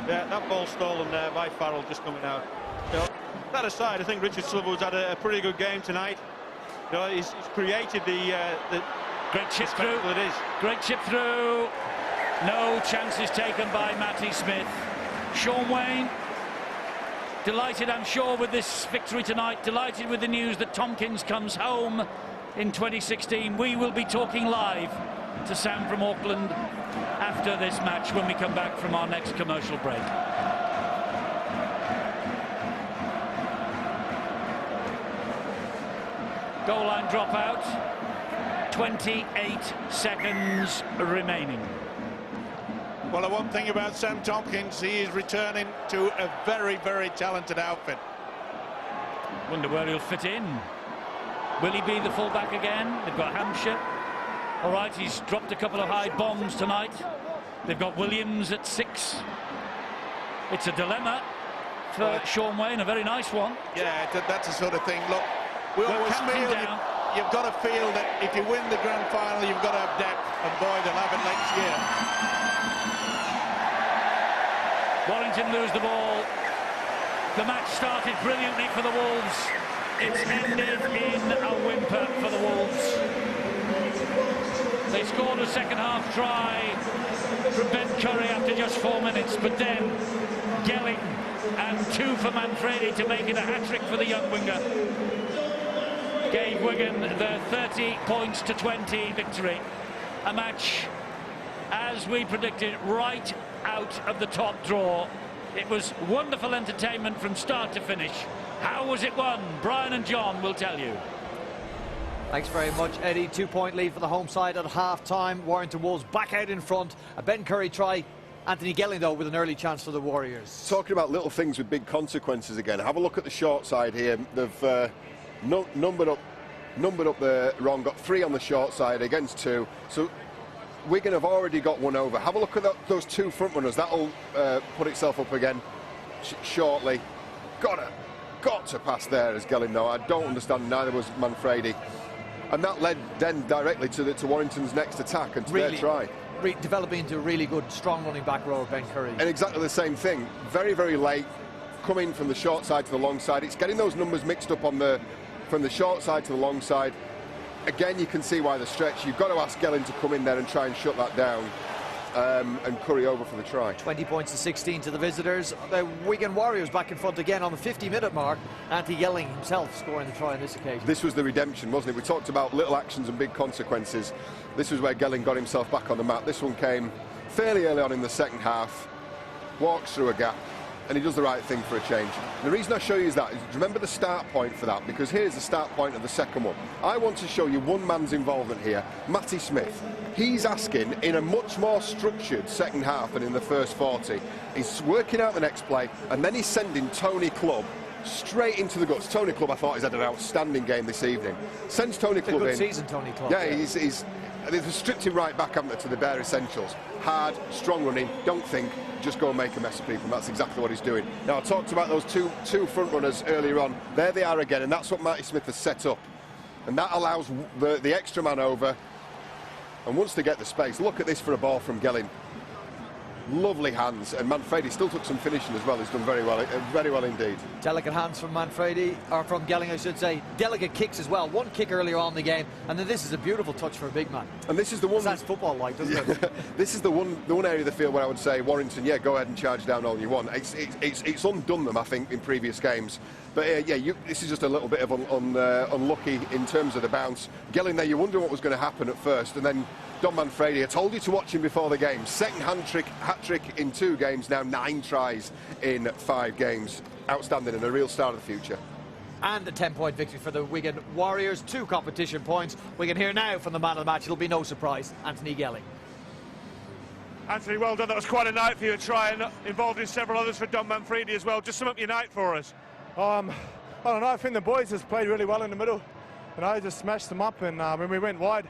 Yeah, that ball stolen there by Farrell just coming out. You know, that aside, I think Richard Slivell's had a pretty good game tonight. You know, he's created the great chip through. Great chip through. No chances taken by Matty Smith. Sean Wayne, delighted, I'm sure, with this victory tonight. Delighted with the news that Tompkins comes home in 2016. We will be talking live to Sam from Auckland after this match when we come back from our next commercial break. Goal line dropout. 28 seconds remaining. Well, the one thing about Sam Tompkins, he is returning to a very, very talented outfit. Wonder where he'll fit in. Will he be the fullback again? They've got Hampshire. All right, he's dropped a couple of high bombs tonight. They've got Williams at 6. It's a dilemma for Sean Wayne, a very nice one. Yeah, that's the sort of thing. Look, we always feel you've got to feel that if you win the grand final, you've got to have depth, and boy, they'll have it next year. Warrington lose the ball. The match started brilliantly for the Wolves. It's ended in a whimper for the Wolves. They scored a second-half try from Ben Curry after just 4 minutes, but then Gelling and 2 for Manfredi to make it a hat-trick for the young winger. Gave Wigan the 30 points to 20 victory. A match, as we predicted, right out of the top draw. It was wonderful entertainment from start to finish. How was it won? Brian and John will tell you. Thanks very much, Eddie. 2-point lead for the home side at half-time. Warrington Wolves back out in front. A Ben Curry try. Anthony Gelling, though, with an early chance for the Warriors. Talking about little things with big consequences again. Have a look at the short side here. They've numbered up the wrong. Got 3 on the short side against 2. So Wigan have already got 1 over. Have a look at those 2 front runners. That'll put itself up again shortly. Got to pass there as Gelling, though. I don't understand. Neither was Manfredi. And that led then directly to Warrington's next attack and to their try. Developing into a really good, strong running back row of Ben Curry. And exactly the same thing. Very, very late, coming from the short side to the long side. It's getting those numbers mixed up from the short side to the long side. Again, you can see why the stretch. You've got to ask Gelling to come in there and try and shut that down. And Curry over for the try. 20 points to 16 to the visitors. The Wigan Warriors back in front again on the 50-minute mark. Anthony Gelling himself scoring the try on this occasion. This was the redemption, wasn't it? We talked about little actions and big consequences. This was where Gelling got himself back on the map. This one came fairly early on in the second half. Walks through a gap, and he does the right thing for a change. The reason I show you is that, remember the start point for that, because here's the start point of the second one. I want to show you one man's involvement here, Matty Smith. He's asking in a much more structured second half than in the first 40. He's working out the next play, and then he's sending Tony Clubb straight into the guts. Tony Clubb, I thought, has had an outstanding game this evening. Sends Tony Clubb in. Good season, Tony Clubb. Yeah, they've stripped him right back, haven't they, to the bare essentials. Hard, strong running, don't think, just go and make a mess of people. And that's exactly what he's doing. Now, I talked about those two front runners earlier on. There they are again, and that's what Matty Smith has set up. And that allows the extra man over. And once they get the space, look at this for a ball from Gelling. Lovely hands, and Manfredi still took some finishing as well. He's done very well indeed. Delicate hands from Manfredi, or from Gelling, I should say. Delicate kicks as well. One kick earlier on in the game, and then this is a beautiful touch for a big man. And this is the one. That's football like, doesn't it? This is the one area of the field where I would say Warrington, yeah, go ahead and charge down all you want. It's undone them, I think, in previous games. But this is just a little bit of unlucky in terms of the bounce. Gelling there, you wonder what was going to happen at first, and then Don Manfredi, I told you to watch him before the game. Second hat-trick in 2 games, now 9 tries in 5 games. Outstanding and a real star of the future. And a 10-point victory for the Wigan Warriors. 2 competition points. We can hear now from the man of the match. It'll be no surprise, Anthony Gelling. Anthony, well done. That was quite a night for you, a try, and involved in several others for Don Manfredi as well. Just sum up your night for us. I don't know. I think the boys just played really well in the middle. Just smashed them up, and when we went wide,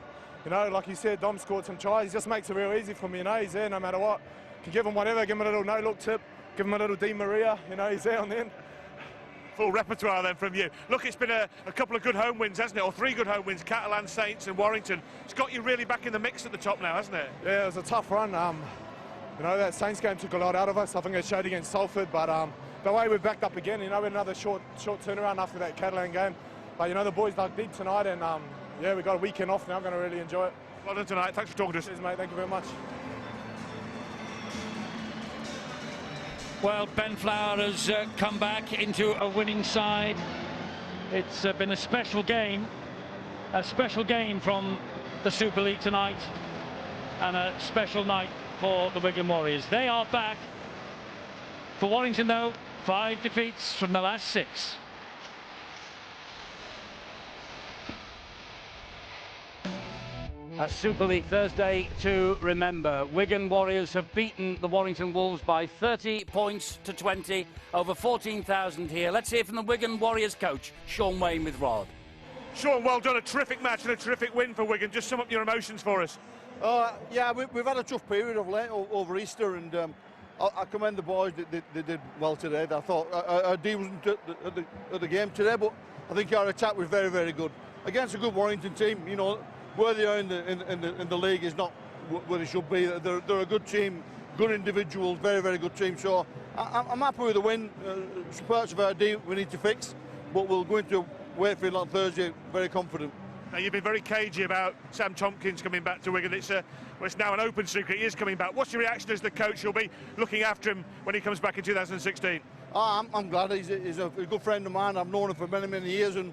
like you said, Dom scored some tries. He just makes it real easy for me. He's there no matter what. Can give him whatever. Give him a little no-look tip. Give him a little Di Maria. He's there on the end. Full repertoire then from you. Look, it's been a couple of good home wins, hasn't it? Or 3 good home wins, Catalan, Saints and Warrington. It's got you really back in the mix at the top now, hasn't it? Yeah, it was a tough run. That Saints game took a lot out of us. I think it showed against Salford, but the way we've backed up again, we had another short turnaround after that Catalan game. But, the boys dug deep tonight, and, we got a weekend off now. I'm going to really enjoy it. Well done tonight. Thanks for talking to us. Cheers, mate. Thank you very much. Well, Ben Flower has come back into a winning side. It's been a special game from the Super League tonight, and a special night for the Wigan Warriors. They are back. For Warrington, though, 5 defeats from the last 6. A Super League Thursday to remember. Wigan Warriors have beaten the Warrington Wolves by 30 points to 20, over 14,000 here. Let's hear from the Wigan Warriors coach, Sean Wayne, with Rod. Sean, well done. A terrific match and a terrific win for Wigan. Just sum up your emotions for us. Yeah, we've had a tough period of late over Easter, and I commend the boys. They did well today. I thought our D wasn't at the game today, but I think our attack was very, very good against a good Warrington team. You know, where they are in the league is not where they should be. They're a good team, good individuals, very, very good team. So I'm happy with the win. Parts of our D we need to fix, but we'll go into Wakefield on Thursday very confident. Now, you've been very cagey about Sam Tompkins coming back to Wigan. It's now an open secret. He is coming back. What's your reaction as the coach? You'll be looking after him when he comes back in 2016. I'm glad. He's a good friend of mine. I've known him for many, many years, and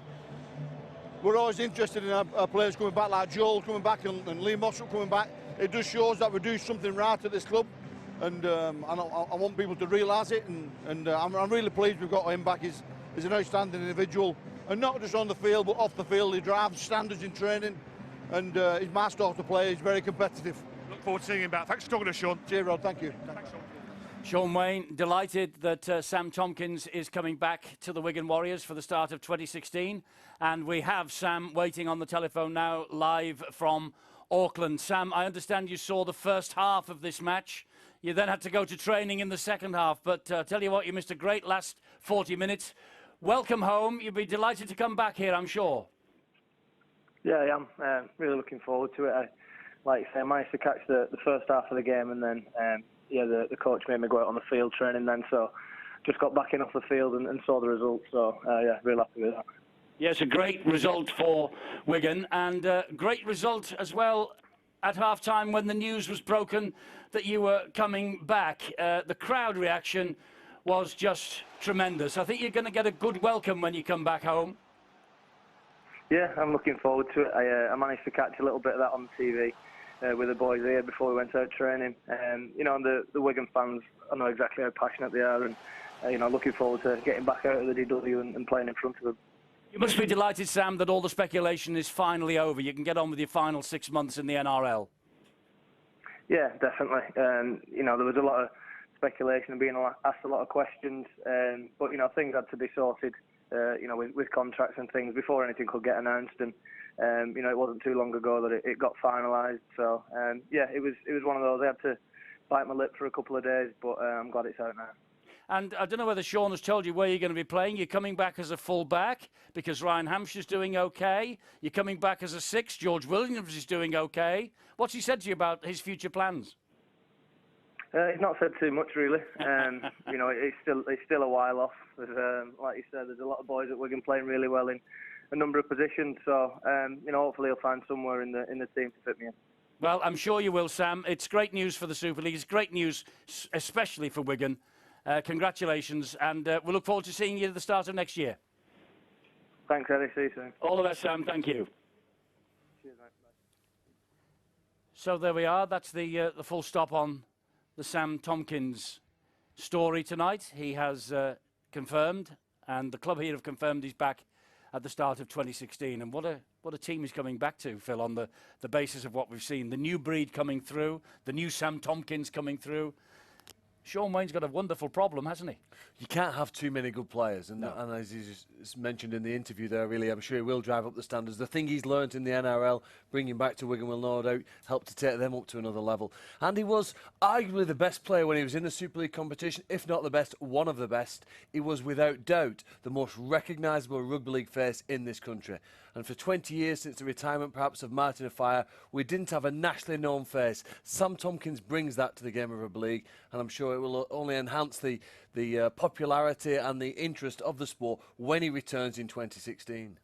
we're always interested in our players coming back, like Joel coming back and Lee Mossop coming back. It just shows that we do something right at this club, and I want people to realise it. And I'm really pleased we've got him back. He's an outstanding individual, and not just on the field, but off the field. He drives standards in training, and he's my style to play. He's very competitive. Look forward to seeing him back. Thanks for talking to us, Sean. Cheers, Rod. Thank you. Thanks, Sean. Sean Wayne, delighted that Sam Tompkins is coming back to the Wigan Warriors for the start of 2016. And we have Sam waiting on the telephone now, live from Auckland. Sam, I understand you saw the first half of this match. You then had to go to training in the second half. But tell you what, you missed a great last 40 minutes. Welcome home. You'll be delighted to come back here, I'm sure. Yeah, I am. Really looking forward to it. Like you say, I managed to catch the first half of the game, and then the coach made me go out on the field training then, so just got back in off the field and saw the results. So yeah, really happy with that. Yeah, it's a great result for Wigan, and great result as well at half-time when the news was broken that you were coming back. The crowd reaction was just tremendous. I think you're going to get a good welcome when you come back home. Yeah, I'm looking forward to it. I managed to catch a little bit of that on TV with the boys here before we went out training. You know, and the Wigan fans, I know exactly how passionate they are, and you know, looking forward to getting back out of the DW and playing in front of them. You must be delighted, Sam, that all the speculation is finally over. You can get on with your final 6 months in the NRL. Yeah, definitely. You know, there was a lot of speculation and being asked a lot of questions, but you know, things had to be sorted. You know, with contracts and things before anything could get announced, and you know, it wasn't too long ago that it got finalised. So yeah, it was one of those. I had to bite my lip for a couple of days, but I'm glad it's out now. And I don't know whether Sean has told you where you're going to be playing. You're coming back as a full-back because Ryan Hampshire's doing okay. You're coming back as a 6. George Williams is doing okay. What's he said to you about his future plans? He's not said too much, really. You know, it's still a while off. Like you said, there's a lot of boys at Wigan playing really well in a number of positions. So, you know, hopefully he'll find somewhere in the team to fit me in. Well, I'm sure you will, Sam. It's great news for the Super League. It's great news, especially for Wigan. Congratulations, and we look forward to seeing you at the start of next year. Thanks, Eddie. See you soon. All the best, Sam. Thank you. Cheers, mate. Bye. So there we are. That's the full stop on the Sam Tompkins story tonight. He has confirmed, and the club here have confirmed he's back at the start of 2016. And what a team he's coming back to, Phil, on the basis of what we've seen. The new breed coming through, the new Sam Tompkins coming through. Sean Wayne's got a wonderful problem, hasn't he? You can't have too many good players, and as he's mentioned in the interview there, really, I'm sure he will drive up the standards. The thing he's learnt in the NRL, bringing back to Wigan will no doubt help to take them up to another level. And he was arguably the best player when he was in the Super League competition, if not the best, one of the best. He was without doubt the most recognisable rugby league face in this country. And for 20 years since the retirement perhaps of Martin Offiah, we didn't have a nationally known face. Sam Tompkins brings that to the game of rugby league, and I'm sure it will only enhance the popularity and the interest of the sport when he returns in 2016.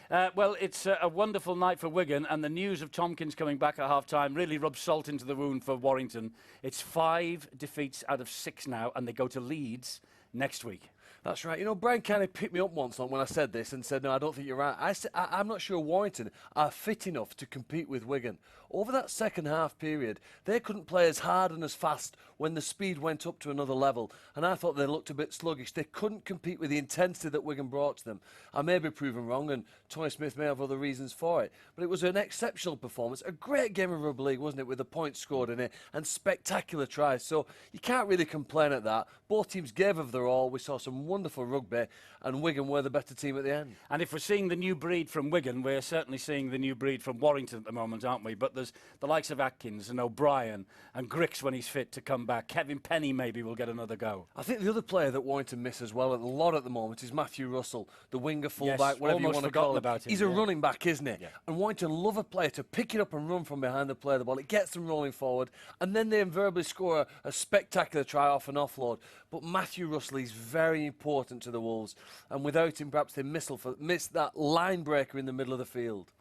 Well, it's a wonderful night for Wigan, and the news of Tompkins coming back at half-time really rubs salt into the wound for Warrington. It's 5 defeats out of 6 now, and they go to Leeds next week. That's right. You know, Brian kind of picked me up once when I said this and said, no, I don't think you're right. I'm not sure Warrington are fit enough to compete with Wigan. Over that second half period, they couldn't play as hard and as fast when the speed went up to another level. And I thought they looked a bit sluggish. They couldn't compete with the intensity that Wigan brought to them. I may be proven wrong, and Tony Smith may have other reasons for it. But it was an exceptional performance. A great game of rugby league, wasn't it, with the points scored in it and spectacular tries. So you can't really complain at that. Both teams gave of their all. We saw some wonderful rugby, and Wigan were the better team at the end. And if we're seeing the new breed from Wigan, we're certainly seeing the new breed from Warrington at the moment, aren't we? But there's the likes of Atkins and O'Brien and Grix when he's fit to come back. Kevin Penny maybe will get another go. I think the other player that Warrington miss as well a lot at the moment is Matthew Russell, the winger, fullback, yes, whatever you want to call him. About him. He's a running back, isn't he? Yeah. And Warrington love a player to pick it up and run from behind the play of the ball. It gets them rolling forward, and then they invariably score a spectacular try off an offload. But Matthew Russell is very important to the Wolves, and without him, perhaps they miss that line breaker in the middle of the field.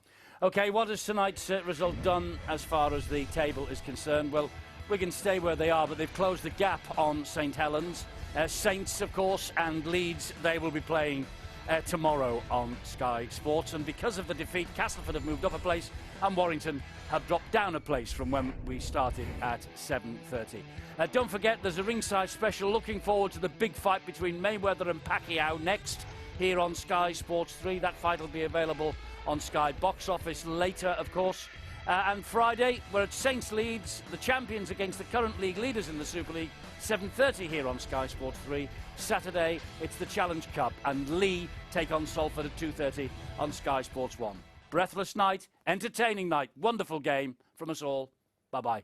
OK, what has tonight's result done as far as the table is concerned? Well, Wigan stay where they are, but they've closed the gap on St Helens. Saints, of course, and Leeds, they will be playing tomorrow on Sky Sports. And because of the defeat, Castleford have moved up a place, and Warrington have dropped down a place from when we started at 7:30. Don't forget, there's a ringside special. Looking forward to the big fight between Mayweather and Pacquiao next here on Sky Sports 3. That fight will be available on Sky Box Office later, of course. And Friday, we're at Saints Leeds, the champions against the current league leaders in the Super League, 7:30 here on Sky Sports 3. Saturday, it's the Challenge Cup, and Lee take on Salford at 2:30 on Sky Sports 1. Breathless night, entertaining night, wonderful game from us all. Bye-bye.